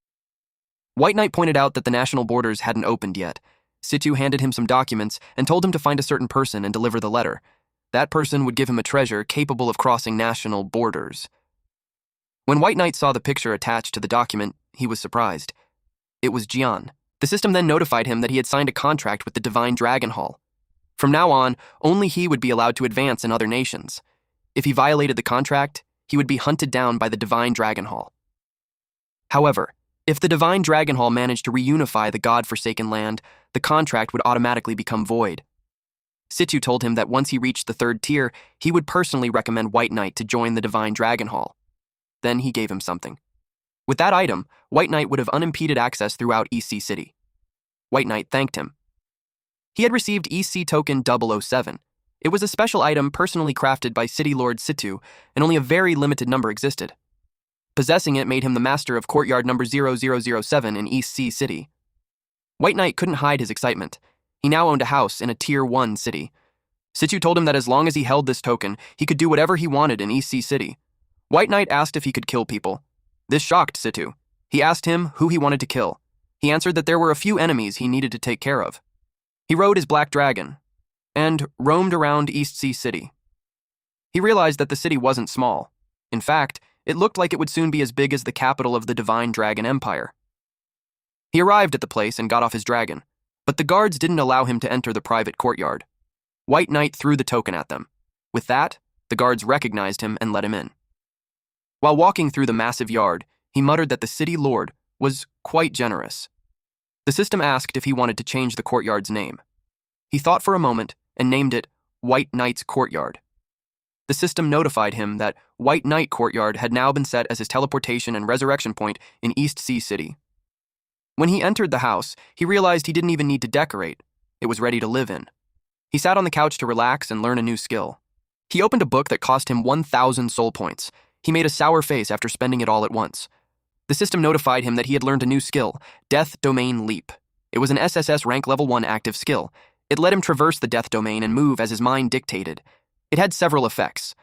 White Knight pointed out that the national borders hadn't opened yet. Situ handed him some documents and told him to find a certain person and deliver the letter. That person would give him a treasure capable of crossing national borders. When White Knight saw the picture attached to the document, he was surprised. It was Jian. The system then notified him that he had signed a contract with the Divine Dragon Hall. From now on, only he would be allowed to advance in other nations. If he violated the contract, he would be hunted down by the Divine Dragon Hall. However, if the Divine Dragon Hall managed to reunify the God-forsaken land, the contract would automatically become void. Situ told him that once he reached the 3rd tier, he would personally recommend White Knight to join the Divine Dragon Hall. Then he gave him something. With that item, White Knight would have unimpeded access throughout East Sea City. White Knight thanked him. He had received EC Token 007. It was a special item personally crafted by City Lord Situ, and only a very limited number existed. Possessing it made him the master of courtyard number 0007 in East Sea City. White Knight couldn't hide his excitement. He now owned a house in a Tier 1 city. Situ told him that as long as he held this token, he could do whatever he wanted in East Sea City. White Knight asked if he could kill people. This shocked Situ. He asked him who he wanted to kill. He answered that there were a few enemies he needed to take care of. He rode his black dragon and roamed around East Sea City. He realized that the city wasn't small. In fact, it looked like it would soon be as big as the capital of the Divine Dragon Empire. He arrived at the place and got off his dragon, but the guards didn't allow him to enter the private courtyard. White Knight threw the token at them. With that, the guards recognized him and let him in. While walking through the massive yard, he muttered that the city lord was quite generous. The system asked if he wanted to change the courtyard's name. He thought for a moment and named it White Knight's Courtyard. The system notified him that White Knight Courtyard had now been set as his teleportation and resurrection point in East Sea City. When he entered the house, he realized he didn't even need to decorate. It was ready to live in. He sat on the couch to relax and learn a new skill. He opened a book that cost him 1,000 soul points. He made a sour face after spending it all at once. The system notified him that he had learned a new skill, Death Domain Leap. It was an SSS rank level 1 active skill. It let him traverse the Death Domain and move as his mind dictated. It had several effects.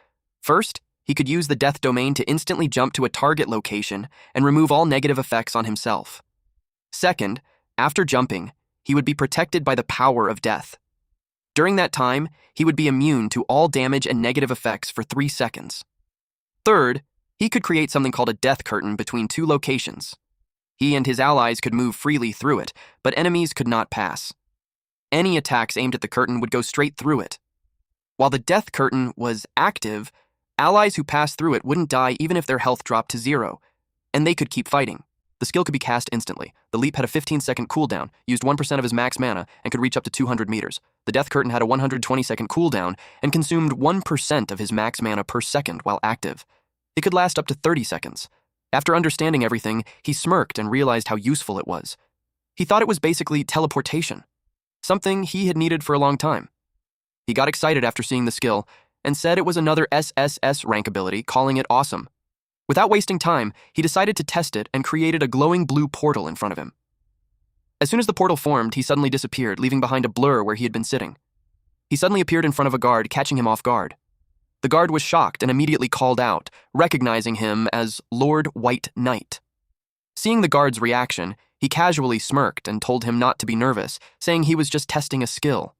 First, he could use the Death Domain to instantly jump to a target location and remove all negative effects on himself. Second, after jumping, he would be protected by the power of death. During that time, he would be immune to all damage and negative effects for 3 seconds. Third, he could create something called a death curtain between 2 locations. He and his allies could move freely through it, but enemies could not pass. Any attacks aimed at the curtain would go straight through it. While the death curtain was active, allies who passed through it wouldn't die even if their health dropped to 0, and they could keep fighting. The skill could be cast instantly. The leap had a 15-second cooldown, used 1% of his max mana, and could reach up to 200 meters. The death curtain had a 120-second cooldown and consumed 1% of his max mana per second while active. It could last up to 30 seconds. After understanding everything, he smirked and realized how useful it was. He thought it was basically teleportation, something he had needed for a long time. He got excited after seeing the skill and said it was another SSS rank ability, calling it awesome. Without wasting time, he decided to test it and created a glowing blue portal in front of him. As soon as the portal formed, he suddenly disappeared, leaving behind a blur where he had been sitting. He suddenly appeared in front of a guard, catching him off guard. The guard was shocked and immediately called out, recognizing him as Lord White Knight. Seeing the guard's reaction, he casually smirked and told him not to be nervous, saying he was just testing a skill.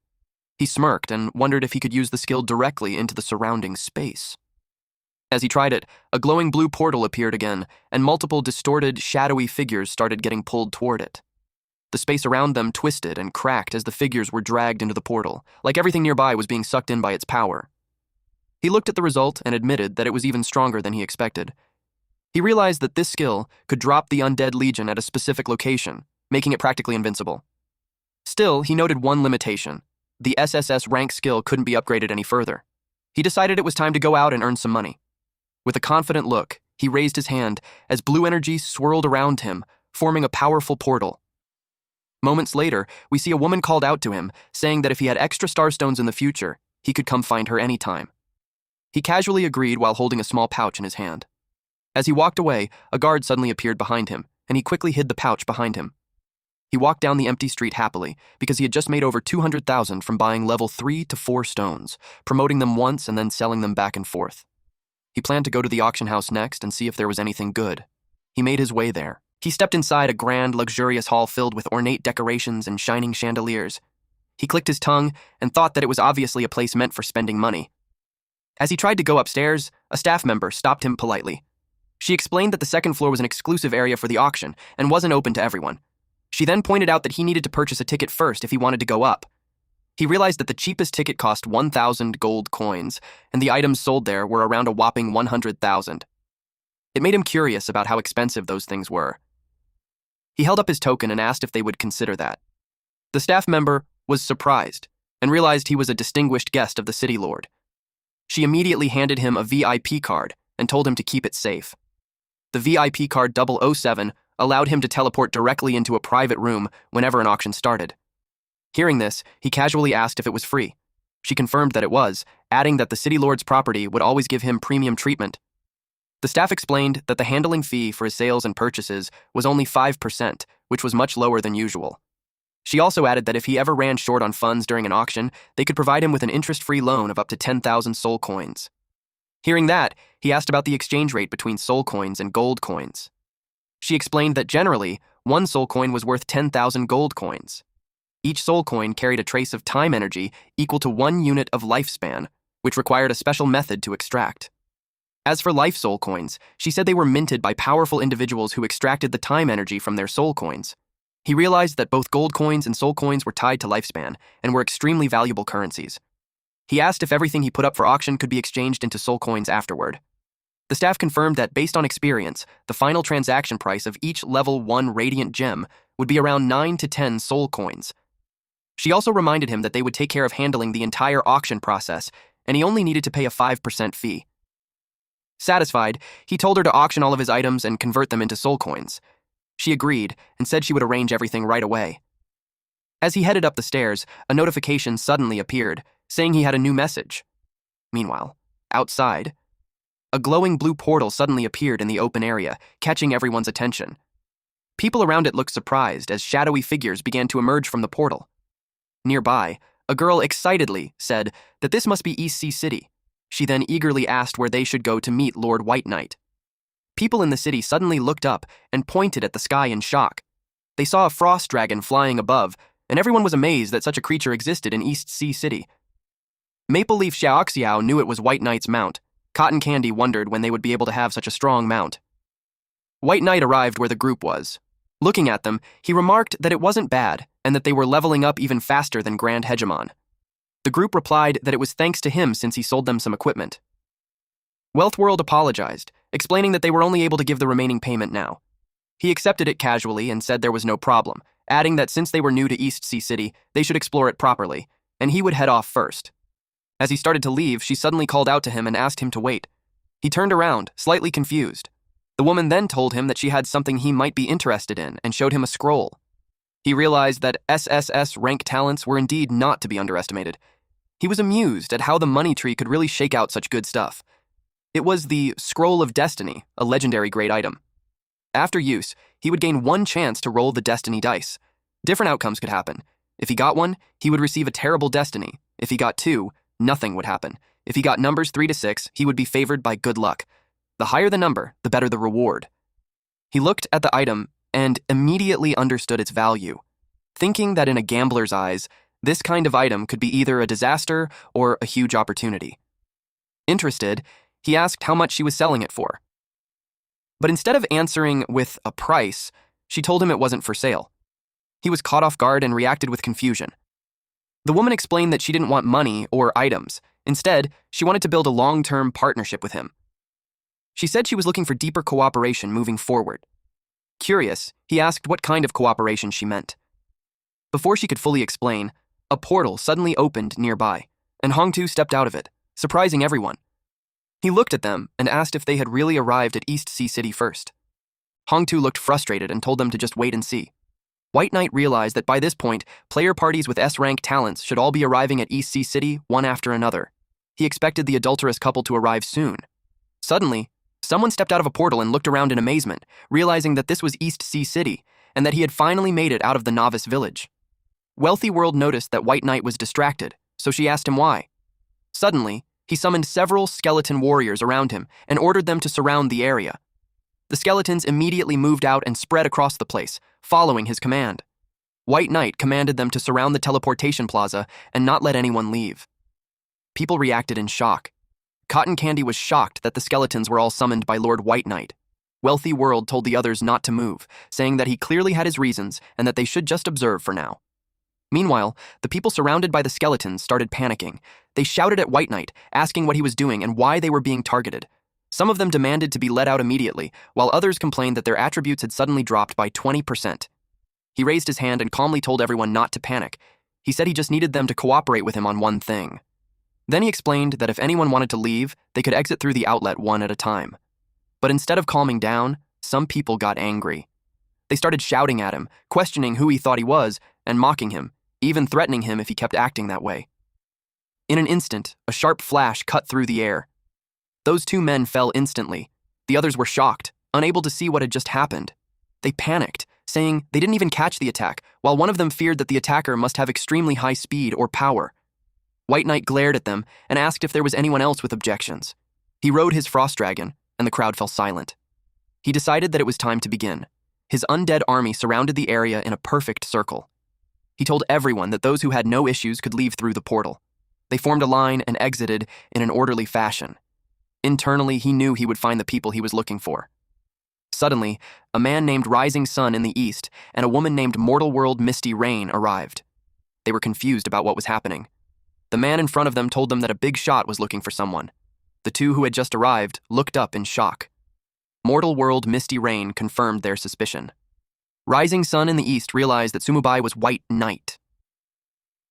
He smirked and wondered if he could use the skill directly into the surrounding space. As he tried it, a glowing blue portal appeared again, and multiple distorted, shadowy figures started getting pulled toward it. The space around them twisted and cracked as the figures were dragged into the portal, like everything nearby was being sucked in by its power. He looked at the result and admitted that it was even stronger than he expected. He realized that this skill could drop the Undead Legion at a specific location, making it practically invincible. Still, he noted one limitation. The SSS rank skill couldn't be upgraded any further. He decided it was time to go out and earn some money. With a confident look, he raised his hand as blue energy swirled around him, forming a powerful portal. Moments later, we see a woman called out to him, saying that if he had extra starstones in the future, he could come find her anytime. He casually agreed while holding a small pouch in his hand. As he walked away, a guard suddenly appeared behind him, and he quickly hid the pouch behind him. He walked down the empty street happily, because he had just made over 200,000 from buying level 3 to 4 stones, promoting them once and then selling them back and forth. He planned to go to the auction house next and see if there was anything good. He made his way there. He stepped inside a grand, luxurious hall filled with ornate decorations and shining chandeliers. He clicked his tongue and thought that it was obviously a place meant for spending money. As he tried to go upstairs, a staff member stopped him politely. She explained that the second floor was an exclusive area for the auction and wasn't open to everyone. She then pointed out that he needed to purchase a ticket first if he wanted to go up. He realized that the cheapest ticket cost 1,000 gold coins, and the items sold there were around a whopping 100,000. It made him curious about how expensive those things were. He held up his token and asked if they would consider that. The staff member was surprised and realized he was a distinguished guest of the city lord. She immediately handed him a VIP card and told him to keep it safe. The VIP card 007 allowed him to teleport directly into a private room whenever an auction started. Hearing this, he casually asked if it was free. She confirmed that it was, adding that the city lord's property would always give him premium treatment. The staff explained that the handling fee for his sales and purchases was only 5%, which was much lower than usual. She also added that if he ever ran short on funds during an auction, they could provide him with an interest-free loan of up to 10,000 soul coins. Hearing that, he asked about the exchange rate between soul coins and gold coins. She explained that generally, 1 soul coin was worth 10,000 gold coins. Each soul coin carried a trace of time energy equal to 1 unit of lifespan, which required a special method to extract. As for life soul coins, she said they were minted by powerful individuals who extracted the time energy from their soul coins. He realized that both gold coins and soul coins were tied to lifespan and were extremely valuable currencies. He asked if everything he put up for auction could be exchanged into soul coins afterward. The staff confirmed that based on experience, the final transaction price of each level 1 radiant gem would be around 9 to 10 soul coins. She also reminded him that they would take care of handling the entire auction process, and he only needed to pay a 5% fee. Satisfied, he told her to auction all of his items and convert them into soul coins. She agreed and said she would arrange everything right away. As he headed up the stairs, a notification suddenly appeared, saying he had a new message. Meanwhile, outside, a glowing blue portal suddenly appeared in the open area, catching everyone's attention. People around it looked surprised as shadowy figures began to emerge from the portal. Nearby, a girl excitedly said that this must be East Sea City. She then eagerly asked where they should go to meet Lord White Knight. People in the city suddenly looked up and pointed at the sky in shock. They saw a frost dragon flying above, and everyone was amazed that such a creature existed in East Sea City. Maple Leaf Xiaoxiao knew it was White Knight's mount. Cotton Candy wondered when they would be able to have such a strong mount. White Knight arrived where the group was. Looking at them, he remarked that it wasn't bad and that they were leveling up even faster than Grand Hegemon. The group replied that it was thanks to him since he sold them some equipment. Wealth World apologized, explaining that they were only able to give the remaining payment now. He accepted it casually and said there was no problem, adding that since they were new to East Sea City, they should explore it properly, and he would head off first. As he started to leave, she suddenly called out to him and asked him to wait. He turned around, slightly confused. The woman then told him that she had something he might be interested in and showed him a scroll. He realized that SSS rank talents were indeed not to be underestimated. He was amused at how the money tree could really shake out such good stuff. It was the Scroll of Destiny, a legendary great item. After use, he would gain one chance to roll the destiny dice. Different outcomes could happen. If he got one, he would receive a terrible destiny. If he got two, nothing would happen. If he got numbers 3 to 6, he would be favored by good luck. The higher the number, the better the reward. He looked at the item and immediately understood its value, thinking that in a gambler's eyes, this kind of item could be either a disaster or a huge opportunity. Interested, he asked how much she was selling it for. But instead of answering with a price, she told him it wasn't for sale. He was caught off guard and reacted with confusion. The woman explained that she didn't want money or items. Instead, she wanted to build a long-term partnership with him. She said she was looking for deeper cooperation moving forward. Curious, he asked what kind of cooperation she meant. Before she could fully explain, a portal suddenly opened nearby, and Hongtu stepped out of it, surprising everyone. He looked at them and asked if they had really arrived at East Sea City first. Hongtu looked frustrated and told them to just wait and see. White Knight realized that by this point, player parties with S-rank talents should all be arriving at East Sea City one after another. He expected the adulterous couple to arrive soon. Suddenly, someone stepped out of a portal and looked around in amazement, realizing that this was East Sea City and that he had finally made it out of the novice village. Wealthy World noticed that White Knight was distracted, so she asked him why. Suddenly, he summoned several skeleton warriors around him and ordered them to surround the area. The skeletons immediately moved out and spread across the place, following his command. White Knight commanded them to surround the teleportation plaza and not let anyone leave. People reacted in shock. Cotton Candy was shocked that the skeletons were all summoned by Lord White Knight. Wealthy World told the others not to move, saying that he clearly had his reasons and that they should just observe for now. Meanwhile, the people surrounded by the skeletons started panicking. They shouted at White Knight, asking what he was doing and why they were being targeted. Some of them demanded to be let out immediately, while others complained that their attributes had suddenly dropped by 20%. He raised his hand and calmly told everyone not to panic. He said he just needed them to cooperate with him on one thing. Then he explained that if anyone wanted to leave, they could exit through the outlet one at a time. But instead of calming down, some people got angry. They started shouting at him, questioning who he thought he was, and mocking him, even threatening him if he kept acting that way. In an instant, a sharp flash cut through the air. Those two men fell instantly. The others were shocked, unable to see what had just happened. They panicked, saying they didn't even catch the attack, while one of them feared that the attacker must have extremely high speed or power. White Knight glared at them and asked if there was anyone else with objections. He rode his frost dragon, and the crowd fell silent. He decided that it was time to begin. His undead army surrounded the area in a perfect circle. He told everyone that those who had no issues could leave through the portal. They formed a line and exited in an orderly fashion. Internally, he knew he would find the people he was looking for. Suddenly, a man named Rising Sun in the east and a woman named Mortal World Misty Rain arrived. They were confused about what was happening. The man in front of them told them that a big shot was looking for someone. The two who had just arrived looked up in shock. Mortal World Misty Rain confirmed their suspicion. Rising Sun in the east realized that Sumubai was White Knight.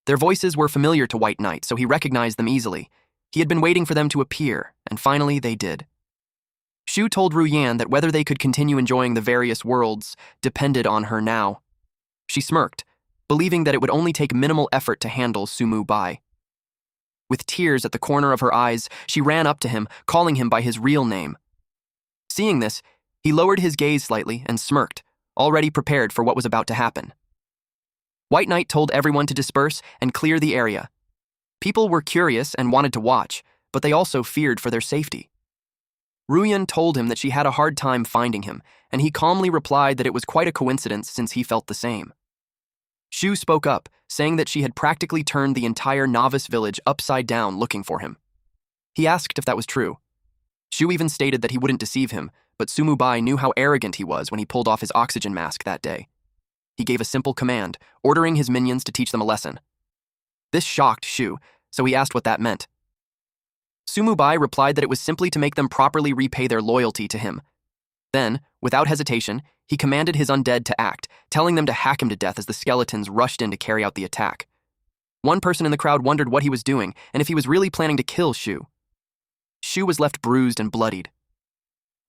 Their voices were familiar to White Knight, so he recognized them easily. He had been waiting for them to appear, and finally they did. Shu told Ruyan that whether they could continue enjoying the various worlds depended on her now. She smirked, believing that it would only take minimal effort to handle Sumu Bai. With tears at the corner of her eyes, she ran up to him, calling him by his real name. Seeing this, he lowered his gaze slightly and smirked, already prepared for what was about to happen. White Knight told everyone to disperse and clear the area. People were curious and wanted to watch, but they also feared for their safety. Ruyan told him that she had a hard time finding him, and he calmly replied that it was quite a coincidence since he felt the same. Shu spoke up, saying that she had practically turned the entire novice village upside down looking for him. He asked if that was true. Shu even stated that he wouldn't deceive him, but Sumu Bai knew how arrogant he was when he pulled off his oxygen mask that day. He gave a simple command, ordering his minions to teach them a lesson. This shocked Shu, so he asked what that meant. Sumu Bai replied that it was simply to make them properly repay their loyalty to him. Then, without hesitation, he commanded his undead to act, telling them to hack him to death as the skeletons rushed in to carry out the attack. One person in the crowd wondered what he was doing and if he was really planning to kill Shu. Shu was left bruised and bloodied.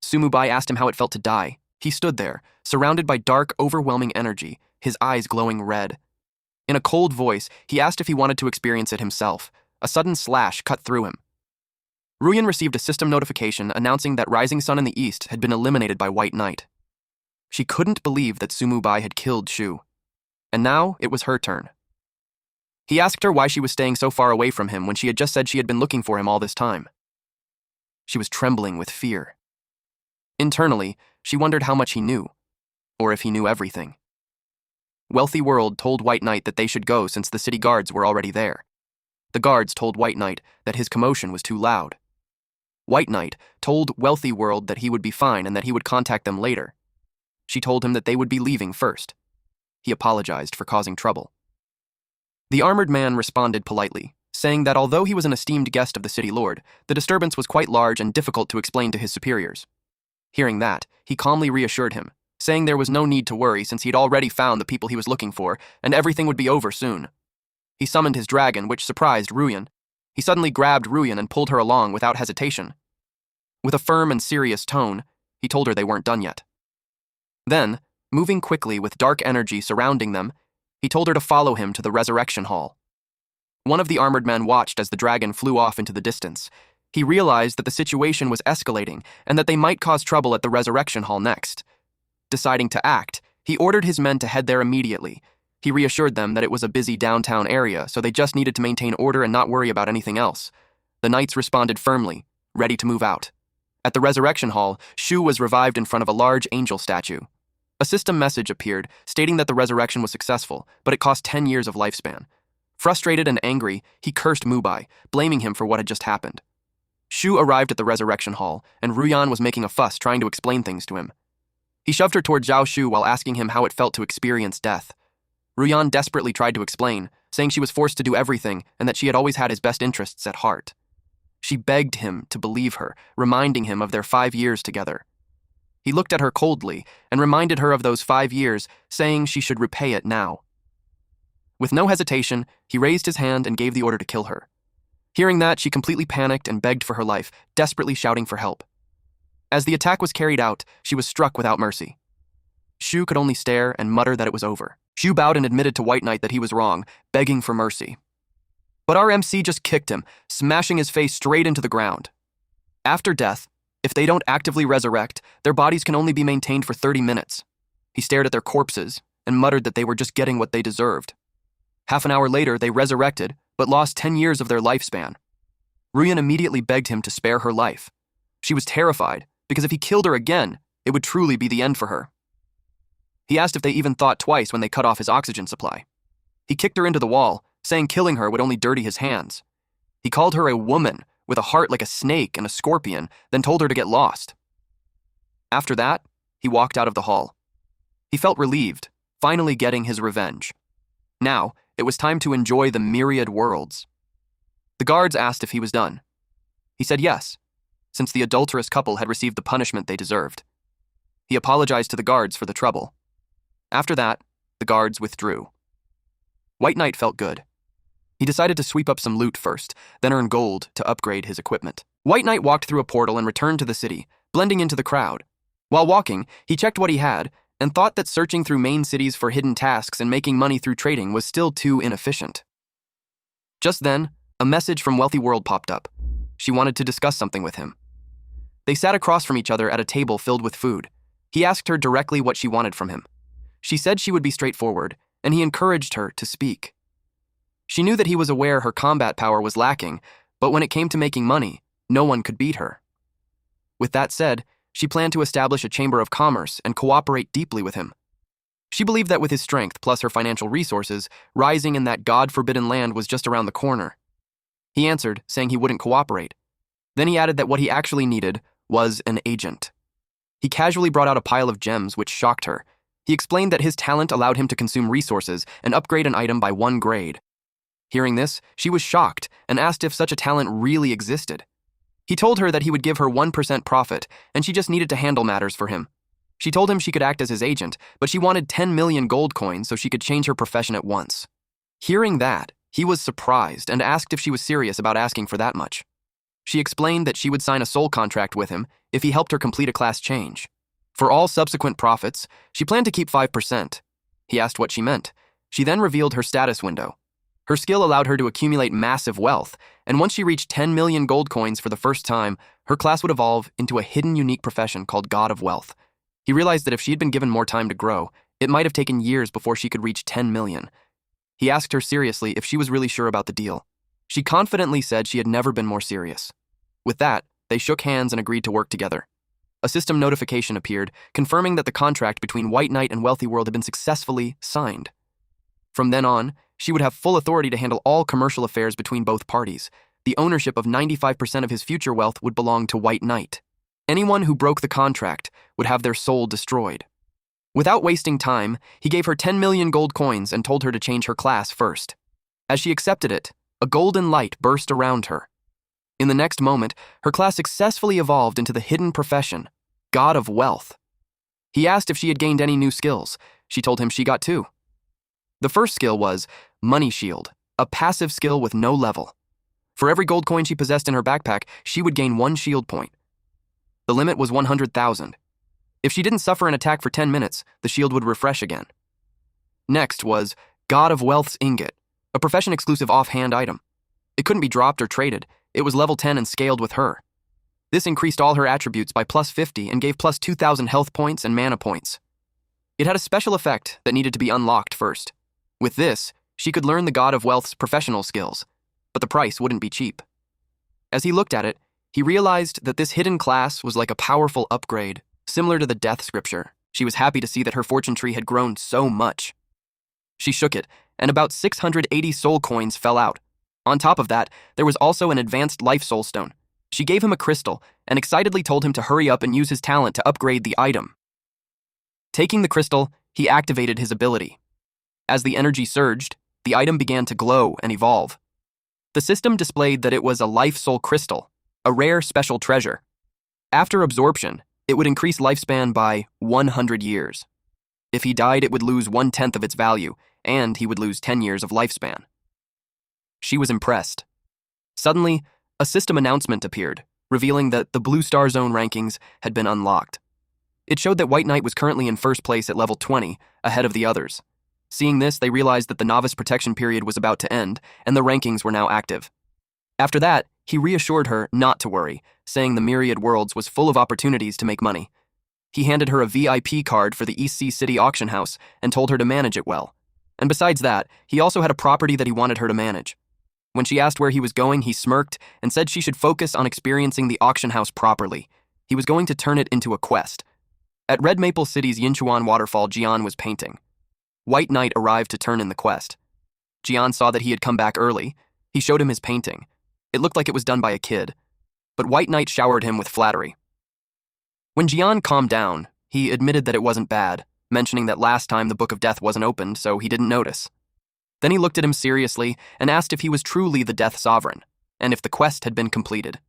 Sumu Bai asked him how it felt to die. He stood there, surrounded by dark, overwhelming energy, his eyes glowing red. In a cold voice, he asked if he wanted to experience it himself. A sudden slash cut through him. Ruyan received a system notification announcing that Rising Sun in the east had been eliminated by White Knight. She couldn't believe that Sumu Bai had killed Shu. And now it was her turn. He asked her why she was staying so far away from him when she had just said she had been looking for him all this time. She was trembling with fear. Internally, she wondered how much he knew, or if he knew everything. Wealthy World told White Knight that they should go since the city guards were already there. The guards told White Knight that his commotion was too loud. White Knight told Wealthy World that he would be fine and that he would contact them later. She told him that they would be leaving first. He apologized for causing trouble. The armored man responded politely, saying that although he was an esteemed guest of the city lord, the disturbance was quite large and difficult to explain to his superiors. Hearing that, he calmly reassured him, saying there was no need to worry since he'd already found the people he was looking for and everything would be over soon. He summoned his dragon, which surprised Ruyan. He suddenly grabbed Ruyan and pulled her along without hesitation. With a firm and serious tone, he told her they weren't done yet. Then, moving quickly with dark energy surrounding them, he told her to follow him to the resurrection hall. One of the armored men watched as the dragon flew off into the distance. He realized that the situation was escalating and that they might cause trouble at the resurrection hall next. Deciding to act, he ordered his men to head there immediately. He reassured them that it was a busy downtown area, so they just needed to maintain order and not worry about anything else. The knights responded firmly, ready to move out. At the resurrection hall, Shu was revived in front of a large angel statue. A system message appeared, stating that the resurrection was successful, but it cost 10 years of lifespan. Frustrated and angry, he cursed Mubai, blaming him for what had just happened. Shu arrived at the resurrection hall, and Ruyan was making a fuss trying to explain things to him. He shoved her toward Zhao Shu while asking him how it felt to experience death. Ruyan desperately tried to explain, saying she was forced to do everything and that she had always had his best interests at heart. She begged him to believe her, reminding him of their 5 years together. He looked at her coldly and reminded her of those 5 years, saying she should repay it now. With no hesitation, he raised his hand and gave the order to kill her. Hearing that, she completely panicked and begged for her life, desperately shouting for help. As the attack was carried out, she was struck without mercy. Shu could only stare and mutter that it was over. Shu bowed and admitted to White Knight that he was wrong, begging for mercy. But our MC just kicked him, smashing his face straight into the ground. After death, if they don't actively resurrect, their bodies can only be maintained for 30 minutes. He stared at their corpses and muttered that they were just getting what they deserved. Half an hour later, they resurrected, but lost 10 years of their lifespan. Ruyan immediately begged him to spare her life. She was terrified, because if he killed her again, it would truly be the end for her. He asked if they even thought twice when they cut off his oxygen supply. He kicked her into the wall, saying killing her would only dirty his hands. He called her a woman, with a heart like a snake and a scorpion, then told her to get lost. After that, he walked out of the hall. He felt relieved, finally getting his revenge. Now, it was time to enjoy the myriad worlds. The guards asked if he was done. He said yes, since the adulterous couple had received the punishment they deserved. He apologized to the guards for the trouble. After that, the guards withdrew. White Knight felt good. He decided to sweep up some loot first, then earn gold to upgrade his equipment. White Knight walked through a portal and returned to the city, blending into the crowd. While walking, he checked what he had and thought that searching through main cities for hidden tasks and making money through trading was still too inefficient. Just then, a message from Wealthy World popped up. She wanted to discuss something with him. They sat across from each other at a table filled with food. He asked her directly what she wanted from him. She said she would be straightforward, and he encouraged her to speak. She knew that he was aware her combat power was lacking, but when it came to making money, no one could beat her. With that said, she planned to establish a chamber of commerce and cooperate deeply with him. She believed that with his strength plus her financial resources, rising in that God-forbidden land was just around the corner. He answered, saying he wouldn't cooperate. Then he added that what he actually needed was an agent. He casually brought out a pile of gems, which shocked her. He explained that his talent allowed him to consume resources and upgrade an item by 1 grade. Hearing this, she was shocked and asked if such a talent really existed. He told her that he would give her 1% profit, and she just needed to handle matters for him. She told him she could act as his agent, but she wanted 10 million gold coins so she could change her profession at once. Hearing that, he was surprised and asked if she was serious about asking for that much. She explained that she would sign a soul contract with him if he helped her complete a class change. For all subsequent profits, she planned to keep 5%. He asked what she meant. She then revealed her status window. Her skill allowed her to accumulate massive wealth, and once she reached 10 million gold coins for the first time, her class would evolve into a hidden unique profession called God of Wealth. He realized that if she had been given more time to grow, it might have taken years before she could reach 10 million. He asked her seriously if she was really sure about the deal. She confidently said she had never been more serious. With that, they shook hands and agreed to work together. A system notification appeared, confirming that the contract between White Knight and Wealthy World had been successfully signed. From then on, she would have full authority to handle all commercial affairs between both parties. The ownership of 95% of his future wealth would belong to White Knight. Anyone who broke the contract would have their soul destroyed. Without wasting time, he gave her 10 million gold coins and told her to change her class first. As she accepted it, a golden light burst around her. In the next moment, her class successfully evolved into the hidden profession, God of Wealth. He asked if she had gained any new skills. She told him she got 2. The first skill was Money Shield, a passive skill with no level. For every gold coin she possessed in her backpack, she would gain 1 shield point. The limit was 100,000. If she didn't suffer an attack for 10 minutes, the shield would refresh again. Next was God of Wealth's Ingot, a profession-exclusive offhand item. It couldn't be dropped or traded. It was level 10 and scaled with her. This increased all her attributes by plus 50 and gave plus 2,000 health points and mana points. It had a special effect that needed to be unlocked first. With this, she could learn the God of Wealth's professional skills, but the price wouldn't be cheap. As he looked at it, he realized that this hidden class was like a powerful upgrade, similar to the death scripture. She was happy to see that her fortune tree had grown so much. She shook it, and about 680 soul coins fell out. On top of that, there was also an advanced life soul stone. She gave him a crystal and excitedly told him to hurry up and use his talent to upgrade the item. Taking the crystal, he activated his ability. As the energy surged, the item began to glow and evolve. The system displayed that it was a life soul crystal, a rare special treasure. After absorption, it would increase lifespan by 100 years. If he died, it would lose 1/10 of its value, and he would lose 10 years of lifespan. She was impressed. Suddenly, a system announcement appeared, revealing that the Blue Star Zone rankings had been unlocked. It showed that White Knight was currently in first place at level 20, ahead of the others. Seeing this, they realized that the novice protection period was about to end, and the rankings were now active. After that, he reassured her not to worry, saying the Myriad Worlds was full of opportunities to make money. He handed her a VIP card for the East Sea City auction house and told her to manage it well. And besides that, he also had a property that he wanted her to manage. When she asked where he was going, he smirked and said she should focus on experiencing the auction house properly. He was going to turn it into a quest. At Red Maple City's Yinchuan waterfall, Jian was painting. White Knight arrived to turn in the quest. Jian saw that he had come back early. He showed him his painting. It looked like it was done by a kid. But White Knight showered him with flattery. When Jian calmed down, he admitted that it wasn't bad, mentioning that last time the Book of Death wasn't opened, so he didn't notice. Then he looked at him seriously and asked if he was truly the Death Sovereign, and if the quest had been completed.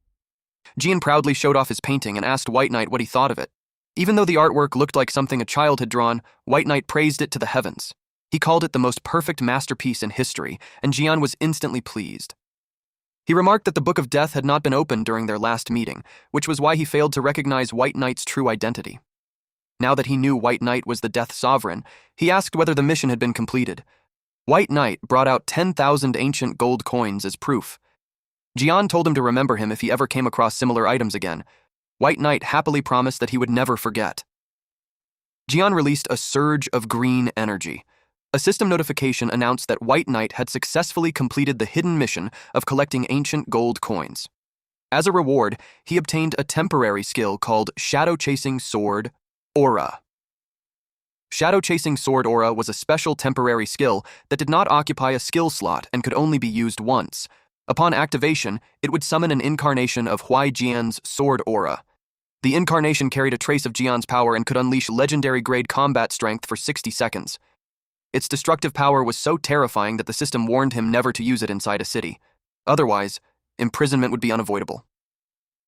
Jian proudly showed off his painting and asked White Knight what he thought of it. Even though the artwork looked like something a child had drawn, White Knight praised it to the heavens. He called it the most perfect masterpiece in history, and Jian was instantly pleased. He remarked that the Book of Death had not been opened during their last meeting, which was why he failed to recognize White Knight's true identity. Now that he knew White Knight was the Death Sovereign, he asked whether the mission had been completed. White Knight brought out 10,000 ancient gold coins as proof. Jian told him to remember him if he ever came across similar items again. White Knight happily promised that he would never forget. Jian released a surge of green energy. A system notification announced that White Knight had successfully completed the hidden mission of collecting ancient gold coins. As a reward, he obtained a temporary skill called Shadow Chasing Sword Aura. Shadow Chasing Sword Aura was a special temporary skill that did not occupy a skill slot and could only be used once. Upon activation, it would summon an incarnation of Hui Jian's Sword Aura. The incarnation carried a trace of Jian's power and could unleash legendary-grade combat strength for 60 seconds. Its destructive power was so terrifying that the system warned him never to use it inside a city. Otherwise, imprisonment would be unavoidable.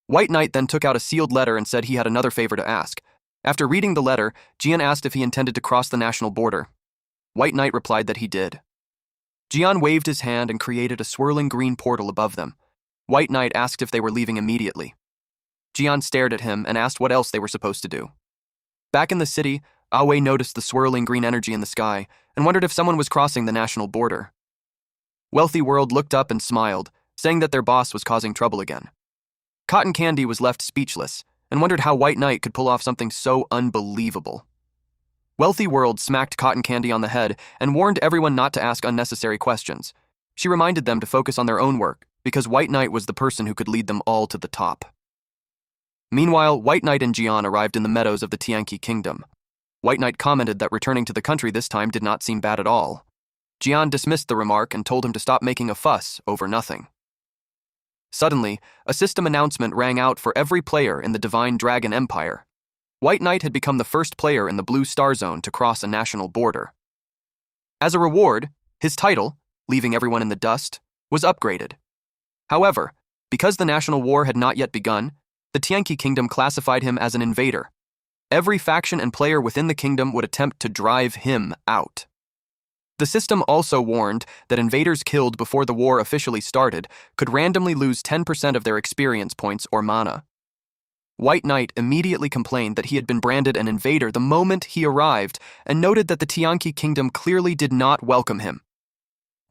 White Knight then took out a sealed letter and said he had another favor to ask. After reading the letter, Jian asked if he intended to cross the national border. White Knight replied that he did. Jian waved his hand and created a swirling green portal above them. White Knight asked if they were leaving immediately. Jian stared at him and asked what else they were supposed to do. Back in the city, Aoi noticed the swirling green energy in the sky and wondered if someone was crossing the national border. Wealthy World looked up and smiled, saying that their boss was causing trouble again. Cotton Candy was left speechless and wondered how White Knight could pull off something so unbelievable. Wealthy World smacked Cotton Candy on the head and warned everyone not to ask unnecessary questions. She reminded them to focus on their own work because White Knight was the person who could lead them all to the top. Meanwhile, White Knight and Jian arrived in the meadows of the Tianqi Kingdom. White Knight commented that returning to the country this time did not seem bad at all. Jian dismissed the remark and told him to stop making a fuss over nothing. Suddenly, a system announcement rang out for every player in the Divine Dragon Empire. White Knight had become the first player in the Blue Star Zone to cross a national border. As a reward, his title, leaving everyone in the dust, was upgraded. However, because the national war had not yet begun, the Tianqi Kingdom classified him as an invader. Every faction and player within the kingdom would attempt to drive him out. The system also warned that invaders killed before the war officially started could randomly lose 10% of their experience points or mana. White Knight immediately complained that he had been branded an invader the moment he arrived and noted that the Tianqi Kingdom clearly did not welcome him.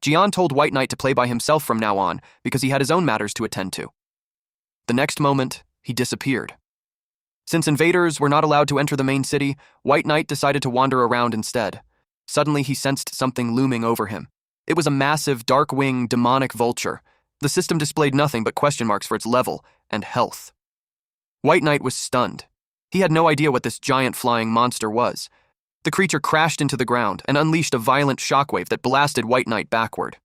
Jian told White Knight to play by himself from now on because he had his own matters to attend to. The next moment, he disappeared. Since invaders were not allowed to enter the main city, White Knight decided to wander around instead. Suddenly, he sensed something looming over him. It was a massive, dark-winged, demonic vulture. The system displayed nothing but question marks for its level and health. White Knight was stunned. He had no idea what this giant flying monster was. The creature crashed into the ground and unleashed a violent shockwave that blasted White Knight backward.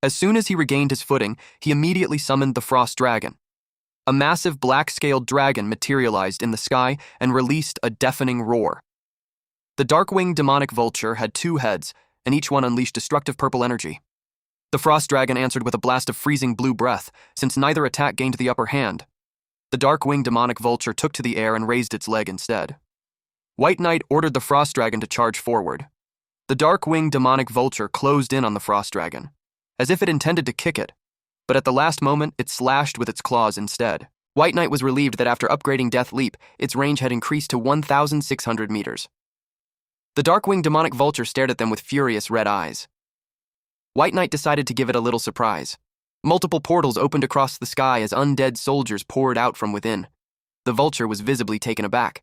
As soon as he regained his footing, he immediately summoned the Frost Dragon. A massive black-scaled dragon materialized in the sky and released a deafening roar. The dark-winged demonic vulture had 2 heads, and each one unleashed destructive purple energy. The Frost Dragon answered with a blast of freezing blue breath, since neither attack gained the upper hand. The dark-winged demonic vulture took to the air and raised its leg instead. White Knight ordered the Frost Dragon to charge forward. The dark-winged demonic vulture closed in on the Frost Dragon, as if it intended to kick it, but at the last moment it slashed with its claws instead. White Knight was relieved that after upgrading Death Leap, its range had increased to 1,600 meters. The dark-winged demonic vulture stared at them with furious red eyes. White Knight decided to give it a little surprise. Multiple portals opened across the sky as undead soldiers poured out from within. The vulture was visibly taken aback.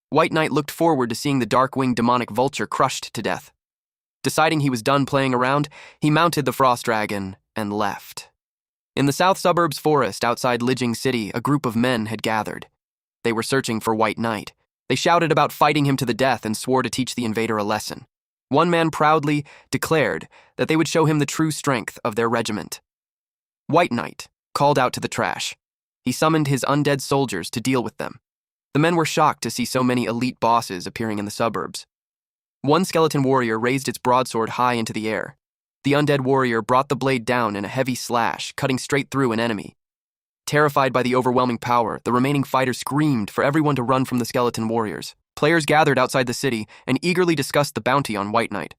White Knight looked forward to seeing the dark-winged demonic vulture crushed to death. Deciding he was done playing around, he mounted the Frost Dragon and left. In the south suburbs forest outside Lijing City, a group of men had gathered. They were searching for White Knight. They shouted about fighting him to the death and swore to teach the invader a lesson. One man proudly declared that they would show him the true strength of their regiment. White Knight called out to the trash. He summoned his undead soldiers to deal with them. The men were shocked to see so many elite bosses appearing in the suburbs. One skeleton warrior raised its broadsword high into the air. The undead warrior brought the blade down in a heavy slash, cutting straight through an enemy. Terrified by the overwhelming power, the remaining fighters screamed for everyone to run from the skeleton warriors. Players gathered outside the city and eagerly discussed the bounty on White Knight.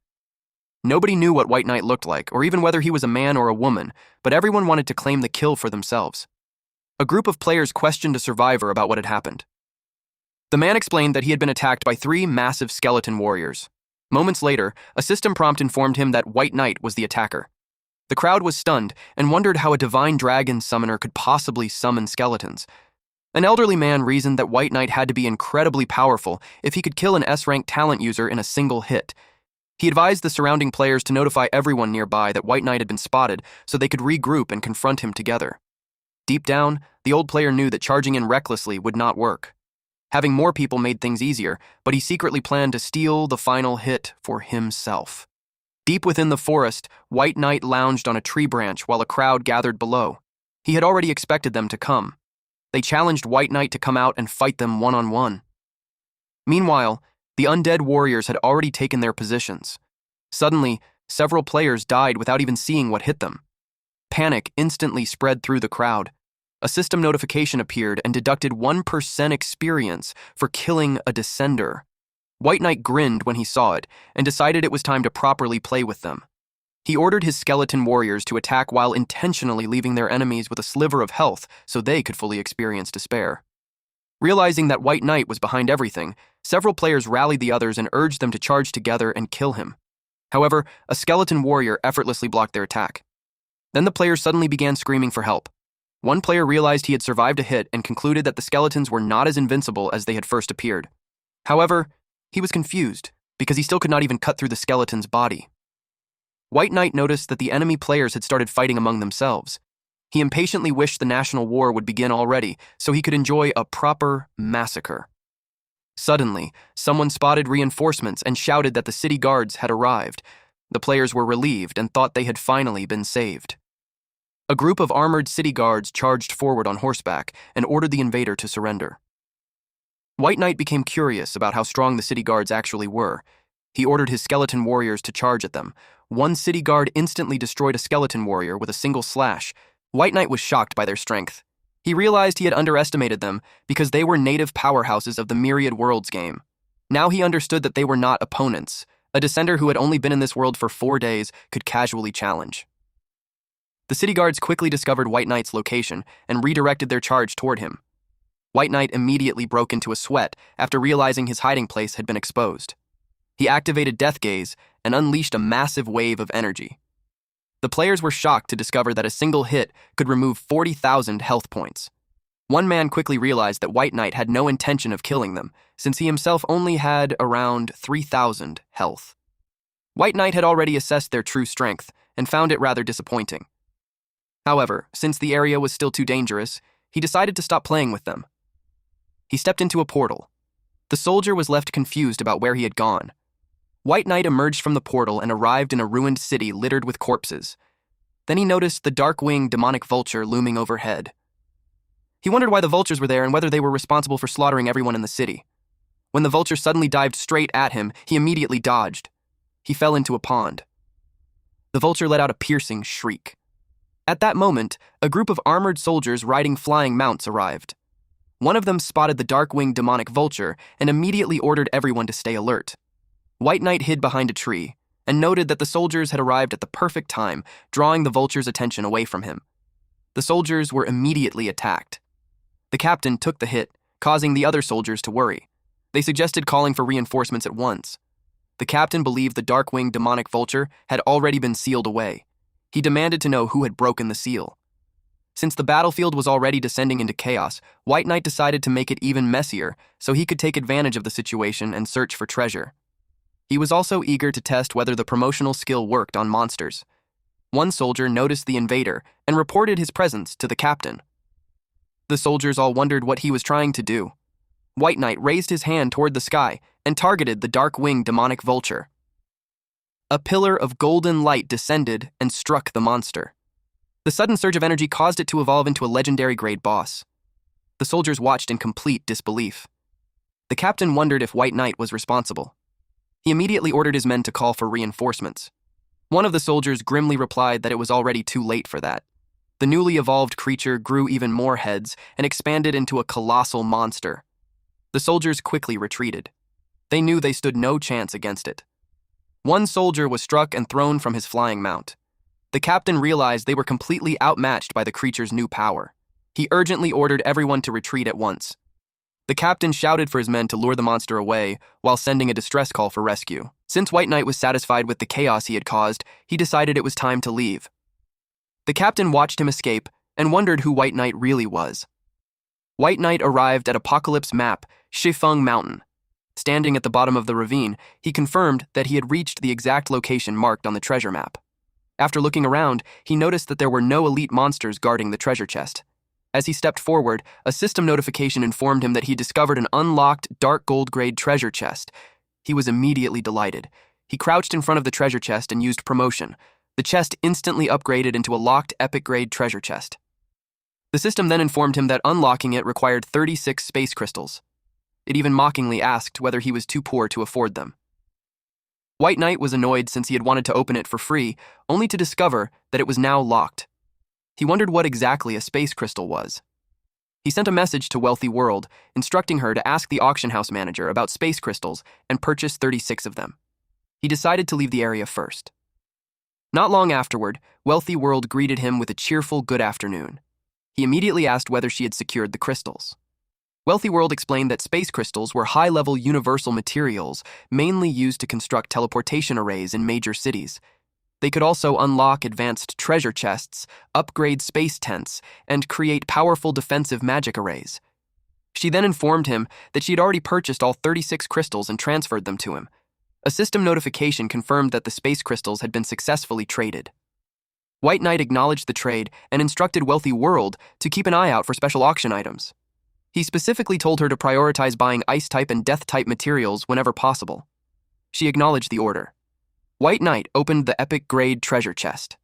Nobody knew what White Knight looked like, or even whether he was a man or a woman, but everyone wanted to claim the kill for themselves. A group of players questioned a survivor about what had happened. The man explained that he had been attacked by 3 massive skeleton warriors. Moments later, a system prompt informed him that White Knight was the attacker. The crowd was stunned and wondered how a divine dragon summoner could possibly summon skeletons. An elderly man reasoned that White Knight had to be incredibly powerful if he could kill an S-rank talent user in a single hit. He advised the surrounding players to notify everyone nearby that White Knight had been spotted so they could regroup and confront him together. Deep down, the old player knew that charging in recklessly would not work. Having more people made things easier, but he secretly planned to steal the final hit for himself. Deep within the forest, White Knight lounged on a tree branch while a crowd gathered below. He had already expected them to come. They challenged White Knight to come out and fight them one-on-one. Meanwhile, the undead warriors had already taken their positions. Suddenly, several players died without even seeing what hit them. Panic instantly spread through the crowd. A system notification appeared and deducted 1% experience for killing a descender. White Knight grinned when he saw it and decided it was time to properly play with them. He ordered his skeleton warriors to attack while intentionally leaving their enemies with a sliver of health so they could fully experience despair. Realizing that White Knight was behind everything, several players rallied the others and urged them to charge together and kill him. However, a skeleton warrior effortlessly blocked their attack. Then the players suddenly began screaming for help. One player realized he had survived a hit and concluded that the skeletons were not as invincible as they had first appeared. However, he was confused because he still could not even cut through the skeleton's body. White Knight noticed that the enemy players had started fighting among themselves. He impatiently wished the national war would begin already so he could enjoy a proper massacre. Suddenly, someone spotted reinforcements and shouted that the city guards had arrived. The players were relieved and thought they had finally been saved. A group of armored city guards charged forward on horseback and ordered the invader to surrender. White Knight became curious about how strong the city guards actually were. He ordered his skeleton warriors to charge at them. One city guard instantly destroyed a skeleton warrior with a single slash. White Knight was shocked by their strength. He realized he had underestimated them because they were native powerhouses of the Myriad Worlds game. Now he understood that they were not opponents. A descender who had only been in this world for 4 days could casually challenge. The city guards quickly discovered White Knight's location and redirected their charge toward him. White Knight immediately broke into a sweat after realizing his hiding place had been exposed. He activated Death Gaze and unleashed a massive wave of energy. The players were shocked to discover that a single hit could remove 40,000 health points. One man quickly realized that White Knight had no intention of killing them, since he himself only had around 3,000 health. White Knight had already assessed their true strength and found it rather disappointing. However, since the area was still too dangerous, he decided to stop playing with them. He stepped into a portal. The soldier was left confused about where he had gone. White Knight emerged from the portal and arrived in a ruined city littered with corpses. Then he noticed the dark-winged demonic vulture looming overhead. He wondered why the vultures were there and whether they were responsible for slaughtering everyone in the city. When the vulture suddenly dived straight at him, he immediately dodged. He fell into a pond. The vulture let out a piercing shriek. At that moment, a group of armored soldiers riding flying mounts arrived. One of them spotted the dark-winged demonic vulture and immediately ordered everyone to stay alert. White Knight hid behind a tree and noted that the soldiers had arrived at the perfect time, drawing the vulture's attention away from him. The soldiers were immediately attacked. The captain took the hit, causing the other soldiers to worry. They suggested calling for reinforcements at once. The captain believed the dark-winged demonic vulture had already been sealed away. He demanded to know who had broken the seal. Since the battlefield was already descending into chaos, White Knight decided to make it even messier so he could take advantage of the situation and search for treasure. He was also eager to test whether the promotional skill worked on monsters. One soldier noticed the invader and reported his presence to the captain. The soldiers all wondered what he was trying to do. White Knight raised his hand toward the sky and targeted the dark-winged demonic vulture. A pillar of golden light descended and struck the monster. The sudden surge of energy caused it to evolve into a legendary-grade boss. The soldiers watched in complete disbelief. The captain wondered if White Knight was responsible. He immediately ordered his men to call for reinforcements. One of the soldiers grimly replied that it was already too late for that. The newly evolved creature grew even more heads and expanded into a colossal monster. The soldiers quickly retreated. They knew they stood no chance against it. One soldier was struck and thrown from his flying mount. The captain realized they were completely outmatched by the creature's new power. He urgently ordered everyone to retreat at once. The captain shouted for his men to lure the monster away while sending a distress call for rescue. Since White Knight was satisfied with the chaos he had caused, he decided it was time to leave. The captain watched him escape and wondered who White Knight really was. White Knight arrived at Apocalypse Map, Shifeng Mountain. Standing at the bottom of the ravine, he confirmed that he had reached the exact location marked on the treasure map. After looking around, he noticed that there were no elite monsters guarding the treasure chest. As he stepped forward, a system notification informed him that he discovered an unlocked dark gold-grade treasure chest. He was immediately delighted. He crouched in front of the treasure chest and used promotion. The chest instantly upgraded into a locked epic-grade treasure chest. The system then informed him that unlocking it required 36 space crystals. It even mockingly asked whether he was too poor to afford them. White Knight was annoyed since he had wanted to open it for free, only to discover that it was now locked. He wondered what exactly a space crystal was. He sent a message to Wealthy World, instructing her to ask the auction house manager about space crystals and purchase 36 of them. He decided to leave the area first. Not long afterward, Wealthy World greeted him with a cheerful good afternoon. He immediately asked whether she had secured the crystals. Wealthy World explained that space crystals were high-level universal materials mainly used to construct teleportation arrays in major cities. They could also unlock advanced treasure chests, upgrade space tents, and create powerful defensive magic arrays. She then informed him that she had already purchased all 36 crystals and transferred them to him. A system notification confirmed that the space crystals had been successfully traded. White Knight acknowledged the trade and instructed Wealthy World to keep an eye out for special auction items. He specifically told her to prioritize buying ice-type and death-type materials whenever possible. She acknowledged the order. White Knight opened the epic-grade treasure chest.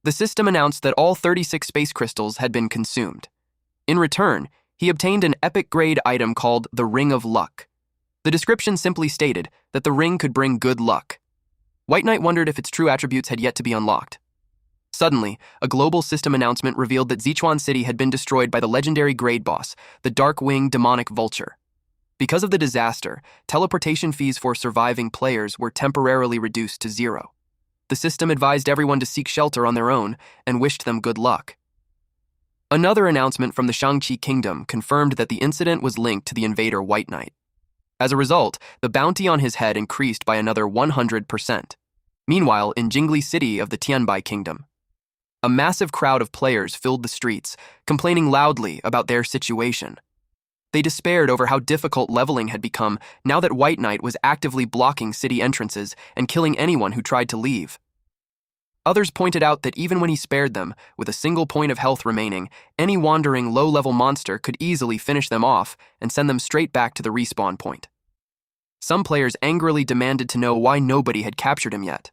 The system announced that all 36 space crystals had been consumed. In return, he obtained an epic-grade item called the Ring of Luck. The description simply stated that the ring could bring good luck. White Knight wondered if its true attributes had yet to be unlocked. Suddenly, a global system announcement revealed that Sichuan City had been destroyed by the legendary grade boss, the Dark-Winged Demonic Vulture. Because of the disaster, teleportation fees for surviving players were temporarily reduced to 0. The system advised everyone to seek shelter on their own and wished them good luck. Another announcement from the Shangqi Kingdom confirmed that the incident was linked to the invader White Knight. As a result, the bounty on his head increased by another 100%. Meanwhile, in Jingli City of the Tianbai Kingdom, a massive crowd of players filled the streets, complaining loudly about their situation. They despaired over how difficult leveling had become now that White Knight was actively blocking city entrances and killing anyone who tried to leave. Others pointed out that even when he spared them, with a single point of health remaining, any wandering low-level monster could easily finish them off and send them straight back to the respawn point. Some players angrily demanded to know why nobody had captured him yet.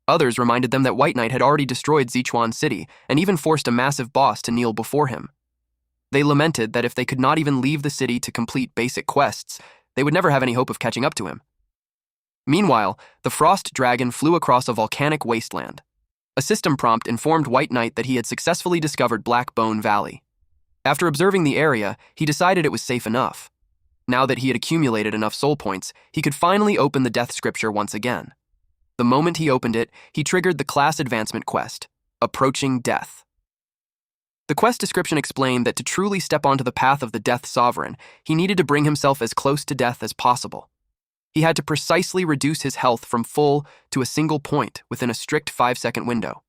Others reminded them that White Knight had already destroyed Sichuan City and even forced a massive boss to kneel before him. They lamented that if they could not even leave the city to complete basic quests, they would never have any hope of catching up to him. Meanwhile, the Frost Dragon flew across a volcanic wasteland. A system prompt informed White Knight that he had successfully discovered Black Bone Valley. After observing the area, he decided it was safe enough. Now that he had accumulated enough soul points, he could finally open the Death Scripture once again. The moment he opened it, he triggered the class advancement quest, Approaching Death. The quest description explained that to truly step onto the path of the Death Sovereign, he needed to bring himself as close to death as possible. He had to precisely reduce his health from full to a single point within a strict 5-second window.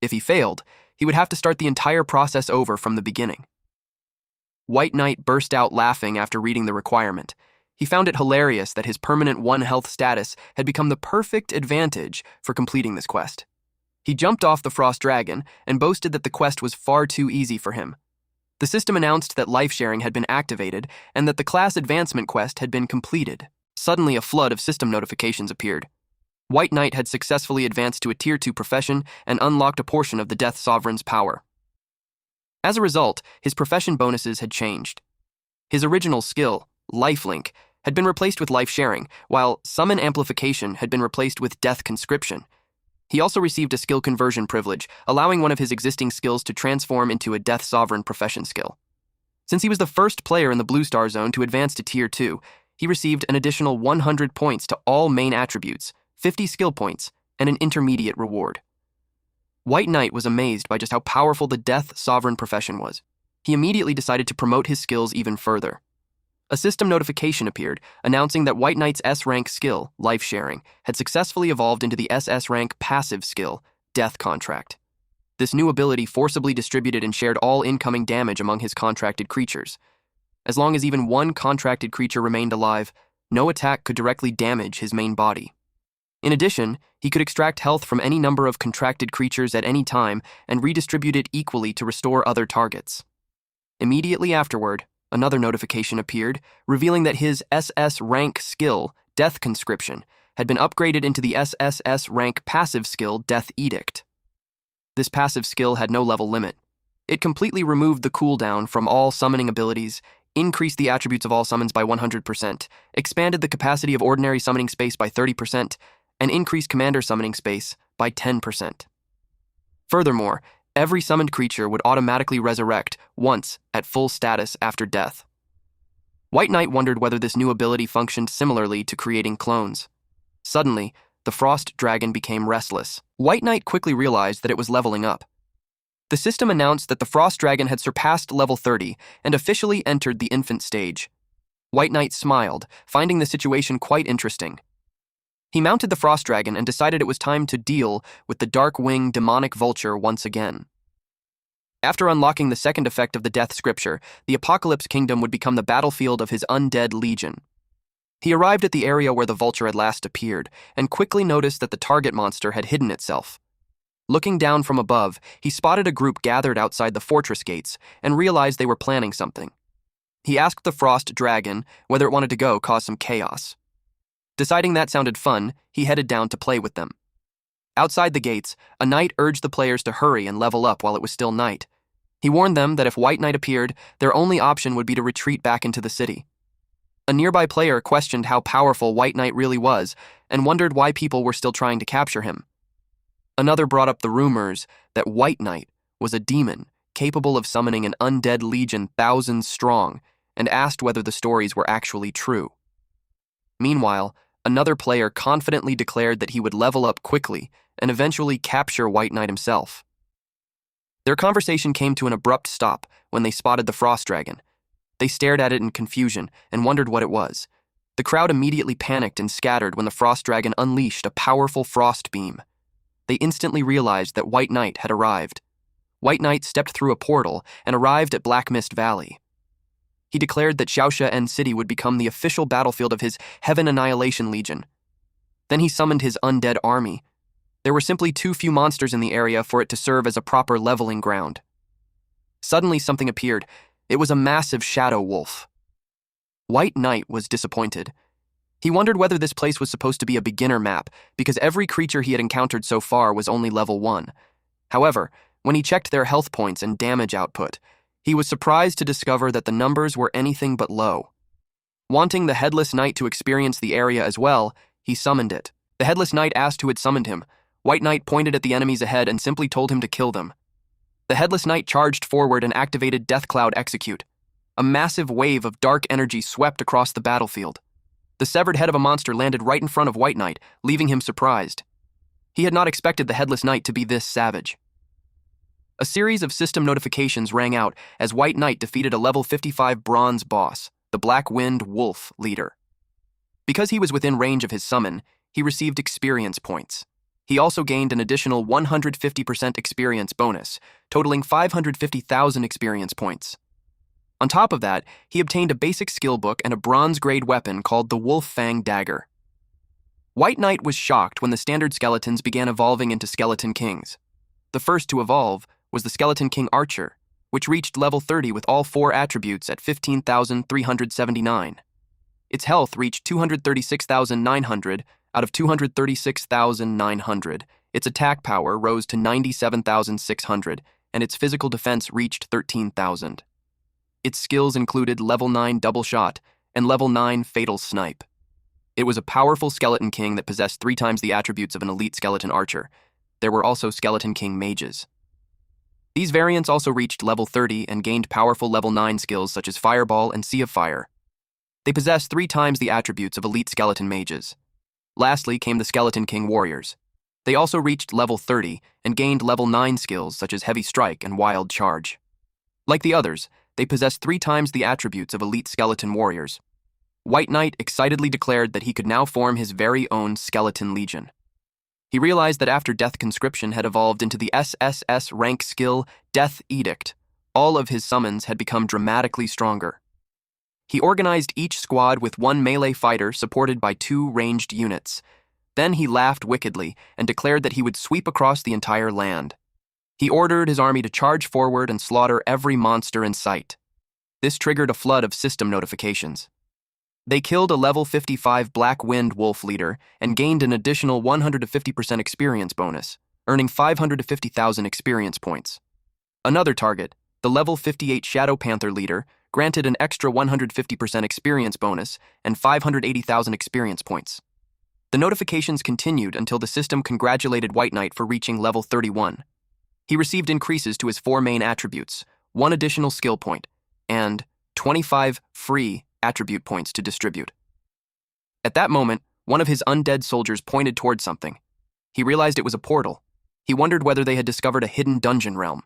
If he failed, he would have to start the entire process over from the beginning. White Knight burst out laughing after reading the requirement. He found it hilarious that his permanent 1 health status had become the perfect advantage for completing this quest. He jumped off the Frost Dragon and boasted that the quest was far too easy for him. The system announced that life sharing had been activated and that the class advancement quest had been completed. Suddenly, a flood of system notifications appeared. White Knight had successfully advanced to a Tier 2 profession and unlocked a portion of the Death Sovereign's power. As a result, his profession bonuses had changed. His original skill, Lifelink, had been replaced with life sharing, while Summon Amplification had been replaced with Death Conscription. He also received a skill conversion privilege, allowing one of his existing skills to transform into a Death Sovereign profession skill. Since he was the first player in the Blue Star Zone to advance to Tier 2, he received an additional 100 points to all main attributes, 50 skill points, and an intermediate reward. White Knight was amazed by just how powerful the Death Sovereign profession was. He immediately decided to promote his skills even further. A system notification appeared, announcing that White Knight's S-rank skill, Life Sharing, had successfully evolved into the SS rank passive skill, Death Contract. This new ability forcibly distributed and shared all incoming damage among his contracted creatures. As long as even one contracted creature remained alive, no attack could directly damage his main body. In addition, he could extract health from any number of contracted creatures at any time and redistribute it equally to restore other targets. Immediately afterward, another notification appeared, revealing that his SS rank skill, Death Conscription, had been upgraded into the SSS rank passive skill, Death Edict. This passive skill had no level limit. It completely removed the cooldown from all summoning abilities, increased the attributes of all summons by 100%, expanded the capacity of ordinary summoning space by 30%, and increased commander summoning space by 10%. Furthermore, every summoned creature would automatically resurrect once at full status after death. White Knight wondered whether this new ability functioned similarly to creating clones. Suddenly, the Frost Dragon became restless. White Knight quickly realized that it was leveling up. The system announced that the Frost Dragon had surpassed level 30 and officially entered the infant stage. White Knight smiled, finding the situation quite interesting. He mounted the Frost Dragon and decided it was time to deal with the Dark-Winged Demonic Vulture once again. After unlocking the second effect of the Death Scripture, the Apocalypse Kingdom would become the battlefield of his undead legion. He arrived at the area where the vulture had last appeared, and quickly noticed that the target monster had hidden itself. Looking down from above, he spotted a group gathered outside the fortress gates, and realized they were planning something. He asked the Frost Dragon whether it wanted to go cause some chaos. Deciding that sounded fun, he headed down to play with them. Outside the gates, a knight urged the players to hurry and level up while it was still night. He warned them that if White Knight appeared, their only option would be to retreat back into the city. A nearby player questioned how powerful White Knight really was and wondered why people were still trying to capture him. Another brought up the rumors that White Knight was a demon capable of summoning an undead legion thousands strong and asked whether the stories were actually true. Meanwhile, another player confidently declared that he would level up quickly and eventually capture White Knight himself. Their conversation came to an abrupt stop when they spotted the Frost Dragon. They stared at it in confusion and wondered what it was. The crowd immediately panicked and scattered when the Frost Dragon unleashed a powerful frost beam. They instantly realized that White Knight had arrived. White Knight stepped through a portal and arrived at Black Mist Valley. He declared that Xiaosha City would become the official battlefield of his Heaven Annihilation Legion. Then he summoned his undead army. There were simply too few monsters in the area for it to serve as a proper leveling ground. Suddenly something appeared. It was a massive shadow wolf. White Knight was disappointed. He wondered whether this place was supposed to be a beginner map, because every creature he had encountered so far was only level 1. However, when he checked their health points and damage output, he was surprised to discover that the numbers were anything but low. Wanting the Headless Knight to experience the area as well, he summoned it. The Headless Knight asked who had summoned him. White Knight pointed at the enemies ahead and simply told him to kill them. The Headless Knight charged forward and activated Death Cloud Execute. A massive wave of dark energy swept across the battlefield. The severed head of a monster landed right in front of White Knight, leaving him surprised. He had not expected the Headless Knight to be this savage. A series of system notifications rang out as White Knight defeated a level 55 bronze boss, the Black Wind Wolf leader. Because he was within range of his summon, he received experience points. He also gained an additional 150% experience bonus, totaling 550,000 experience points. On top of that, he obtained a basic skill book and a bronze-grade weapon called the Wolf Fang Dagger. White Knight was shocked when the standard skeletons began evolving into Skeleton Kings. The first to evolve was the Skeleton King Archer, which reached level 30 with all 4 attributes at 15,379. Its health reached 236,900 out of 236,900. Its attack power rose to 97,600, and its physical defense reached 13,000. Its skills included level 9 Double Shot and level 9 Fatal Snipe. It was a powerful Skeleton King that possessed 3 times the attributes of an elite skeleton archer. there were also Skeleton King mages. These variants also reached level 30 and gained powerful level 9 skills such as Fireball and Sea of Fire. They possessed 3 times the attributes of elite skeleton mages. Lastly came the Skeleton King warriors. They also reached level 30 and gained level 9 skills such as Heavy Strike and Wild Charge. Like the others, they possessed 3 times the attributes of elite skeleton warriors. White Knight excitedly declared that he could now form his very own Skeleton Legion. He realized that after Death Conscription had evolved into the SSS rank skill Death Edict, all of his summons had become dramatically stronger. He organized each squad with 1 melee fighter supported by 2 ranged units. Then he laughed wickedly and declared that he would sweep across the entire land. He ordered his army to charge forward and slaughter every monster in sight. This triggered a flood of system notifications. They killed a level 55 Black Wind Wolf leader and gained an additional 150% experience bonus, earning 550,000 experience points. Another target, the level 58 Shadow Panther leader, granted an extra 150% experience bonus and 580,000 experience points. The notifications continued until the system congratulated White Knight for reaching level 31. He received increases to his 4 main attributes, 1 additional skill point, and 25 free attribute points to distribute. At that moment, one of his undead soldiers pointed towards something. He realized it was a portal. He wondered whether they had discovered a hidden dungeon realm.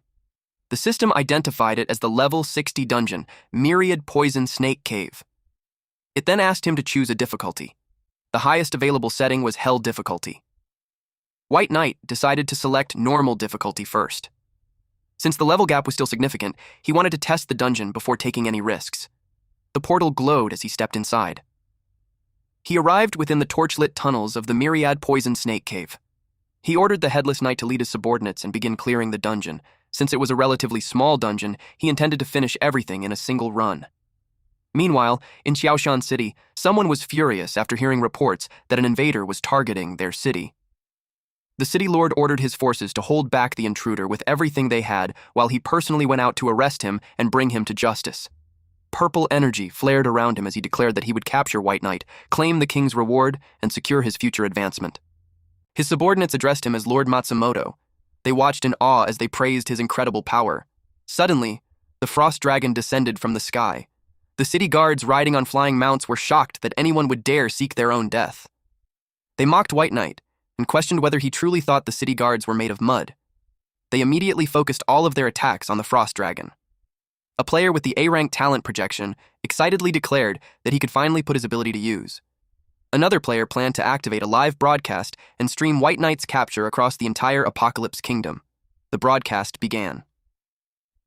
The system identified it as the level 60 dungeon, Myriad Poison Snake Cave. It then asked him to choose a difficulty. The highest available setting was Hell difficulty. White Knight decided to select normal difficulty first. Since the level gap was still significant, he wanted to test the dungeon before taking any risks. The portal glowed as he stepped inside. He arrived within the torchlit tunnels of the Myriad Poison Snake Cave. He ordered the Headless Knight to lead his subordinates and begin clearing the dungeon. Since it was a relatively small dungeon, he intended to finish everything in a single run. Meanwhile, in Xiaoshan City, someone was furious after hearing reports that an invader was targeting their city. The city lord ordered his forces to hold back the intruder with everything they had while he personally went out to arrest him and bring him to justice. Purple energy flared around him as he declared that he would capture White Knight, claim the king's reward, and secure his future advancement. His subordinates addressed him as Lord Matsumoto. They watched in awe as they praised his incredible power. Suddenly, the frost dragon descended from the sky. The city guards riding on flying mounts were shocked that anyone would dare seek their own death. They mocked White Knight and questioned whether he truly thought the city guards were made of mud. They immediately focused all of their attacks on the frost dragon. A player with the A-rank talent projection excitedly declared that he could finally put his ability to use. Another player planned to activate a live broadcast and stream White Knight's capture across the entire Apocalypse Kingdom. The broadcast began.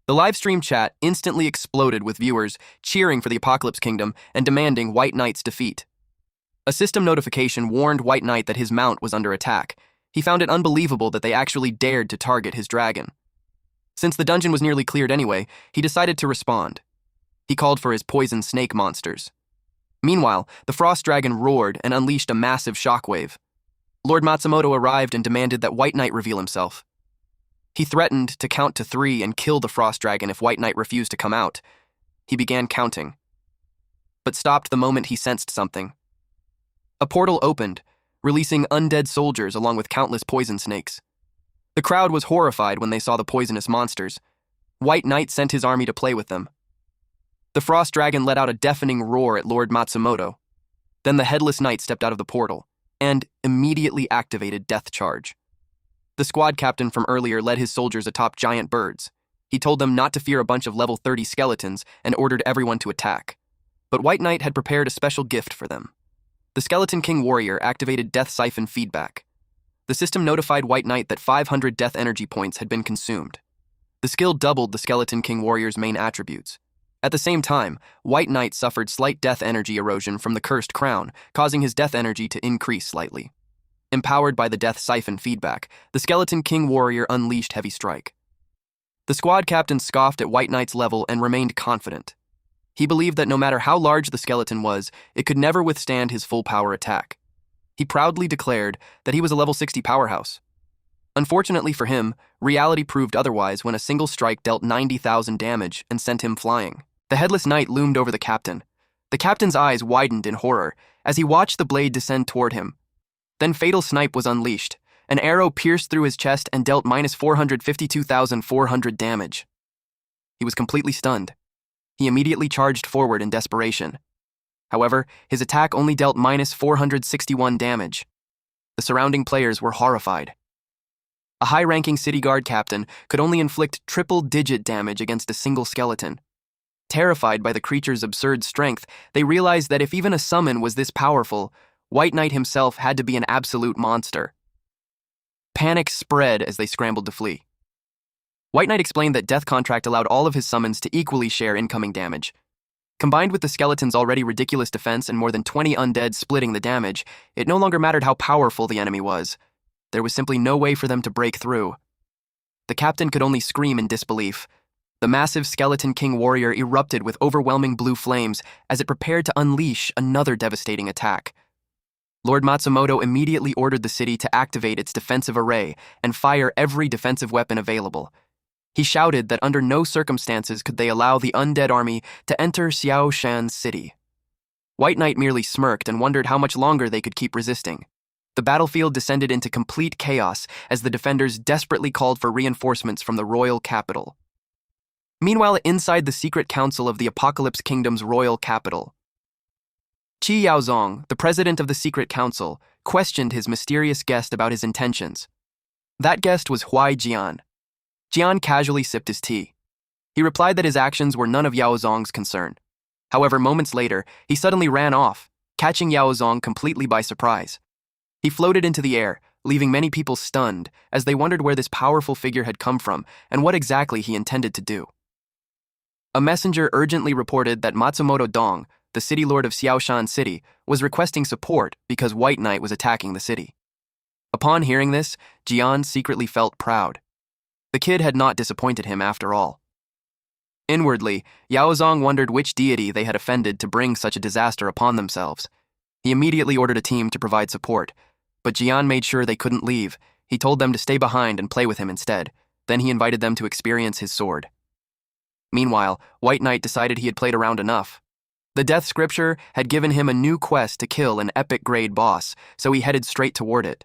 The live stream chat instantly exploded with viewers cheering for the Apocalypse Kingdom and demanding White Knight's defeat. A system notification warned White Knight that his mount was under attack. He found it unbelievable that they actually dared to target his dragon. Since the dungeon was nearly cleared anyway, he decided to respond. He called for his poison snake monsters. Meanwhile, the frost dragon roared and unleashed a massive shockwave. Lord Matsumoto arrived and demanded that White Knight reveal himself. He threatened to count to 3 and kill the frost dragon if White Knight refused to come out. He began counting, but stopped the moment he sensed something. A portal opened, releasing undead soldiers along with countless poison snakes. The crowd was horrified when they saw the poisonous monsters. White Knight sent his army to play with them. The frost dragon let out a deafening roar at Lord Matsumoto. Then the Headless Knight stepped out of the portal and immediately activated Death Charge. The squad captain from earlier led his soldiers atop giant birds. He told them not to fear a bunch of level 30 skeletons and ordered everyone to attack. But White Knight had prepared a special gift for them. The Skeleton King warrior activated Death Siphon feedback. The system notified White Knight that 500 death energy points had been consumed. The skill doubled the Skeleton King warrior's main attributes. At the same time, White Knight suffered slight death energy erosion from the cursed crown, causing his death energy to increase slightly. Empowered by the Death Siphon feedback, the Skeleton King warrior unleashed Heavy Strike. The squad captain scoffed at White Knight's level and remained confident. He believed that no matter how large the skeleton was, it could never withstand his full power attack. He proudly declared that he was a level 60 powerhouse. Unfortunately for him, reality proved otherwise when a single strike dealt 90,000 damage and sent him flying. The Headless Knight loomed over the captain. The captain's eyes widened in horror as he watched the blade descend toward him. Then Fatal Snipe was unleashed, An arrow pierced through his chest and dealt minus 452,400 damage. He was completely stunned. He immediately charged forward in desperation. However, his attack only dealt minus 461 damage. The surrounding players were horrified. A high-ranking city guard captain could only inflict triple-digit damage against a single skeleton. Terrified by the creature's absurd strength, they realized that if even a summon was this powerful, White Knight himself had to be an absolute monster. Panic spread as they scrambled to flee. White Knight explained that Death Contract allowed all of his summons to equally share incoming damage. Combined with the skeleton's already ridiculous defense and more than 20 undead splitting the damage, it no longer mattered how powerful the enemy was. There was simply no way for them to break through. The captain could only scream in disbelief. The massive Skeleton King warrior erupted with overwhelming blue flames as it prepared to unleash another devastating attack. Lord Matsumoto immediately ordered the city to activate its defensive array and fire every defensive weapon available. He shouted that under no circumstances could they allow the undead army to enter Xiaoshan's city. White Knight merely smirked and wondered how much longer they could keep resisting. The battlefield descended into complete chaos as the defenders desperately called for reinforcements from the royal capital. Meanwhile, inside the secret council of the Apocalypse Kingdom's royal capital, Qi Yaozong, the president of the secret council, questioned his mysterious guest about his intentions. That guest was Huai Jian. Jian casually sipped his tea. He replied that his actions were none of Yaozong's concern. However, moments later, he suddenly ran off, catching Yaozong completely by surprise. He floated into the air, leaving many people stunned as they wondered where this powerful figure had come from and what exactly he intended to do. A messenger urgently reported that Matsumoto Dong, the city lord of Xiaoshan City, was requesting support because White Knight was attacking the city. Upon hearing this, Jian secretly felt proud. The kid had not disappointed him after all. Inwardly, Yaozong wondered which deity they had offended to bring such a disaster upon themselves. He immediately ordered a team to provide support, but Jian made sure they couldn't leave. He told them to stay behind and play with him instead. Then he invited them to experience his sword. Meanwhile, White Knight decided he had played around enough. The Death Scripture had given him a new quest to kill an epic-grade boss, so he headed straight toward it.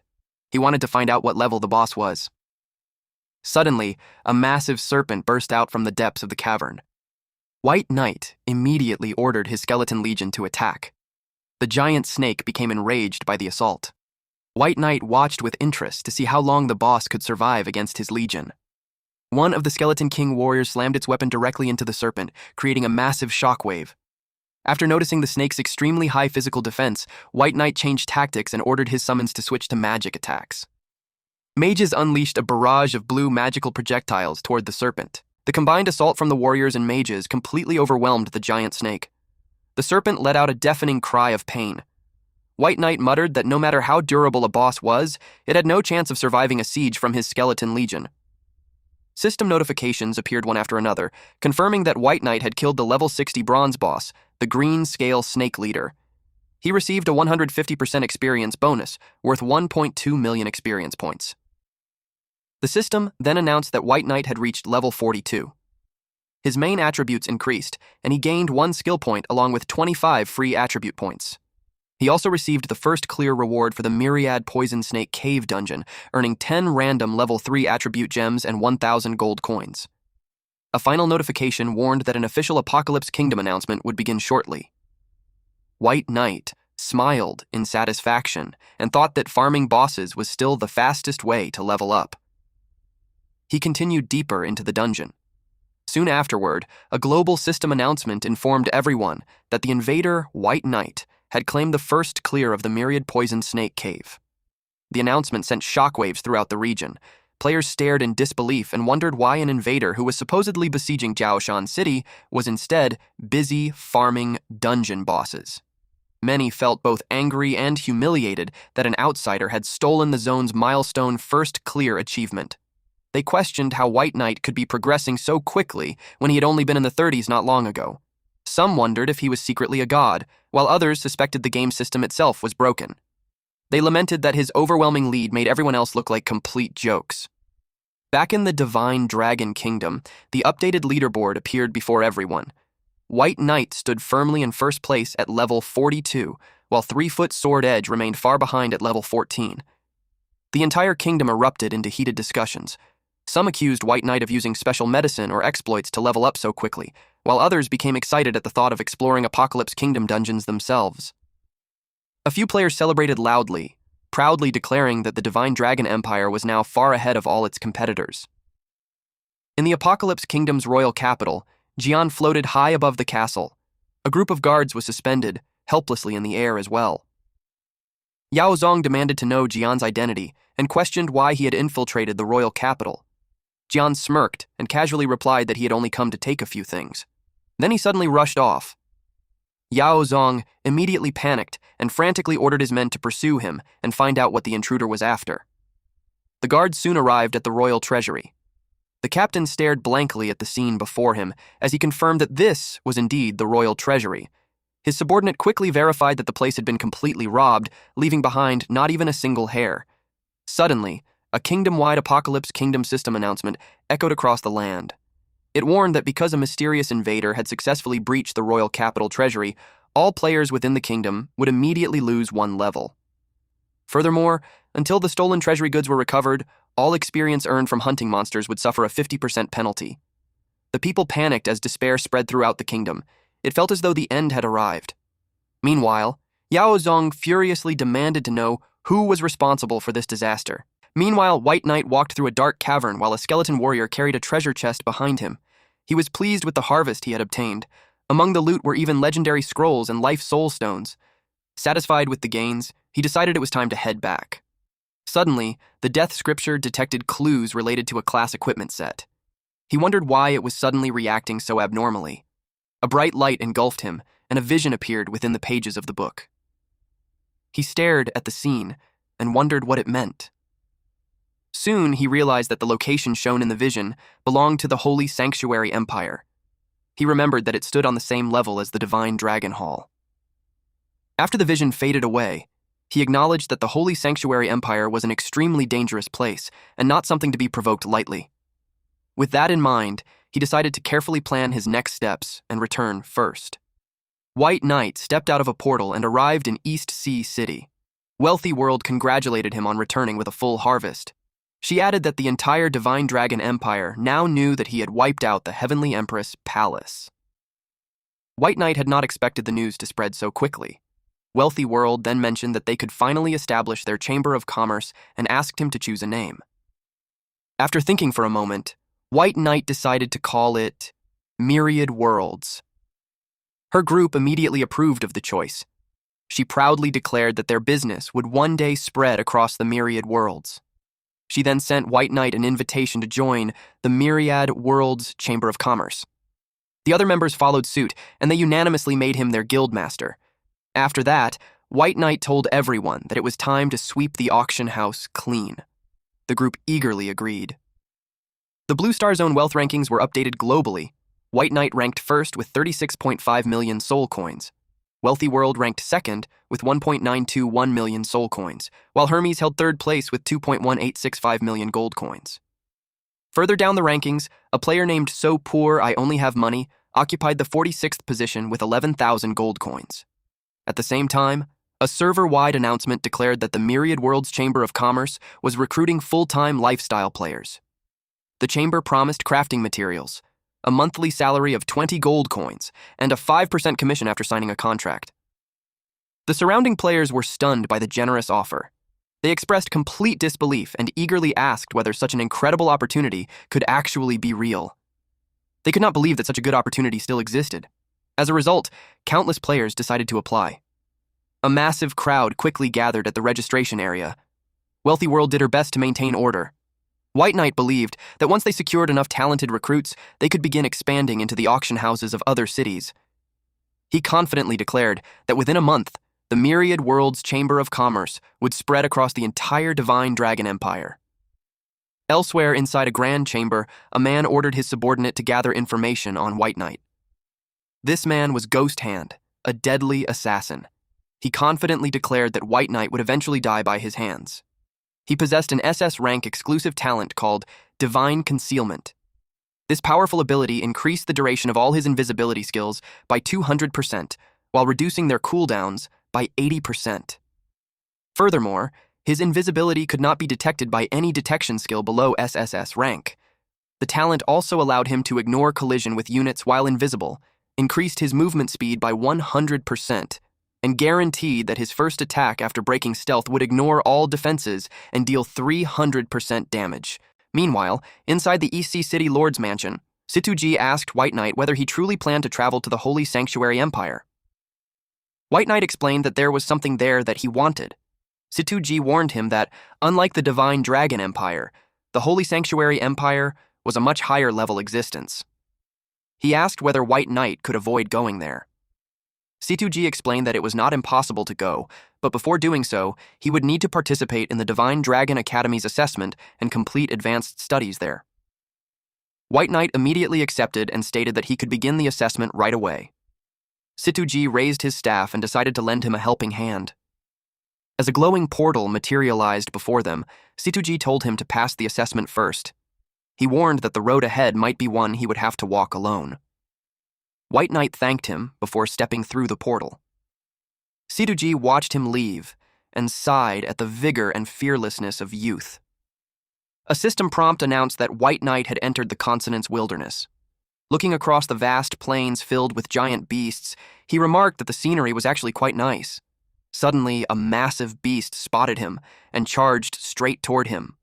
He wanted to find out what level the boss was. Suddenly, a massive serpent burst out from the depths of the cavern. White Knight immediately ordered his skeleton legion to attack. The giant snake became enraged by the assault. White Knight watched with interest to see how long the boss could survive against his legion. One of the Skeleton King warriors slammed its weapon directly into the serpent, creating a massive shockwave. After noticing the snake's extremely high physical defense, White Knight changed tactics and ordered his summons to switch to magic attacks. Mages unleashed a barrage of blue magical projectiles toward the serpent. The combined assault from the warriors and mages completely overwhelmed the giant snake. The serpent let out a deafening cry of pain. White Knight muttered that no matter how durable a boss was, it had no chance of surviving a siege from his skeleton legion. System notifications appeared one after another, confirming that White Knight had killed the level 60 bronze boss, the Green Scale Snake Leader. He received a 150% experience bonus, worth 1.2 million experience points. The system then announced that White Knight had reached level 42. His main attributes increased, and he gained 1 skill point along with 25 free attribute points. He also received the first clear reward for the Myriad Poison Snake Cave Dungeon, earning 10 random level 3 attribute gems and 1,000 gold coins. A final notification warned that an official Apocalypse Kingdom announcement would begin shortly. White Knight smiled in satisfaction and thought that farming bosses was still the fastest way to level up. He continued deeper into the dungeon. Soon afterward, a global system announcement informed everyone that the invader, White Knight, had claimed the first clear of the Myriad Poison Snake Cave. The announcement sent shockwaves throughout the region. Players stared in disbelief and wondered why an invader who was supposedly besieging Jiaoshan City was instead busy farming dungeon bosses. Many felt both angry and humiliated that an outsider had stolen the zone's milestone first clear achievement. They questioned how White Knight could be progressing so quickly when he had only been in the 30s not long ago. Some wondered if he was secretly a god, while others suspected the game system itself was broken. They lamented that his overwhelming lead made everyone else look like complete jokes. Back in the Divine Dragon Kingdom, the updated leaderboard appeared before everyone. White Knight stood firmly in first place at level 42, while 3-foot Sword Edge remained far behind at level 14. The entire kingdom erupted into heated discussions. Some accused White Knight of using special medicine or exploits to level up so quickly, while others became excited at the thought of exploring Apocalypse Kingdom dungeons themselves. A few players celebrated loudly, proudly declaring that the Divine Dragon Empire was now far ahead of all its competitors. In the Apocalypse Kingdom's royal capital, Jian floated high above the castle. A group of guards was suspended, helplessly in the air as well. Yao Zong demanded to know Jian's identity and questioned why he had infiltrated the royal capital. Jian smirked and casually replied that he had only come to take a few things. Then he suddenly rushed off. Yao Zong immediately panicked and frantically ordered his men to pursue him and find out what the intruder was after. The guards soon arrived at the royal treasury. The captain stared blankly at the scene before him as he confirmed that this was indeed the royal treasury. His subordinate quickly verified that the place had been completely robbed, leaving behind not even a single hair. Suddenly, a kingdom-wide Apocalypse Kingdom system announcement echoed across the land. It warned that because a mysterious invader had successfully breached the royal capital treasury, all players within the kingdom would immediately lose 1 level. Furthermore, until the stolen treasury goods were recovered, all experience earned from hunting monsters would suffer a 50% penalty. The people panicked as despair spread throughout the kingdom. It felt as though the end had arrived. Meanwhile, Yao Zong furiously demanded to know who was responsible for this disaster. Meanwhile, White Knight walked through a dark cavern while a skeleton warrior carried a treasure chest behind him. He was pleased with the harvest he had obtained. Among the loot were even legendary scrolls and life soul stones. Satisfied with the gains, he decided it was time to head back. Suddenly, the death scripture detected clues related to a class equipment set. He wondered why it was suddenly reacting so abnormally. A bright light engulfed him, and a vision appeared within the pages of the book. He stared at the scene and wondered what it meant. Soon, he realized that the location shown in the vision belonged to the Holy Sanctuary Empire. He remembered that it stood on the same level as the Divine Dragon Hall. After the vision faded away, he acknowledged that the Holy Sanctuary Empire was an extremely dangerous place and not something to be provoked lightly. With that in mind, he decided to carefully plan his next steps and return first. White Knight stepped out of a portal and arrived in East Sea City. Wealthy World congratulated him on returning with a full harvest. She added that the entire Divine Dragon Empire now knew that he had wiped out the Heavenly Empress Palace. White Knight had not expected the news to spread so quickly. Wealthy World then mentioned that they could finally establish their Chamber of Commerce and asked him to choose a name. After thinking for a moment, White Knight decided to call it Myriad Worlds. Her group immediately approved of the choice. She proudly declared that their business would one day spread across the Myriad Worlds. She then sent White Knight an invitation to join the Myriad Worlds Chamber of Commerce. The other members followed suit, and they unanimously made him their guild master. After that, White Knight told everyone that it was time to sweep the auction house clean. The group eagerly agreed. The Blue Star Zone wealth rankings were updated globally. White Knight ranked first with 36.5 million soul coins. Wealthy World ranked second with 1.921 million soul coins, while Hermes held third place with 2.1865 million gold coins. Further down the rankings, a player named So Poor I Only Have Money occupied the 46th position with 11,000 gold coins. At the same time, a server-wide announcement declared that the Myriad Worlds Chamber of Commerce was recruiting full-time lifestyle players. The chamber promised crafting materials, a monthly salary of 20 gold coins, and a 5% commission after signing a contract. The surrounding players were stunned by the generous offer. They expressed complete disbelief and eagerly asked whether such an incredible opportunity could actually be real. They could not believe that such a good opportunity still existed. As a result, countless players decided to apply. A massive crowd quickly gathered at the registration area. Wealthy World did her best to maintain order. White Knight believed that once they secured enough talented recruits, they could begin expanding into the auction houses of other cities. He confidently declared that within a month, the Myriad Worlds Chamber of Commerce would spread across the entire Divine Dragon Empire. Elsewhere inside a grand chamber, a man ordered his subordinate to gather information on White Knight. This man was Ghost Hand, a deadly assassin. He confidently declared that White Knight would eventually die by his hands. He possessed an SS rank exclusive talent called Divine Concealment. This powerful ability increased the duration of all his invisibility skills by 200%, while reducing their cooldowns by 80%. Furthermore, His invisibility could not be detected by any detection skill below SSS rank. The talent also allowed him to ignore collision with units while invisible, increased his movement speed by 100%, and guaranteed that his first attack after breaking stealth would ignore all defenses and deal 300% damage. Meanwhile, inside the EC City Lord's mansion, Situji asked White Knight whether he truly planned to travel to the Holy Sanctuary Empire. White Knight explained that there was something there that he wanted. Situji warned him that, unlike the Divine Dragon Empire, the Holy Sanctuary Empire was a much higher-level existence. He asked whether White Knight could avoid going there. Situji explained that it was not impossible to go, but before doing so, he would need to participate in the Divine Dragon Academy's assessment and complete advanced studies there. White Knight immediately accepted and stated that he could begin the assessment right away. Situji raised his staff and decided to lend him a helping hand. As a glowing portal materialized before them, Situji told him to pass the assessment first. He warned that the road ahead might be one he would have to walk alone. White Knight thanked him before stepping through the portal. Situji watched him leave and sighed at the vigor and fearlessness of youth. A system prompt announced that White Knight had entered the consonant's wilderness. Looking across the vast plains filled with giant beasts, he remarked that the scenery was actually quite nice. Suddenly, a massive beast spotted him and charged straight toward him.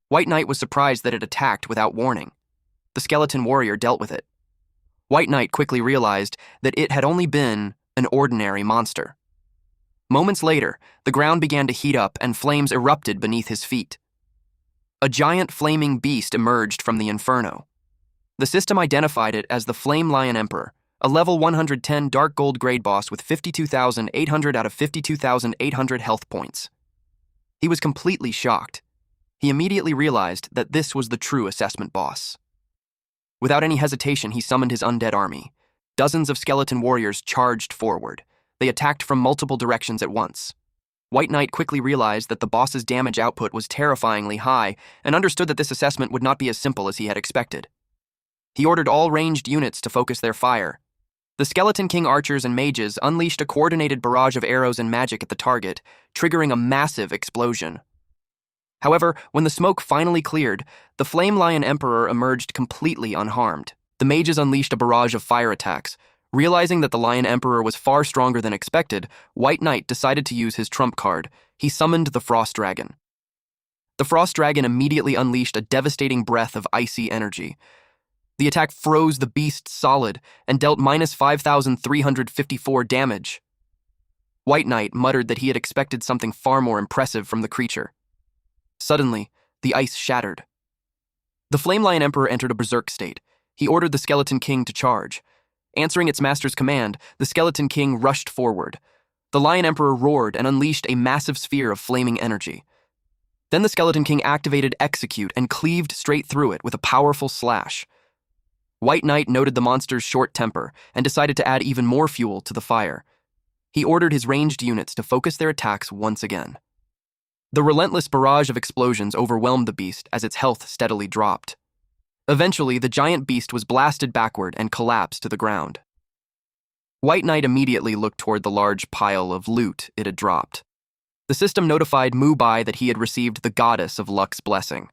White Knight was surprised that it attacked without warning. The skeleton warrior dealt with it. White Knight quickly realized that it had only been an ordinary monster. Moments later, the ground began to heat up and flames erupted beneath his feet. A giant flaming beast emerged from the inferno. The system identified it as the Flame Lion Emperor, a level 110 dark gold grade boss with 52,800 out of 52,800 health points. He was completely shocked. He immediately realized that this was the true assessment boss. Without any hesitation, he summoned his undead army. Dozens of skeleton warriors charged forward. They attacked from multiple directions at once. White Knight quickly realized that the boss's damage output was terrifyingly high and understood that this assessment would not be as simple as he had expected. He ordered all ranged units to focus their fire. The Skeleton King archers and mages unleashed a coordinated barrage of arrows and magic at the target, triggering a massive explosion. However, when the smoke finally cleared, the Flame Lion Emperor emerged completely unharmed. The mages unleashed a barrage of fire attacks. Realizing that the Lion Emperor was far stronger than expected, White Knight decided to use his trump card. He summoned the Frost Dragon. The Frost Dragon immediately unleashed a devastating breath of icy energy. The attack froze the beast solid and dealt minus 5,354 damage. White Knight muttered that he had expected something far more impressive from the creature. Suddenly, the ice shattered. The Flame Lion Emperor entered a berserk state. He ordered the Skeleton King to charge. Answering its master's command, the Skeleton King rushed forward. The Lion Emperor roared and unleashed a massive sphere of flaming energy. Then the Skeleton King activated Execute and cleaved straight through it with a powerful slash. White Knight noted the monster's short temper and decided to add even more fuel to the fire. He ordered his ranged units to focus their attacks once again. The relentless barrage of explosions overwhelmed the beast as its health steadily dropped. Eventually, the giant beast was blasted backward and collapsed to the ground. White Knight immediately looked toward the large pile of loot it had dropped. The system notified Mubai that he had received the Goddess of Luck's blessing.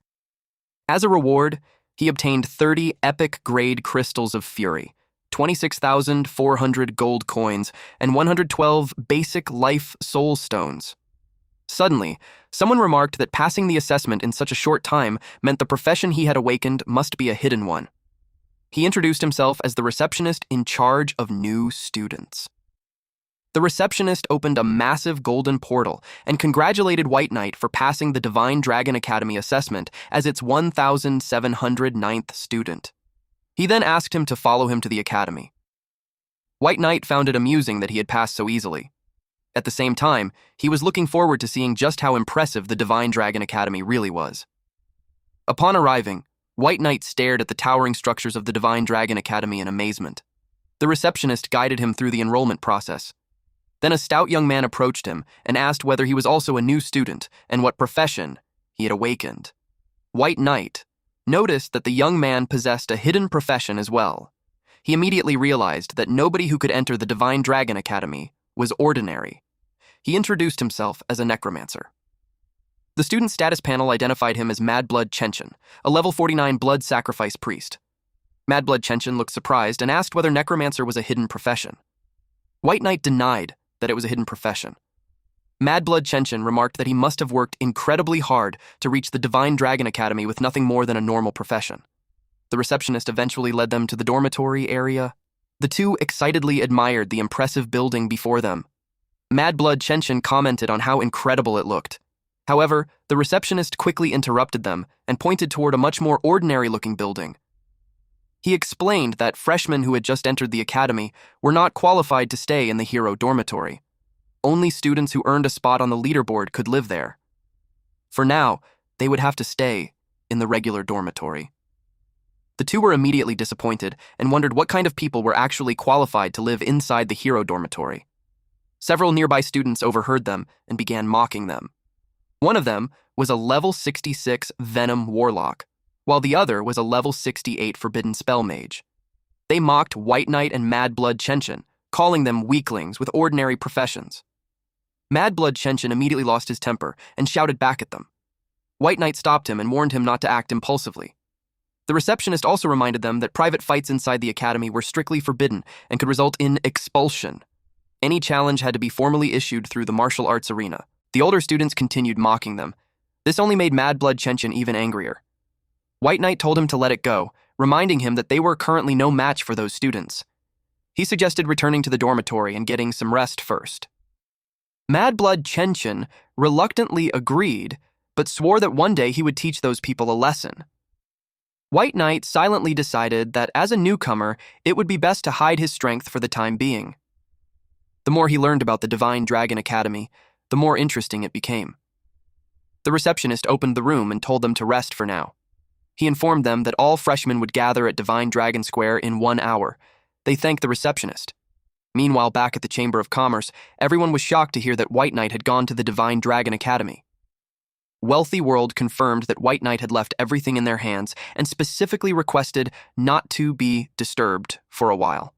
As a reward, he obtained 30 epic-grade crystals of fury, 26,400 gold coins, and 112 basic life soul stones. Suddenly, someone remarked that passing the assessment in such a short time meant the profession he had awakened must be a hidden one. He introduced himself as the receptionist in charge of new students. The receptionist opened a massive golden portal and congratulated White Knight for passing the Divine Dragon Academy assessment as its 1,709th student. He then asked him to follow him to the academy. White Knight found it amusing that he had passed so easily. At the same time, he was looking forward to seeing just how impressive the Divine Dragon Academy really was. Upon arriving, White Knight stared at the towering structures of the Divine Dragon Academy in amazement. The receptionist guided him through the enrollment process. Then a stout young man approached him and asked whether he was also a new student and what profession he had awakened. White Knight noticed that the young man possessed a hidden profession as well. He immediately realized that nobody who could enter the Divine Dragon Academy was ordinary. He introduced himself as a necromancer. The student status panel identified him as Mad Blood Chenchin, a level 49 blood sacrifice priest. Mad Blood Chenchin looked surprised and asked whether necromancer was a hidden profession. White Knight denied that it was a hidden profession. Mad Blood Chenchin remarked that he must have worked incredibly hard to reach the Divine Dragon Academy with nothing more than a normal profession. The receptionist eventually led them to the dormitory area. The two excitedly admired the impressive building before them. Mad Blood Chenchin commented on how incredible it looked. However, the receptionist quickly interrupted them and pointed toward a much more ordinary-looking building. He explained that freshmen who had just entered the academy were not qualified to stay in the hero dormitory. Only students who earned a spot on the leaderboard could live there. For now, they would have to stay in the regular dormitory. The two were immediately disappointed and wondered what kind of people were actually qualified to live inside the hero dormitory. Several nearby students overheard them and began mocking them. One of them was a level 66 Venom Warlock, while the other was a level 68 Forbidden Spell Mage. They mocked White Knight and Mad Blood Chenchin, calling them weaklings with ordinary professions. Mad Blood Chenchin immediately lost his temper and shouted back at them. White Knight stopped him and warned him not to act impulsively. The receptionist also reminded them that private fights inside the academy were strictly forbidden and could result in expulsion. Any challenge had to be formally issued through the martial arts arena. The older students continued mocking them. This only made Mad Blood Chenchin even angrier. White Knight told him to let it go, reminding him that they were currently no match for those students. He suggested returning to the dormitory and getting some rest first. Mad Blood Chenchin reluctantly agreed, but swore that one day he would teach those people a lesson. White Knight silently decided that as a newcomer, it would be best to hide his strength for the time being. The more he learned about the Divine Dragon Academy, the more interesting it became. The receptionist opened the room and told them to rest for now. He informed them that all freshmen would gather at Divine Dragon Square in 1 hour. They thanked the receptionist. Meanwhile, back at the Chamber of Commerce, everyone was shocked to hear that White Knight had gone to the Divine Dragon Academy. Wealthy World confirmed that White Knight had left everything in their hands and specifically requested not to be disturbed for a while.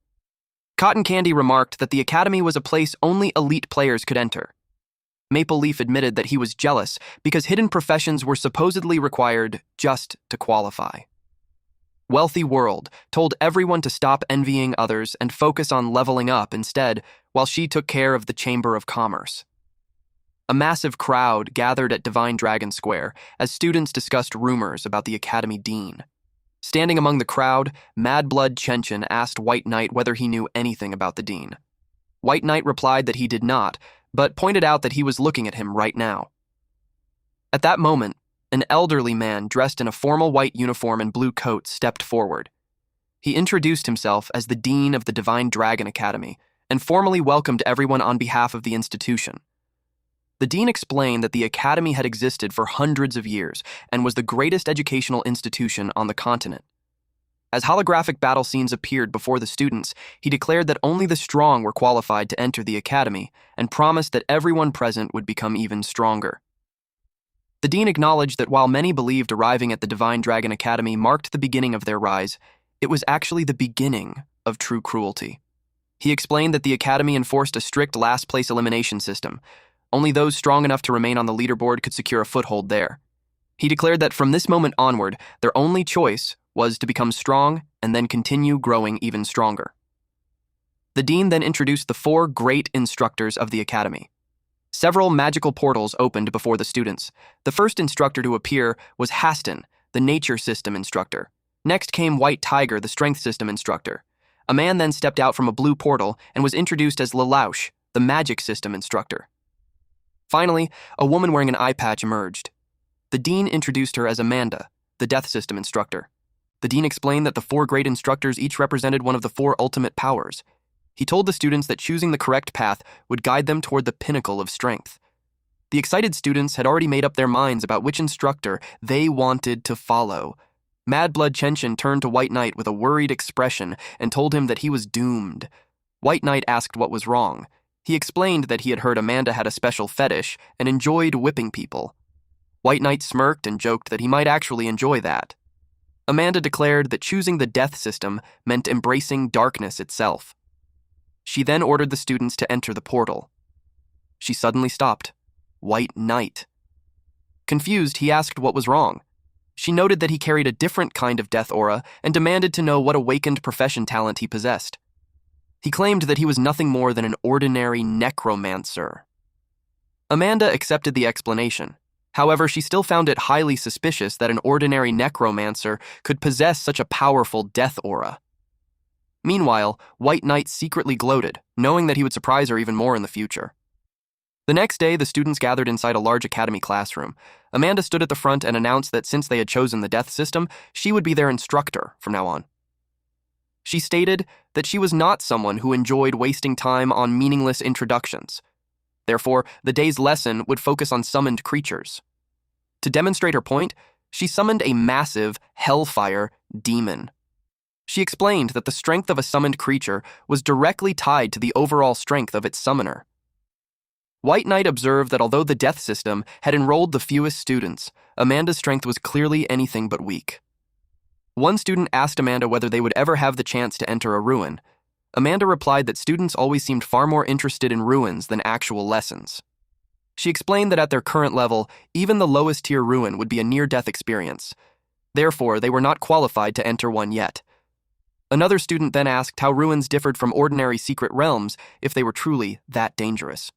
Cotton Candy remarked that the academy was a place only elite players could enter. Maple Leaf admitted that he was jealous because hidden professions were supposedly required just to qualify. Wealthy World told everyone to stop envying others and focus on leveling up instead, while she took care of the Chamber of Commerce. A massive crowd gathered at Divine Dragon Square as students discussed rumors about the Academy Dean. Standing among the crowd, Mad Blood Chenchin asked White Knight whether he knew anything about the Dean. White Knight replied that he did not, but pointed out that he was looking at him right now. At that moment, an elderly man dressed in a formal white uniform and blue coat stepped forward. He introduced himself as the Dean of the Divine Dragon Academy and formally welcomed everyone on behalf of the institution. The Dean explained that the Academy had existed for hundreds of years and was the greatest educational institution on the continent. As holographic battle scenes appeared before the students, he declared that only the strong were qualified to enter the Academy and promised that everyone present would become even stronger. The Dean acknowledged that while many believed arriving at the Divine Dragon Academy marked the beginning of their rise, it was actually the beginning of true cruelty. He explained that the Academy enforced a strict last-place elimination system. Only those strong enough to remain on the leaderboard could secure a foothold there. He declared that from this moment onward, their only choice was to become strong and then continue growing even stronger. The Dean then introduced the 4 great instructors of the Academy. Several magical portals opened before the students. The first instructor to appear was Haston, the Nature System instructor. Next came White Tiger, the Strength System instructor. A man then stepped out from a blue portal and was introduced as Lelouch, the Magic System instructor. Finally, a woman wearing an eye patch emerged. The Dean introduced her as Amanda, the Death System instructor. The Dean explained that the 4 great instructors each represented one of the 4 ultimate powers. He told the students that choosing the correct path would guide them toward the pinnacle of strength. The excited students had already made up their minds about which instructor they wanted to follow. Mad Blood Chenchin turned to White Knight with a worried expression and told him that he was doomed. White Knight asked what was wrong. He explained that he had heard Amanda had a special fetish and enjoyed whipping people. White Knight smirked and joked that he might actually enjoy that. Amanda declared that choosing the death system meant embracing darkness itself. She then ordered the students to enter the portal. She suddenly stopped. White Knight. Confused, he asked what was wrong. She noted that he carried a different kind of death aura and demanded to know what awakened profession talent he possessed. He claimed that he was nothing more than an ordinary necromancer. Amanda accepted the explanation. However, she still found it highly suspicious that an ordinary necromancer could possess such a powerful death aura. Meanwhile, White Knight secretly gloated, knowing that he would surprise her even more in the future. The next day, the students gathered inside a large academy classroom. Amanda stood at the front and announced that since they had chosen the death system, she would be their instructor from now on. She stated that she was not someone who enjoyed wasting time on meaningless introductions. Therefore, the day's lesson would focus on summoned creatures. To demonstrate her point, she summoned a massive hellfire demon. She explained that the strength of a summoned creature was directly tied to the overall strength of its summoner. White Knight observed that although the death system had enrolled the fewest students, Amanda's strength was clearly anything but weak. One student asked Amanda whether they would ever have the chance to enter a ruin. Amanda replied that students always seemed far more interested in ruins than actual lessons. She explained that at their current level, even the lowest tier ruin would be a near-death experience. Therefore, they were not qualified to enter one yet. Another student then asked how ruins differed from ordinary secret realms if they were truly that dangerous.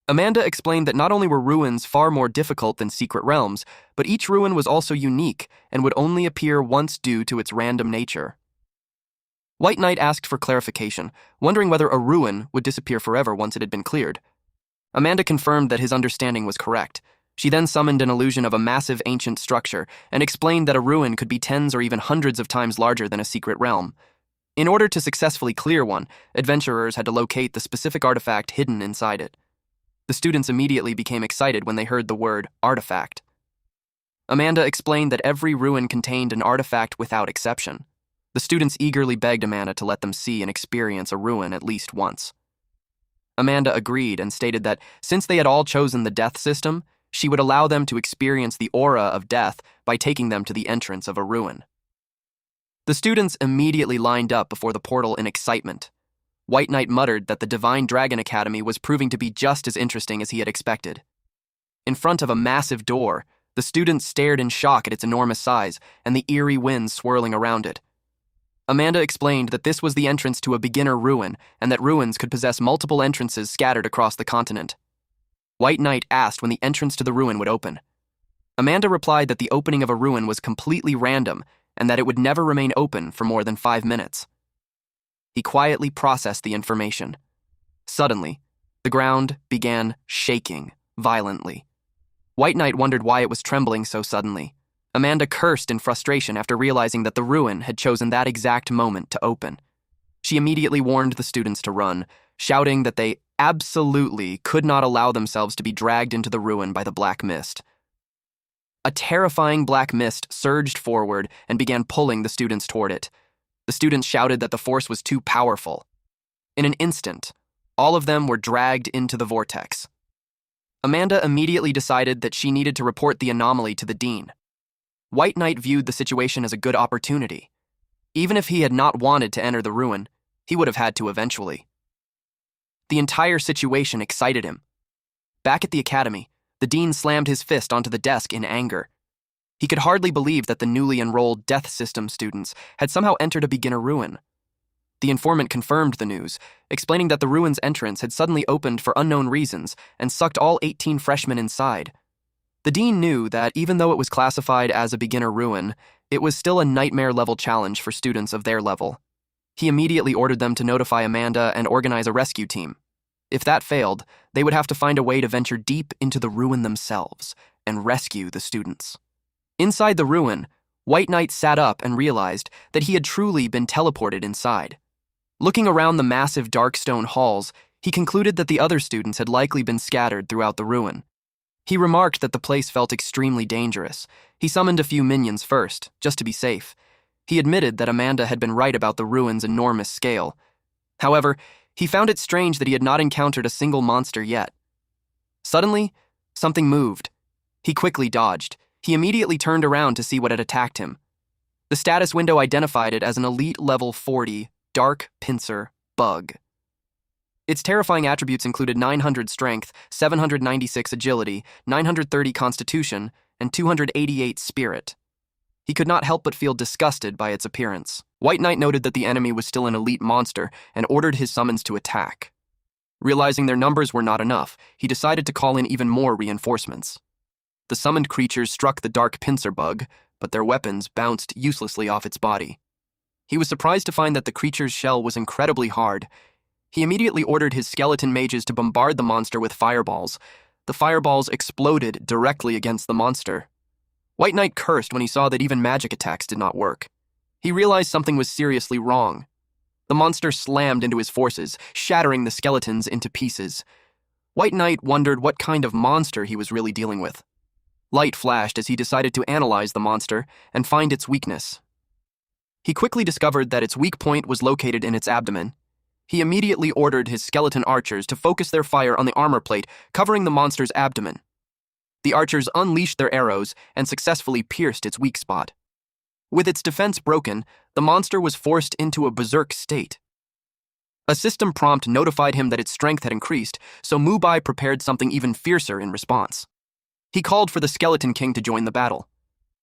Amanda explained that not only were ruins far more difficult than secret realms, but each ruin was also unique and would only appear once due to its random nature. White Knight asked for clarification, wondering whether a ruin would disappear forever once it had been cleared. Amanda confirmed that his understanding was correct. She then summoned an illusion of a massive ancient structure and explained that a ruin could be tens or even hundreds of times larger than a secret realm. In order to successfully clear one, adventurers had to locate the specific artifact hidden inside it. The students immediately became excited when they heard the word artifact. Amanda explained that every ruin contained an artifact without exception. The students eagerly begged Amanda to let them see and experience a ruin at least once. Amanda agreed and stated that since they had all chosen the death system, she would allow them to experience the aura of death by taking them to the entrance of a ruin. The students immediately lined up before the portal in excitement. White Knight muttered that the Divine Dragon Academy was proving to be just as interesting as he had expected. In front of a massive door, the students stared in shock at its enormous size and the eerie winds swirling around it. Amanda explained that this was the entrance to a beginner ruin and that ruins could possess multiple entrances scattered across the continent. White Knight asked when the entrance to the ruin would open. Amanda replied that the opening of a ruin was completely random and that it would never remain open for more than 5 minutes. He quietly processed the information. Suddenly, the ground began shaking violently. White Knight wondered why it was trembling so suddenly. Amanda cursed in frustration after realizing that the ruin had chosen that exact moment to open. She immediately warned the students to run, shouting that they absolutely could not allow themselves to be dragged into the ruin by the black mist. A terrifying black mist surged forward and began pulling the students toward it. The students shouted that the force was too powerful. In an instant, all of them were dragged into the vortex. Amanda immediately decided that she needed to report the anomaly to the dean. White Knight viewed the situation as a good opportunity. Even if he had not wanted to enter the ruin, he would have had to eventually. The entire situation excited him. Back at the academy, the dean slammed his fist onto the desk in anger. He could hardly believe that the newly enrolled death system students had somehow entered a beginner ruin. The informant confirmed the news, explaining that the ruin's entrance had suddenly opened for unknown reasons and sucked all 18 freshmen inside. The dean knew that even though it was classified as a beginner ruin, it was still a nightmare-level challenge for students of their level. He immediately ordered them to notify Amanda and organize a rescue team. If that failed, they would have to find a way to venture deep into the ruin themselves and rescue the students. Inside the ruin, White Knight sat up and realized that he had truly been teleported inside. Looking around the massive dark stone halls, he concluded that the other students had likely been scattered throughout the ruin. He remarked that the place felt extremely dangerous. He summoned a few minions first, just to be safe. He admitted that Amanda had been right about the ruin's enormous scale. However, he found it strange that he had not encountered a single monster yet. Suddenly, something moved. He quickly dodged. He immediately turned around to see what had attacked him. The status window identified it as an elite level 40 dark pincer bug. Its terrifying attributes included 900 strength, 796 agility, 930 constitution, and 288 spirit. He could not help but feel disgusted by its appearance. White Knight noted that the enemy was still an elite monster and ordered his summons to attack. Realizing their numbers were not enough, he decided to call in even more reinforcements. The summoned creatures struck the dark pincer bug, but their weapons bounced uselessly off its body. He was surprised to find that the creature's shell was incredibly hard. He immediately ordered his skeleton mages to bombard the monster with fireballs. The fireballs exploded directly against the monster. White Knight cursed when he saw that even magic attacks did not work. He realized something was seriously wrong. The monster slammed into his forces, shattering the skeletons into pieces. White Knight wondered what kind of monster he was really dealing with. Light flashed as he decided to analyze the monster and find its weakness. He quickly discovered that its weak point was located in its abdomen. He immediately ordered his skeleton archers to focus their fire on the armor plate covering the monster's abdomen. The archers unleashed their arrows and successfully pierced its weak spot. With its defense broken, the monster was forced into a berserk state. A system prompt notified him that its strength had increased, so Mubai prepared something even fiercer in response. He called for the Skeleton King to join the battle.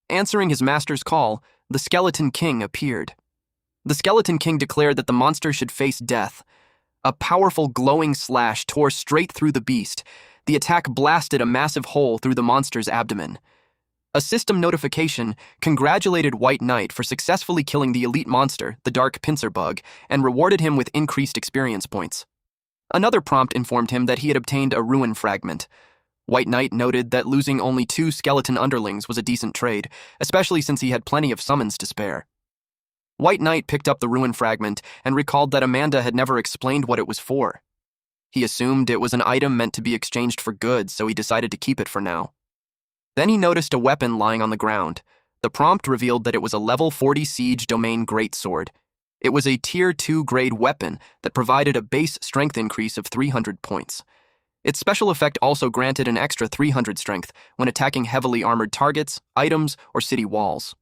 Answering his master's call, the Skeleton King appeared. The Skeleton King declared that the monster should face death. A powerful glowing slash tore straight through the beast. The attack blasted a massive hole through the monster's abdomen. A system notification congratulated White Knight for successfully killing the elite monster, the dark pincer bug, and rewarded him with increased experience points. Another prompt informed him that he had obtained a ruin fragment. White Knight noted that losing only 2 skeleton underlings was a decent trade, especially since he had plenty of summons to spare. White Knight picked up the ruin fragment and recalled that Amanda had never explained what it was for. He assumed it was an item meant to be exchanged for goods, so he decided to keep it for now. Then he noticed a weapon lying on the ground. The prompt revealed that it was a level 40 siege domain greatsword. It was a tier 2 grade weapon that provided a base strength increase of 300 points. Its special effect also granted an extra 300 strength when attacking heavily armored targets, items, or city walls.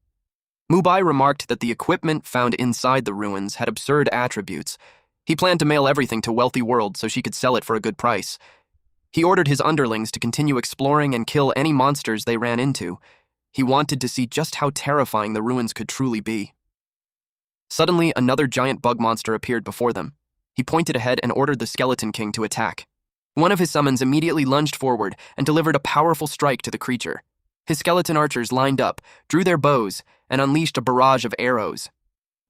Mubai remarked that the equipment found inside the ruins had absurd attributes. He planned to mail everything to Wealthy World so she could sell it for a good price. He ordered his underlings to continue exploring and kill any monsters they ran into. He wanted to see just how terrifying the ruins could truly be. Suddenly, another giant bug monster appeared before them. He pointed ahead and ordered the Skeleton King to attack. One of his summons immediately lunged forward and delivered a powerful strike to the creature. His skeleton archers lined up, drew their bows, and unleashed a barrage of arrows.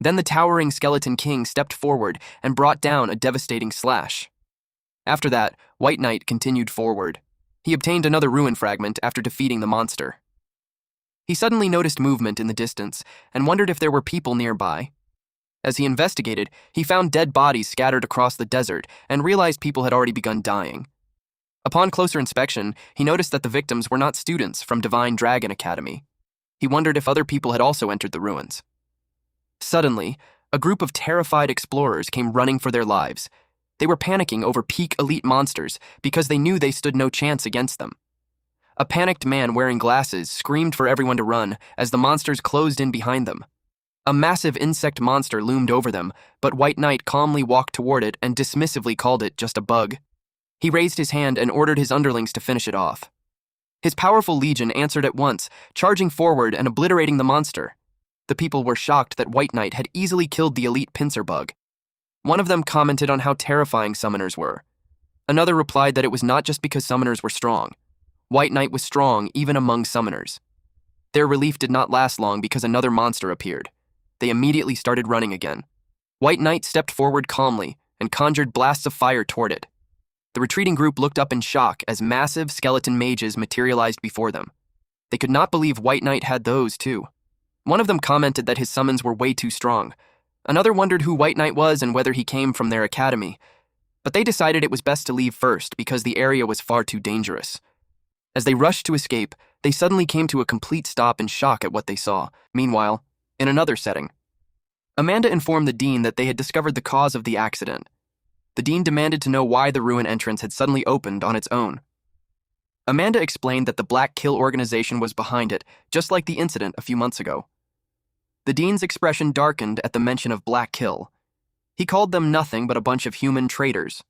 Then the towering Skeleton King stepped forward and brought down a devastating slash. After that, White Knight continued forward. He obtained another ruin fragment after defeating the monster. He suddenly noticed movement in the distance and wondered if there were people nearby. As he investigated, he found dead bodies scattered across the desert and realized people had already begun dying. Upon closer inspection, he noticed that the victims were not students from Divine Dragon Academy. He wondered if other people had also entered the ruins. Suddenly, a group of terrified explorers came running for their lives. They were panicking over peak elite monsters because they knew they stood no chance against them. A panicked man wearing glasses screamed for everyone to run as the monsters closed in behind them. A massive insect monster loomed over them, but White Knight calmly walked toward it and dismissively called it just a bug. He raised his hand and ordered his underlings to finish it off. His powerful legion answered at once, charging forward and obliterating the monster. The people were shocked that White Knight had easily killed the elite pincer bug. One of them commented on how terrifying summoners were. Another replied that it was not just because summoners were strong. White Knight was strong even among summoners. Their relief did not last long because another monster appeared. They immediately started running again. White Knight stepped forward calmly and conjured blasts of fire toward it. The retreating group looked up in shock as massive skeleton mages materialized before them. They could not believe White Knight had those too. One of them commented that his summons were way too strong. Another wondered who White Knight was and whether he came from their academy. But they decided it was best to leave first because the area was far too dangerous. As they rushed to escape, they suddenly came to a complete stop in shock at what they saw. Meanwhile, in another setting, Amanda informed the dean that they had discovered the cause of the accident. The dean demanded to know why the ruin entrance had suddenly opened on its own. Amanda explained that the Black Kill organization was behind it, just like the incident a few months ago. The dean's expression darkened at the mention of Black Kill. He called them nothing but a bunch of human traitors.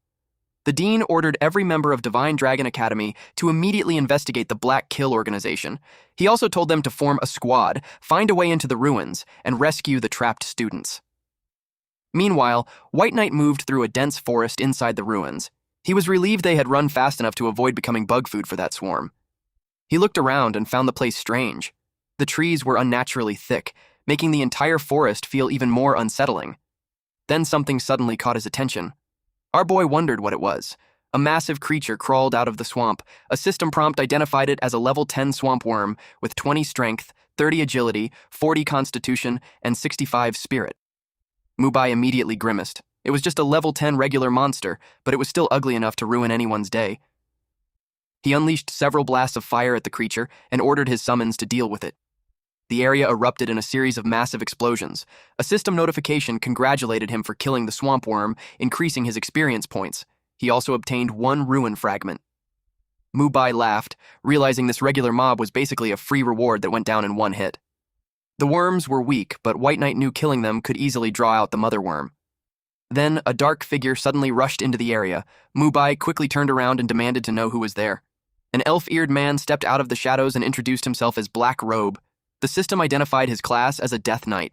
The dean ordered every member of Divine Dragon Academy to immediately investigate the Black Kill organization. He also told them to form a squad, find a way into the ruins, and rescue the trapped students. Meanwhile, White Knight moved through a dense forest inside the ruins. He was relieved they had run fast enough to avoid becoming bug food for that swarm. He looked around and found the place strange. The trees were unnaturally thick, making the entire forest feel even more unsettling. Then something suddenly caught his attention. Our boy wondered what it was. A massive creature crawled out of the swamp. A system prompt identified it as a level 10 swamp worm with 20 strength, 30 agility, 40 constitution, and 65 spirit. Mubai immediately grimaced. It was just a level 10 regular monster, but it was still ugly enough to ruin anyone's day. He unleashed several blasts of fire at the creature and ordered his summons to deal with it. The area erupted in a series of massive explosions. A system notification congratulated him for killing the swamp worm, increasing his experience points. He also obtained 1 ruin fragment. Mubai laughed, realizing this regular mob was basically a free reward that went down in 1 hit. The worms were weak, but White Knight knew killing them could easily draw out the mother worm. Then, a dark figure suddenly rushed into the area. Mubai quickly turned around and demanded to know who was there. An elf-eared man stepped out of the shadows and introduced himself as Black Robe. The system identified his class as a Death Knight.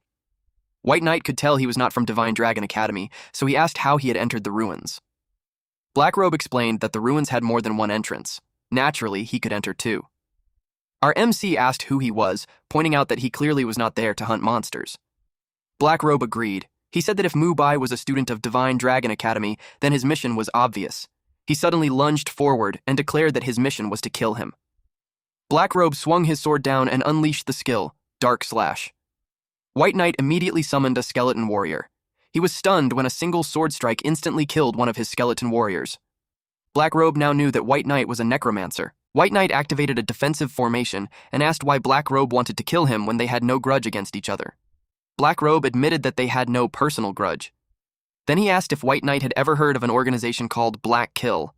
White Knight could tell he was not from Divine Dragon Academy, so he asked how he had entered the ruins. Black Robe explained that the ruins had more than 1 entrance. Naturally, he could enter too. Our MC asked who he was, pointing out that he clearly was not there to hunt monsters. Black Robe agreed. He said that if Mubai was a student of Divine Dragon Academy, then his mission was obvious. He suddenly lunged forward and declared that his mission was to kill him. Black Robe swung his sword down and unleashed the skill, Dark Slash. White Knight immediately summoned a skeleton warrior. He was stunned when a single sword strike instantly killed one of his skeleton warriors. Black Robe now knew that White Knight was a necromancer. White Knight activated a defensive formation and asked why Black Robe wanted to kill him when they had no grudge against each other. Black Robe admitted that they had no personal grudge. Then he asked if White Knight had ever heard of an organization called Black Kill.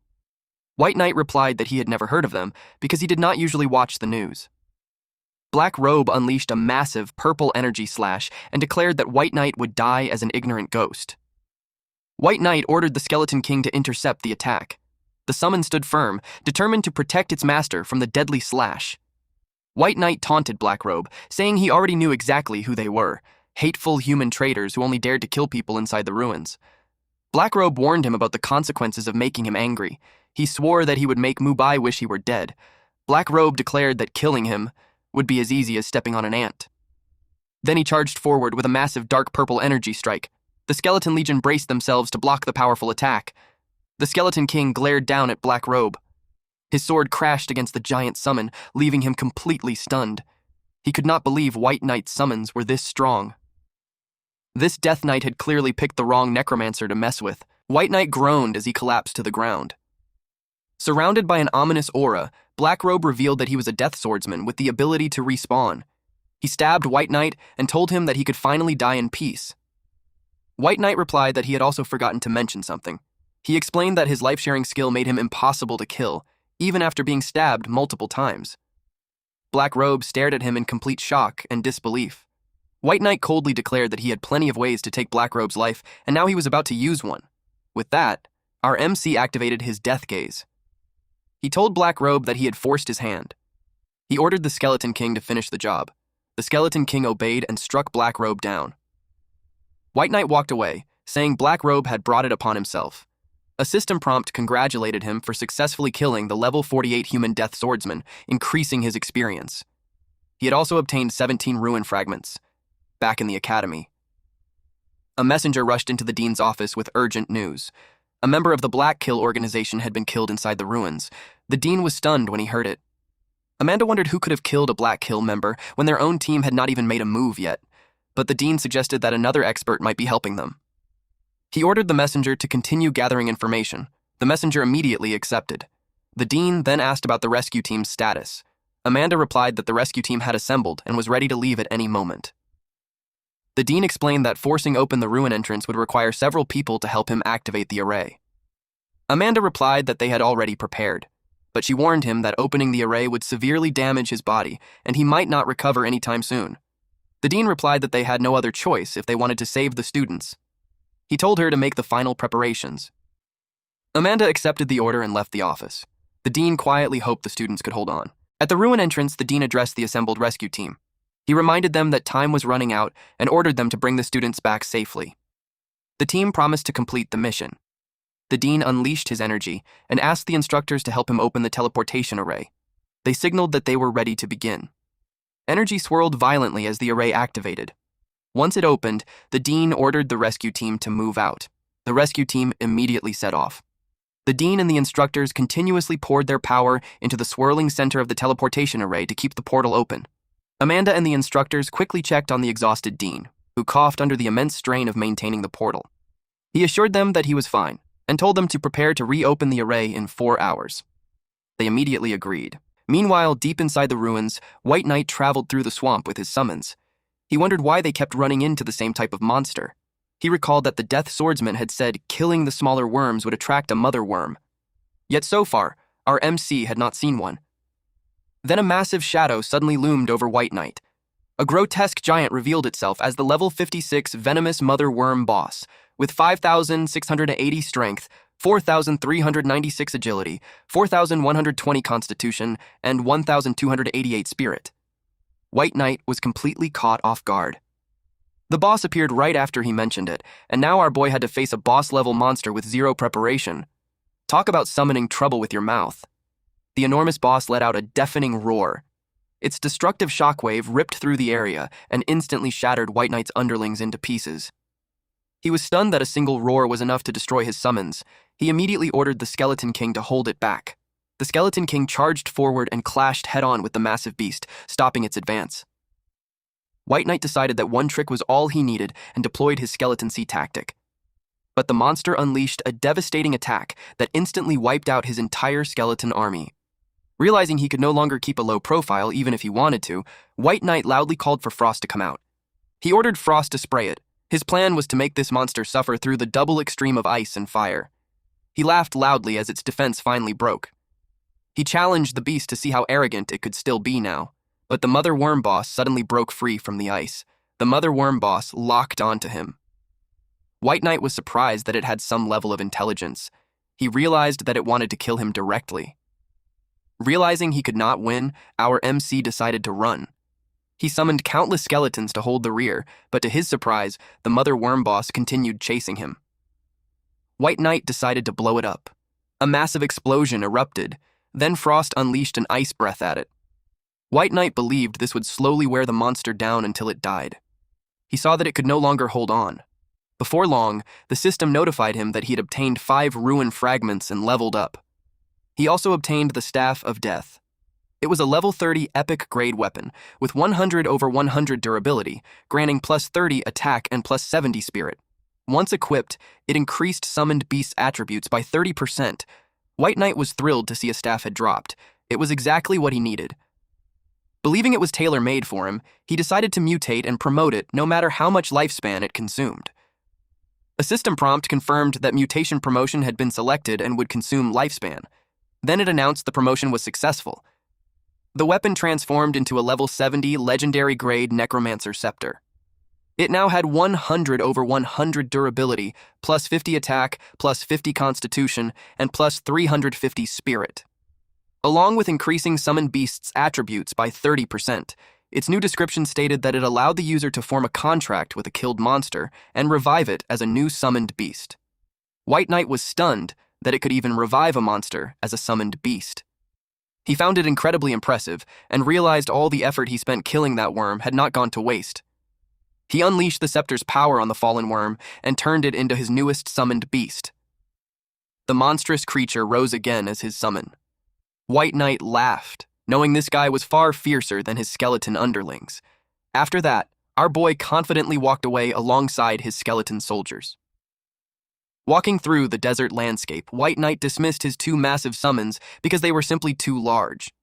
White Knight replied that he had never heard of them because he did not usually watch the news. Black Robe unleashed a massive purple energy slash and declared that White Knight would die as an ignorant ghost. White Knight ordered the Skeleton King to intercept the attack. The summon stood firm, determined to protect its master from the deadly slash. White Knight taunted Black Robe, saying he already knew exactly who they were, hateful human traitors who only dared to kill people inside the ruins. Black Robe warned him about the consequences of making him angry. He swore that he would make Mubai wish he were dead. Black Robe declared that killing him would be as easy as stepping on an ant. Then he charged forward with a massive dark purple energy strike. The Skeleton Legion braced themselves to block the powerful attack. The Skeleton King glared down at Black Robe. His sword crashed against the giant summon, leaving him completely stunned. He could not believe White Knight's summons were this strong. This Death Knight had clearly picked the wrong necromancer to mess with. White Knight groaned as he collapsed to the ground. Surrounded by an ominous aura, Black Robe revealed that he was a death swordsman with the ability to respawn. He stabbed White Knight and told him that he could finally die in peace. White Knight replied that he had also forgotten to mention something. He explained that his life-sharing skill made him impossible to kill, even after being stabbed multiple times. Black Robe stared at him in complete shock and disbelief. White Knight coldly declared that he had plenty of ways to take Black Robe's life, and now he was about to use one. With that, our MC activated his death gaze. He told Black Robe that he had forced his hand. He ordered the Skeleton King to finish the job. The Skeleton King obeyed and struck Black Robe down. White Knight walked away, saying Black Robe had brought it upon himself. A system prompt congratulated him for successfully killing the level 48 human death swordsman, increasing his experience. He had also obtained 17 ruin fragments. Back in the academy, a messenger rushed into the dean's office with urgent news. A member of the Black Kill organization had been killed inside the ruins. The dean was stunned when he heard it. Amanda wondered who could have killed a Black Kill member when their own team had not even made a move yet, but the dean suggested that another expert might be helping them. He ordered the messenger to continue gathering information. The messenger immediately accepted. The dean then asked about the rescue team's status. Amanda replied that the rescue team had assembled and was ready to leave at any moment. The dean explained that forcing open the ruin entrance would require several people to help him activate the array. Amanda replied that they had already prepared, but she warned him that opening the array would severely damage his body and he might not recover anytime soon. The dean replied that they had no other choice if they wanted to save the students. He told her to make the final preparations. Amanda accepted the order and left the office. The dean quietly hoped the students could hold on. At the ruin entrance, the dean addressed the assembled rescue team. He reminded them that time was running out and ordered them to bring the students back safely. The team promised to complete the mission. The dean unleashed his energy and asked the instructors to help him open the teleportation array. They signaled that they were ready to begin. Energy swirled violently as the array activated. Once it opened, the dean ordered the rescue team to move out. The rescue team immediately set off. The dean and the instructors continuously poured their power into the swirling center of the teleportation array to keep the portal open. Amanda and the instructors quickly checked on the exhausted dean, who coughed under the immense strain of maintaining the portal. He assured them that he was fine and told them to prepare to reopen the array in 4 hours. They immediately agreed. Meanwhile, deep inside the ruins, White Knight traveled through the swamp with his summons. He wondered why they kept running into the same type of monster. He recalled that the Death Swordsman had said killing the smaller worms would attract a mother worm. Yet so far, our MC had not seen one. Then a massive shadow suddenly loomed over White Knight. A grotesque giant revealed itself as the level 56 venomous mother worm boss, with 5,680 strength, 4,396 agility, 4,120 constitution, and 1,288 spirit. White Knight was completely caught off guard. The boss appeared right after he mentioned it, and now our boy had to face a boss-level monster with zero preparation. Talk about summoning trouble with your mouth. The enormous boss let out a deafening roar. Its destructive shockwave ripped through the area and instantly shattered White Knight's underlings into pieces. He was stunned that a single roar was enough to destroy his summons. He immediately ordered the Skeleton King to hold it back. The Skeleton King charged forward and clashed head-on with the massive beast, stopping its advance. White Knight decided that one trick was all he needed and deployed his Skeleton Sea tactic. But the monster unleashed a devastating attack that instantly wiped out his entire skeleton army. Realizing he could no longer keep a low profile even if he wanted to, White Knight loudly called for Frost to come out. He ordered Frost to spray it. His plan was to make this monster suffer through the double extreme of ice and fire. He laughed loudly as its defense finally broke. He challenged the beast to see how arrogant it could still be now. But the Mother Worm Boss suddenly broke free from the ice. The Mother Worm Boss locked onto him. White Knight was surprised that it had some level of intelligence. He realized that it wanted to kill him directly. Realizing he could not win, our MC decided to run. He summoned countless skeletons to hold the rear, but to his surprise, the Mother Worm Boss continued chasing him. White Knight decided to blow it up. A massive explosion erupted. Then Frost unleashed an ice breath at it. White Knight believed this would slowly wear the monster down until it died. He saw that it could no longer hold on. Before long, the system notified him that he had obtained 5 ruin fragments and leveled up. He also obtained the Staff of Death. It was a level 30 epic grade weapon with 100/100 durability, granting plus 30 attack and plus 70 spirit. Once equipped, it increased summoned beast's attributes by 30%. White Knight was thrilled to see a staff had dropped. It was exactly what he needed. Believing it was tailor-made for him, he decided to mutate and promote it no matter how much lifespan it consumed. A system prompt confirmed that mutation promotion had been selected and would consume lifespan. Then it announced the promotion was successful. The weapon transformed into a level 70 legendary grade Necromancer Scepter. It now had 100/100 durability, plus 50 attack, plus 50 constitution, and plus 350 spirit. Along with increasing summoned beast's attributes by 30%, its new description stated that it allowed the user to form a contract with a killed monster and revive it as a new summoned beast. White Knight was stunned that it could even revive a monster as a summoned beast. He found it incredibly impressive and realized all the effort he spent killing that worm had not gone to waste. He unleashed the scepter's power on the fallen worm and turned it into his newest summoned beast. The monstrous creature rose again as his summon. White Knight laughed, knowing this guy was far fiercer than his skeleton underlings. After that, our boy confidently walked away alongside his skeleton soldiers. Walking through the desert landscape, White Knight dismissed his 2 massive summons because they were simply too large.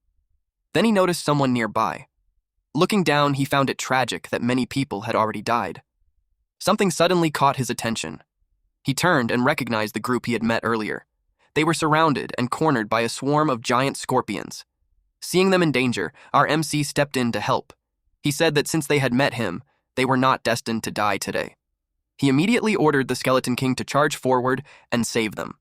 Then he noticed someone nearby. Looking down, he found it tragic that many people had already died. Something suddenly caught his attention. He turned and recognized the group he had met earlier. They were surrounded and cornered by a swarm of giant scorpions. Seeing them in danger, our MC stepped in to help. He said that since they had met him, they were not destined to die today. He immediately ordered the Skeleton King to charge forward and save them.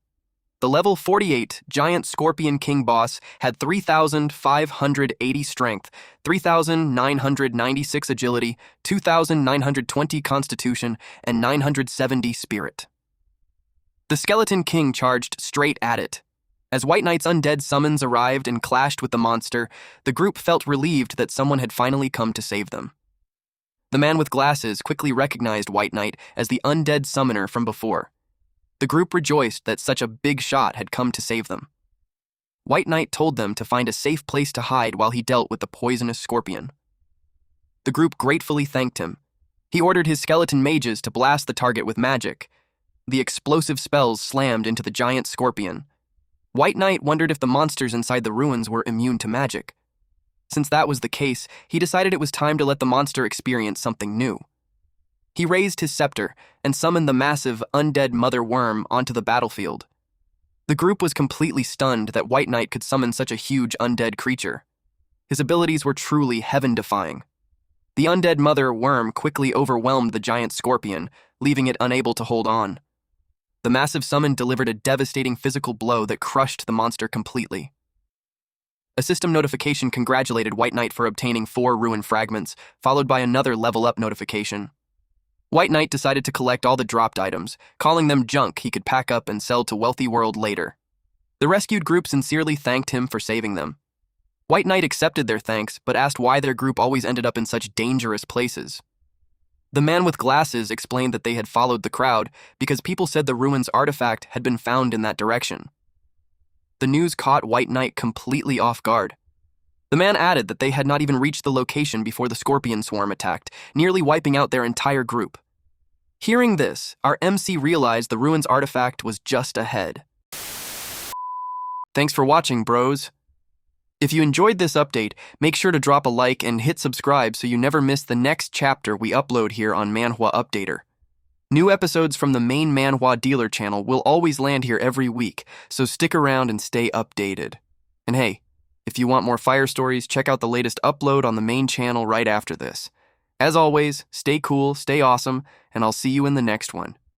The level 48 giant Scorpion King boss had 3,580 strength, 3,996 agility, 2,920 constitution, and 970 spirit. The Skeleton King charged straight at it. As White Knight's undead summons arrived and clashed with the monster, the group felt relieved that someone had finally come to save them. The man with glasses quickly recognized White Knight as the undead summoner from before. The group rejoiced that such a big shot had come to save them. White Knight told them to find a safe place to hide while he dealt with the poisonous scorpion. The group gratefully thanked him. He ordered his skeleton mages to blast the target with magic. The explosive spells slammed into the giant scorpion. White Knight wondered if the monsters inside the ruins were immune to magic. Since that was the case, he decided it was time to let the monster experience something new. He raised his scepter and summoned the massive, undead mother worm onto the battlefield. The group was completely stunned that White Knight could summon such a huge undead creature. His abilities were truly heaven-defying. The undead mother worm quickly overwhelmed the giant scorpion, leaving it unable to hold on. The massive summon delivered a devastating physical blow that crushed the monster completely. A system notification congratulated White Knight for obtaining 4 ruin fragments, followed by another level-up notification. White Knight decided to collect all the dropped items, calling them junk he could pack up and sell to Wealthy World later. The rescued group sincerely thanked him for saving them. White Knight accepted their thanks, but asked why their group always ended up in such dangerous places. The man with glasses explained that they had followed the crowd because people said the ruins artifact had been found in that direction. The news caught White Knight completely off guard. The man added that they had not even reached the location before the scorpion swarm attacked, nearly wiping out their entire group. Hearing this, our MC realized the ruins artifact was just ahead. Thanks for watching, bros. If you enjoyed this update, make sure to drop a like and hit subscribe so you never miss the next chapter we upload here on Manhwa Updater. New episodes from the main Manhwa dealer channel will always land here every week, so stick around and stay updated. And hey, if you want more fire stories, check out the latest upload on the main channel right after this. As always, stay cool, stay awesome, and I'll see you in the next one.